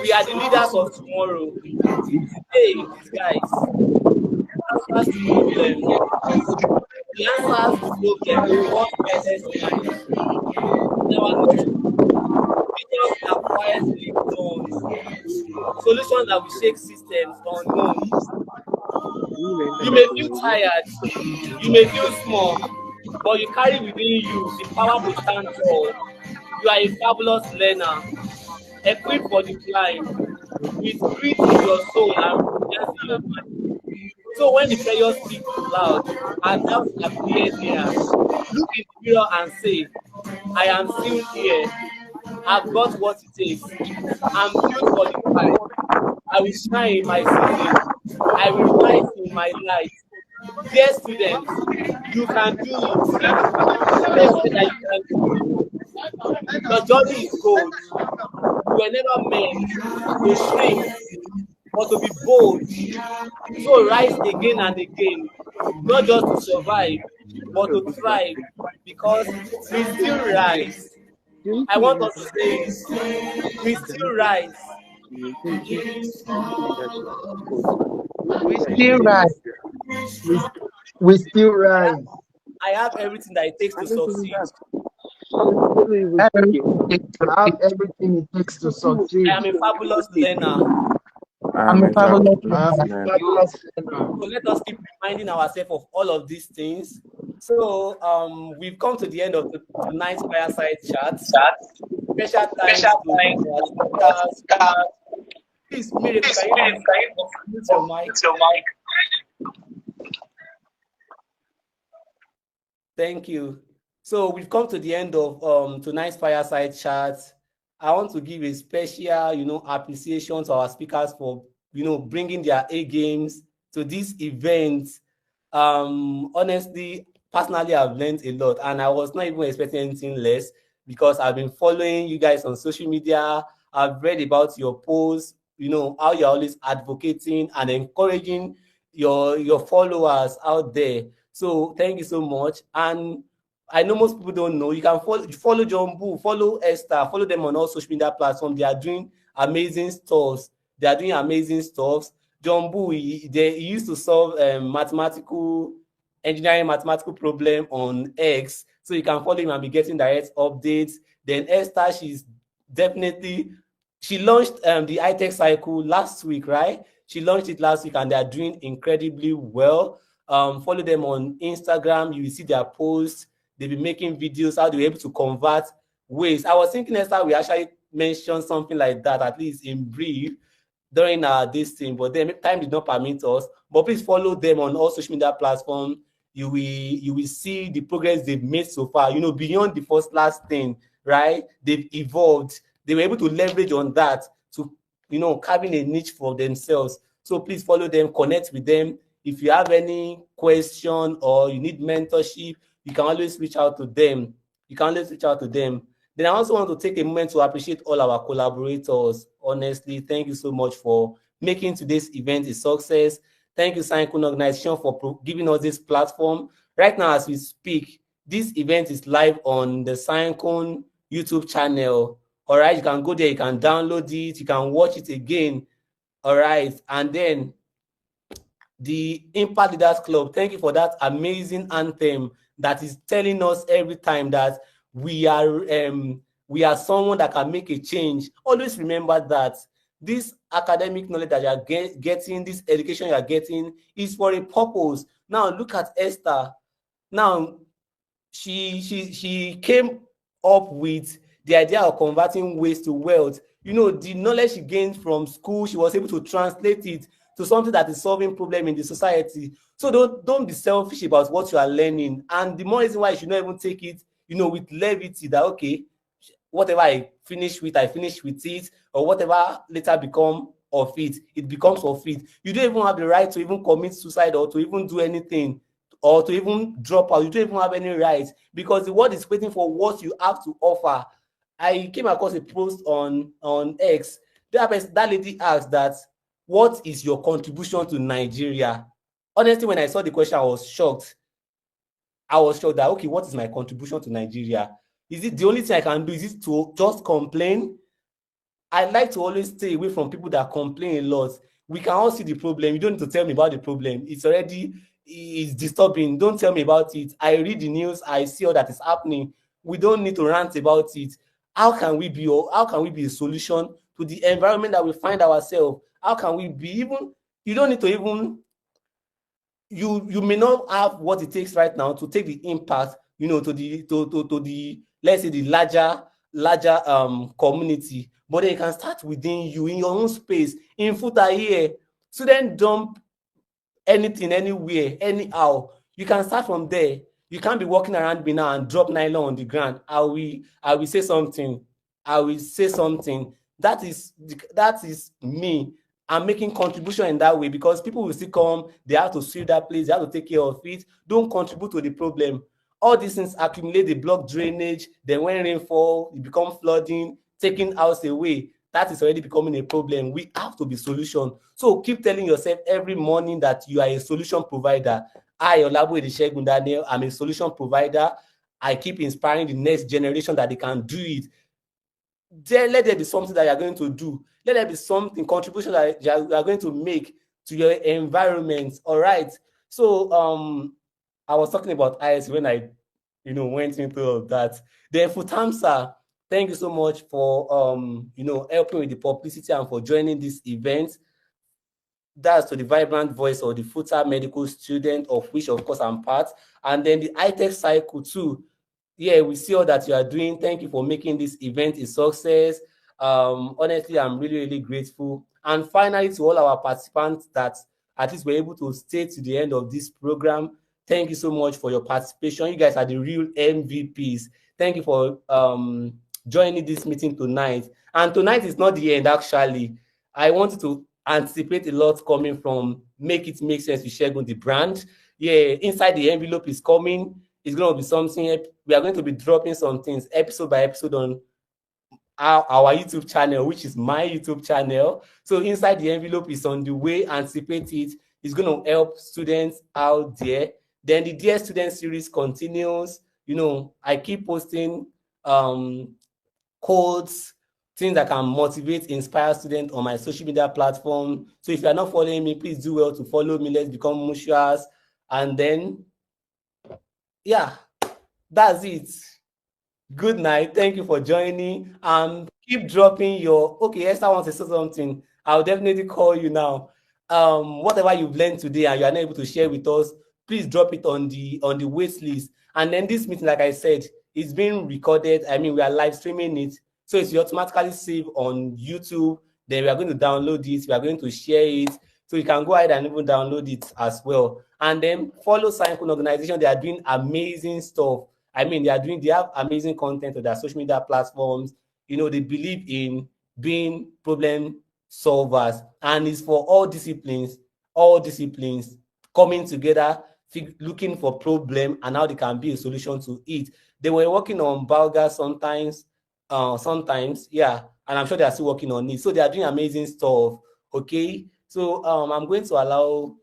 [SPEAKER 1] We are the leaders of tomorrow, today in disguise. As answers to problems. The answers to problems in one quietest mind. In our notebook, visions are quietly dawned. Solutions that will shake systems unknown. You may feel tired, you may feel small, but you carry within you the power to stand tall. You are a fabulous learner, equipped for the climb, with grit in your soul and resilience in your mind. So when the pressure speaks loud and doubts appear near, look in the mirror and say, I am still here. I've got what it takes. I'm built for the fight. I will shine in my season. I will rise in my light. Dear students, you can do it. Tell yourself that you can do it. Your journey is gold. You were never meant to shrink, but to be bold. So rise again and again, not just to survive, but to thrive, because we still rise. I want us to say it. We still rise.
[SPEAKER 7] We still rise. We still rise.
[SPEAKER 1] I have everything that it takes to succeed.
[SPEAKER 7] I have everything it takes to succeed.
[SPEAKER 1] I am a fabulous learner.
[SPEAKER 7] I'm a fabulous
[SPEAKER 5] fabulous
[SPEAKER 7] learner.
[SPEAKER 1] So let us keep reminding ourselves of all of these things. So we've come to the end of tonight's Fireside Chat. Special thanks to our speakers. Please, Miracle, can you mute your mic? Thank you. So we've come to the end of tonight's Fireside Chat. I want to give a special, appreciation to our speakers for, bringing their A games to this event. Honestly, personally, I've learned a lot, and I was not even expecting anything less because I've been following you guys on social media. I've read about your posts, how you're always advocating and encouraging your followers out there. So thank you so much. And I know most people don't know. You can follow John Boo, follow Esther, follow them on all social media platforms. They are doing amazing stuff. John Boo, he used to solve engineering mathematical problem on X. So you can follow him and be getting direct updates. Then Esther, she launched the iTech cycle last week, right? She launched it last week and they are doing incredibly well. Follow them on Instagram. You will see their posts. They'll be making videos, how they were able to convert waste. I was thinking, Esther, we actually mentioned something like that, at least in brief, during this thing, but then time did not permit us. But please follow them on all social media platforms. You will see the progress they've made so far. Beyond the first last thing, right? They've evolved. They were able to leverage on that to, carving a niche for themselves. So please follow them, connect with them. If you have any question or you need mentorship, you can always reach out to them. Then I also want to take a moment to appreciate all our collaborators. Honestly, thank you so much for making today's event a success. Thank you, Segun Organization, for giving us this platform. Right now, as we speak, this event is live on the Segun YouTube channel. All right, you can go there, you can download it, you can watch it again. All right, and then the Impact Leaders Club, thank you for that amazing anthem that is telling us every time that we are someone that can make a change. Always remember that this academic knowledge that you are getting, this education you are getting, is for a purpose. Now look at Esther. Now she came up with the idea of converting waste to wealth. The knowledge she gained from school, she was able to translate it to something that is solving problem in the society. So don't be selfish about what you are learning. And the more reason why you should not even take it, with levity, that okay, whatever I finish with it, or whatever later become of it, it becomes of it. You don't even have the right to even commit suicide or to even do anything or to even drop out. You don't even have any right, because the world is waiting for what you have to offer. I came across a post on X. That lady asked that, what is your contribution to Nigeria? Honestly, when I saw the question, I was shocked. That, okay, what is my contribution to Nigeria? Is it the only thing I can do? Is it to just complain? I like to always stay away from people that complain a lot, We can all see the problem. You don't need to tell me about the problem. It's disturbing. Don't tell me about it. I read the news. I see all that is happening. We don't need to rant about it. How can we be a solution to the environment that we find ourselves? How can we be even? You don't need to even. You may not have what it takes right now to take the impact, to the let's say the larger community, but then you can start within you in your own space. In Futa here, student dump anything, anywhere, anyhow. You can start from there. You can't be walking around me now and drop nylon on the ground. I will say something. I will say something. That is me. I'm making contribution in that way because people will still come. They have to sweep that place. They have to take care of it. Don't contribute to the problem. All these things accumulate, they block drainage. Then when rainfall, it become flooding, taking house away. That is already becoming a problem. We have to be solution. So keep telling yourself every morning that you are a solution provider. I, Olaboyede Segun Daniel, I'm a solution provider. I keep inspiring the next generation that they can do it. Let there be something that you're going to do. Let there be something, contribution that you are going to make to your environment. All right. So I was talking about IS when I went into all of that. Then Futamsa, thank you so much for helping with the publicity and for joining this event. That's to the vibrant voice of the FUTA medical student, of which of course I'm part, and then the high-tech cycle too. Yeah, we see all that you are doing. Thank you for making this event a success. Honestly, I'm really, really grateful. And finally, to all our participants that at least were able to stay to the end of this program, thank you so much for your participation. You guys are the real MVPs. Thank you for joining this meeting tonight. And tonight is not the end, actually. I wanted to anticipate a lot coming from Make It Make Sense with Segun, the brand. Yeah, inside the envelope is coming. It's going to be something. We are going to be dropping some things episode by episode on our YouTube channel, which is my YouTube channel. So inside the envelope is on the way. Anticipate it. It's going to help students out there. Then the Dear Student series continues. I keep posting codes, things that can motivate, inspire students on my social media platform. So if you are not following me, please do well to follow me. Let's become mutuals. And then, yeah, that's it. Good night. Thank you for joining. Keep dropping your. Okay, Esther wants to say something. I'll definitely call you now. Whatever you've learned today and you are not able to share with us, please drop it on the wait list. And then this meeting, like I said, it's being recorded. I mean, we are live streaming it, so it's automatically saved on YouTube. Then we are going to download it. We are going to share it, so you can go ahead and even download it as well. And then follow Signcon organization. They are doing amazing stuff. I mean, they have amazing content on their social media platforms. They believe in being problem solvers, and it's for all disciplines coming together, looking for problem and how they can be a solution to it. They were working on Balga sometimes, yeah, and I'm sure they are still working on it. So they are doing amazing stuff. Okay, so I'm going to allow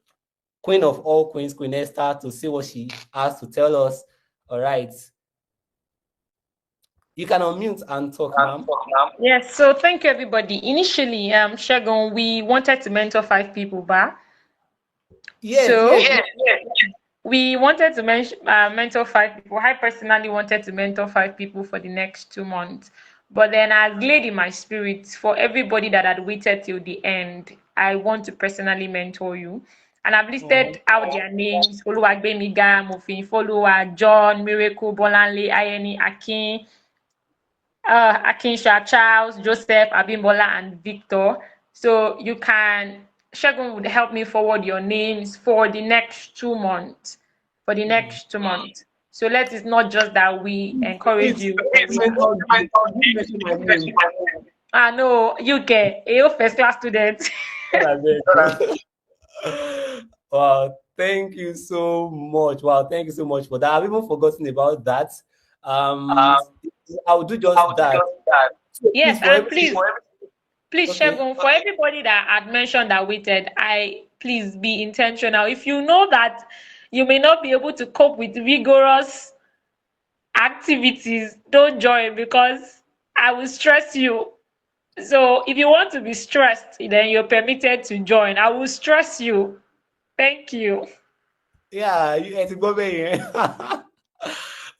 [SPEAKER 1] Queen of all queens, Queen Esther, to say what she has to tell us. All right. You can unmute and talk, ma'am.
[SPEAKER 4] Yes, so thank you, everybody. Initially, Segun, we wanted to mentor 5 people, but
[SPEAKER 1] Yes.
[SPEAKER 4] we wanted to mentor 5 people. I personally wanted to mentor 5 people for the next 2 months. But then I laid in my spirit for everybody that had waited till the end, I want to personally mentor you. And I've listed out their names: Oluwagbemiga, Mofin, Follower, John, Miracle, Bolanle, Ayeni, Akin, Akinsha, Charles, Joseph, Abimbola, and Victor. So Segun would help me forward your names for the next 2 months. For the next 2 months. So let it not just that we encourage you. No, UK, a first class student.
[SPEAKER 1] Wow, thank you so much. Wow, thank you so much for that. I've even forgotten about that. I'll do just that.
[SPEAKER 4] Yes, and please,
[SPEAKER 1] Okay.
[SPEAKER 4] Segun, for everybody that had mentioned that waited, please be intentional. If you know that you may not be able to cope with rigorous activities, don't join, because I will stress you. So if you want to be stressed, then you're permitted to join. I will stress you. Thank you.
[SPEAKER 1] Yeah, you had to go there.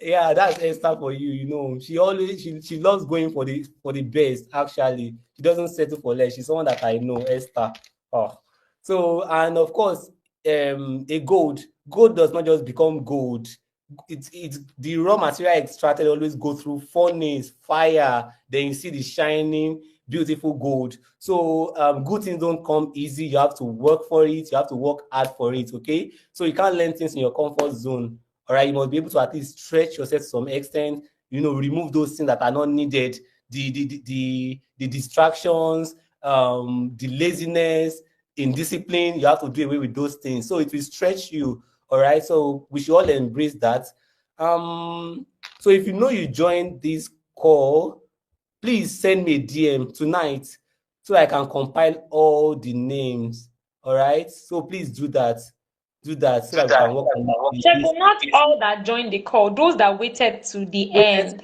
[SPEAKER 1] Yeah, that's Esther for you. You know, she loves going for the best. Actually, she doesn't settle for less. She's someone that I know, Esther. Oh, so and of course, a gold does not just become gold. It's the raw material extracted always go through furnace, fire. Then you see the shining, beautiful gold. So good things don't come easy. You have to work for it. You have to work hard for it. Okay, so you can't learn things in your comfort zone. All right, you must be able to at least stretch yourself to some extent. You know, remove those things that are not needed, the distractions, the laziness, indiscipline. You have to do away with those things. So it will stretch you. All right, so we should all embrace that. Um, so if you know you joined this call, please send me a DM tonight so I can compile all the names. All right, so please do that. Do that so that we can work on the
[SPEAKER 4] Check,
[SPEAKER 1] list.
[SPEAKER 4] not all that joined the call, those that waited to the end.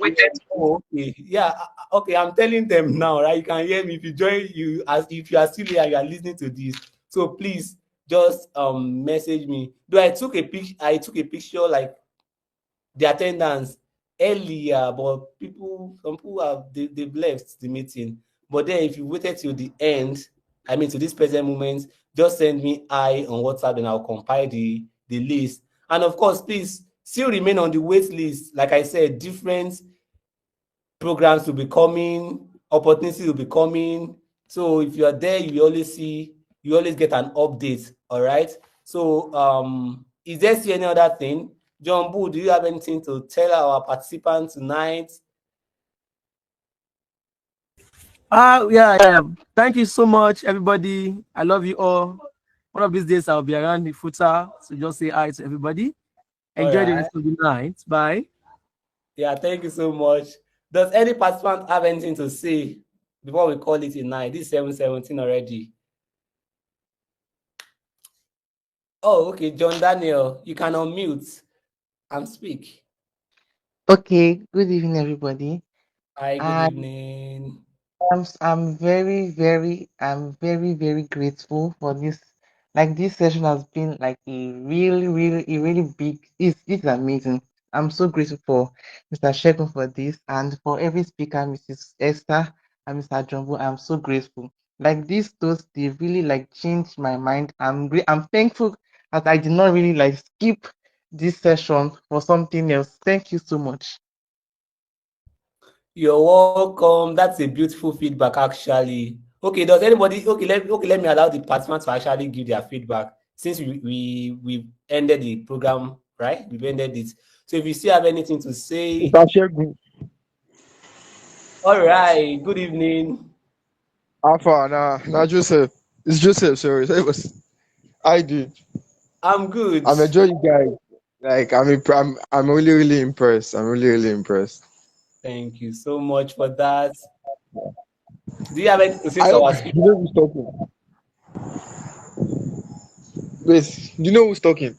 [SPEAKER 1] Oh, okay. Yeah. Okay. I'm telling them now, right? You can hear me if you join you as if you are still here, you are listening to this. So please just message me. Though I took a picture like the attendance earlier, but some people they've left the meeting. But then if you waited till the end, I mean to this present moment, just send me I on WhatsApp and I'll compile the list. And of course, please still remain on the wait list. Like I said, different programs will be coming, opportunities will be coming. So if you are there, you always get an update. All right. So is there still any other thing? John Boo, do you have anything to tell our participants tonight?
[SPEAKER 3] Yeah. Thank you so much, everybody. I love you all. One of these days I'll be around the footer, so just say hi to everybody.
[SPEAKER 1] All
[SPEAKER 3] Enjoy the
[SPEAKER 1] right.
[SPEAKER 3] rest of the night. Bye.
[SPEAKER 1] Yeah, thank you so much. Does any participant have anything to say before we call it a night? This is 7:17 already. Oh, okay. John Daniel, you can unmute and speak.
[SPEAKER 8] Okay, good evening, everybody.
[SPEAKER 1] Hi, good
[SPEAKER 8] I
[SPEAKER 1] evening.
[SPEAKER 8] I'm very grateful for this. Like this session has been like a really big. It's amazing. I'm so grateful for Mr. Shegun for this and for every speaker, Mrs. Esther and Mr. Jumbo. I'm so grateful. Like these those they really like changed my mind. I'm thankful that I did not really like skip this session for something else. Thank you so much.
[SPEAKER 1] You're welcome. That's a beautiful feedback, actually. Okay, does anybody let me allow the participants to actually give their feedback since we've ended the program, right? We've ended it. So if you still have anything to say,
[SPEAKER 2] Mr. Shegun,
[SPEAKER 1] all right. Good evening.
[SPEAKER 2] Alpha, nah, Joseph. It's Joseph, sorry. So it was, I do.
[SPEAKER 1] I'm good.
[SPEAKER 2] I'm enjoying you guys. Like, I'm really, really impressed. I'm really, really impressed.
[SPEAKER 1] Thank you so much for that. Do you have anything to say
[SPEAKER 2] I
[SPEAKER 1] to
[SPEAKER 2] hope
[SPEAKER 1] our speaker?
[SPEAKER 2] you know who's talking. Wait, you know who's talking?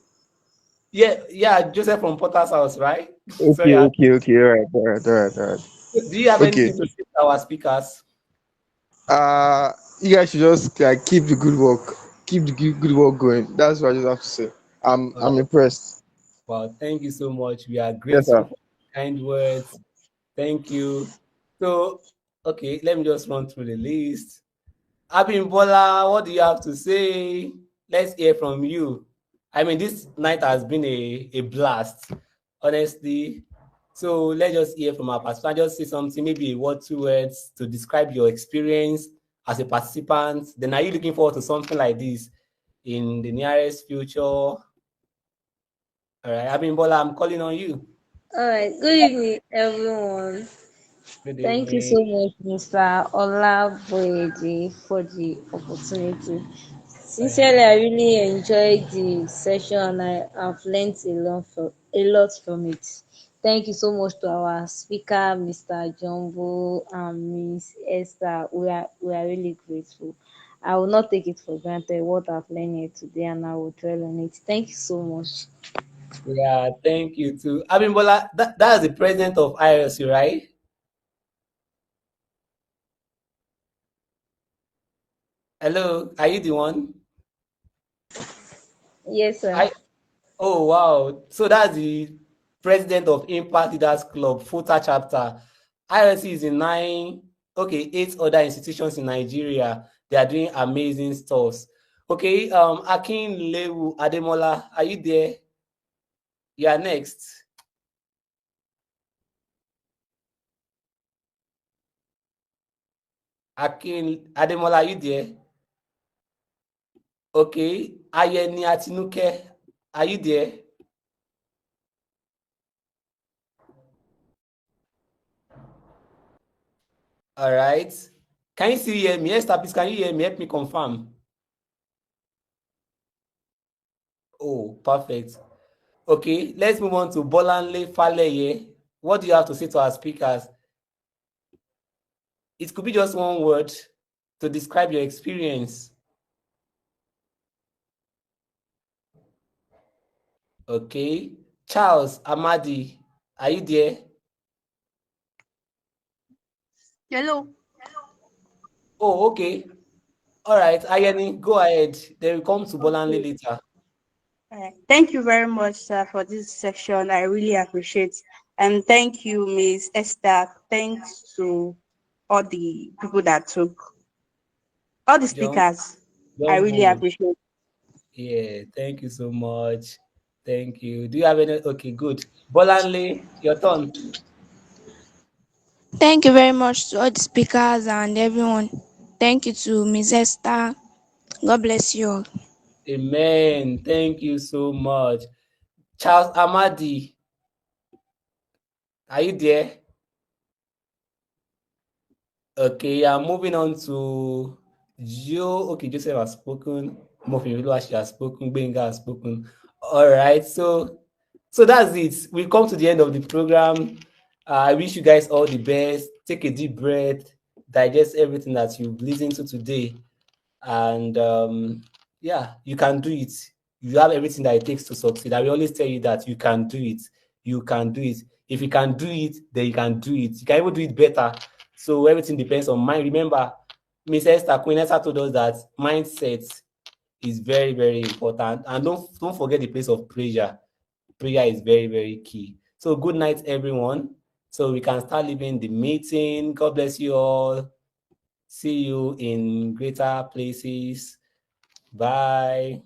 [SPEAKER 1] Yeah, Joseph from Potter's house, right? Sorry.
[SPEAKER 2] Okay, okay, okay. All right.
[SPEAKER 1] Do you have
[SPEAKER 2] Okay.
[SPEAKER 1] anything to say to our speakers?
[SPEAKER 2] Uh, you guys should just like keep the good work, keep the good work going. That's what I just have to say.
[SPEAKER 1] All
[SPEAKER 2] I'm
[SPEAKER 1] right.
[SPEAKER 2] impressed.
[SPEAKER 1] Well, thank you so much. We are
[SPEAKER 2] Yes,
[SPEAKER 1] grateful
[SPEAKER 2] sir.
[SPEAKER 1] for kind words. Thank you. So, okay, let me just run through the list. Abimbola, what do you have to say? Let's hear from you. I mean, this night has been a blast, honestly. So let's just hear from our participant. Just say something, maybe a word, two words to describe your experience as a participant. Then are you looking forward to something like this in the nearest future? All right, Abimbola, I'm calling on you.
[SPEAKER 6] All right. Good evening, everyone.
[SPEAKER 1] Good
[SPEAKER 6] Thank you
[SPEAKER 1] evening.
[SPEAKER 6] so much, Mr. Olaboyede, for the opportunity.
[SPEAKER 1] Thank
[SPEAKER 6] Sincerely, I really enjoyed the session and I have learned a lot from it. Thank you so much to our speaker, Mr. Jumbo and Miss Esther. We are really grateful. I will not take it for granted what I've learned here today and I will dwell on it. Thank you so much.
[SPEAKER 1] Yeah, thank you too. Abimbola, that's the president of IRC, right? Hello, are you the one?
[SPEAKER 6] Yes, sir.
[SPEAKER 1] I Oh wow. So that's the president of Impact Leaders Club, FUTA chapter. IRC is in 8 other institutions in Nigeria. They are doing amazing stuff. Okay, Akin Lewu Ademola, are you there? You are next. Akin Ademola, are you there? Okay, Ayeni Atinuke, are you there? All right. Can you still hear me? Esther, please, can you hear me? Help me confirm. Oh, perfect. Okay, let's move on to Bolanle Faleye. What do you have to say to our speakers? It could be just one word to describe your experience. Okay. Charles Amadi, are you there?
[SPEAKER 9] Hello.
[SPEAKER 1] Oh, okay. All right, Ayeni, go ahead. Then we come to Bolanle
[SPEAKER 9] Okay.
[SPEAKER 1] later.
[SPEAKER 9] Thank you very much, sir, for this section. I really appreciate. And thank you, Miss Esther. Thanks to all the people that took, all the
[SPEAKER 1] John,
[SPEAKER 9] speakers. I
[SPEAKER 1] John
[SPEAKER 9] really
[SPEAKER 1] Boom.
[SPEAKER 9] appreciate.
[SPEAKER 1] Yeah, thank you so much. Thank you. Do you have any? Okay, good. Bolanle, your turn.
[SPEAKER 10] Thank you very much to all the speakers and everyone. Thank you to Ms. Esther. God bless you all.
[SPEAKER 1] Amen. Thank you so much. Charles Amadi, are you there? Okay, I'm moving on to Joe. Okay, Joseph has spoken. Mofiluashi has spoken. Benga has spoken. All right, so that's it. We've come to the end of the program. I wish you guys all the best. Take a deep breath, digest everything that you've listened to today, and yeah, you can do it. You have everything that it takes to succeed. I will always tell you that you can do it. You can do it. If you can do it, then you can do it. You can even do it better. So everything depends on mind. Remember, Miss Esther Queen Esther told us that mindset is very, very important. And don't forget the place of prayer. Prayer is very, very key. So good night, everyone. So we can start leaving the meeting. God bless you all. See you in greater places. Bye.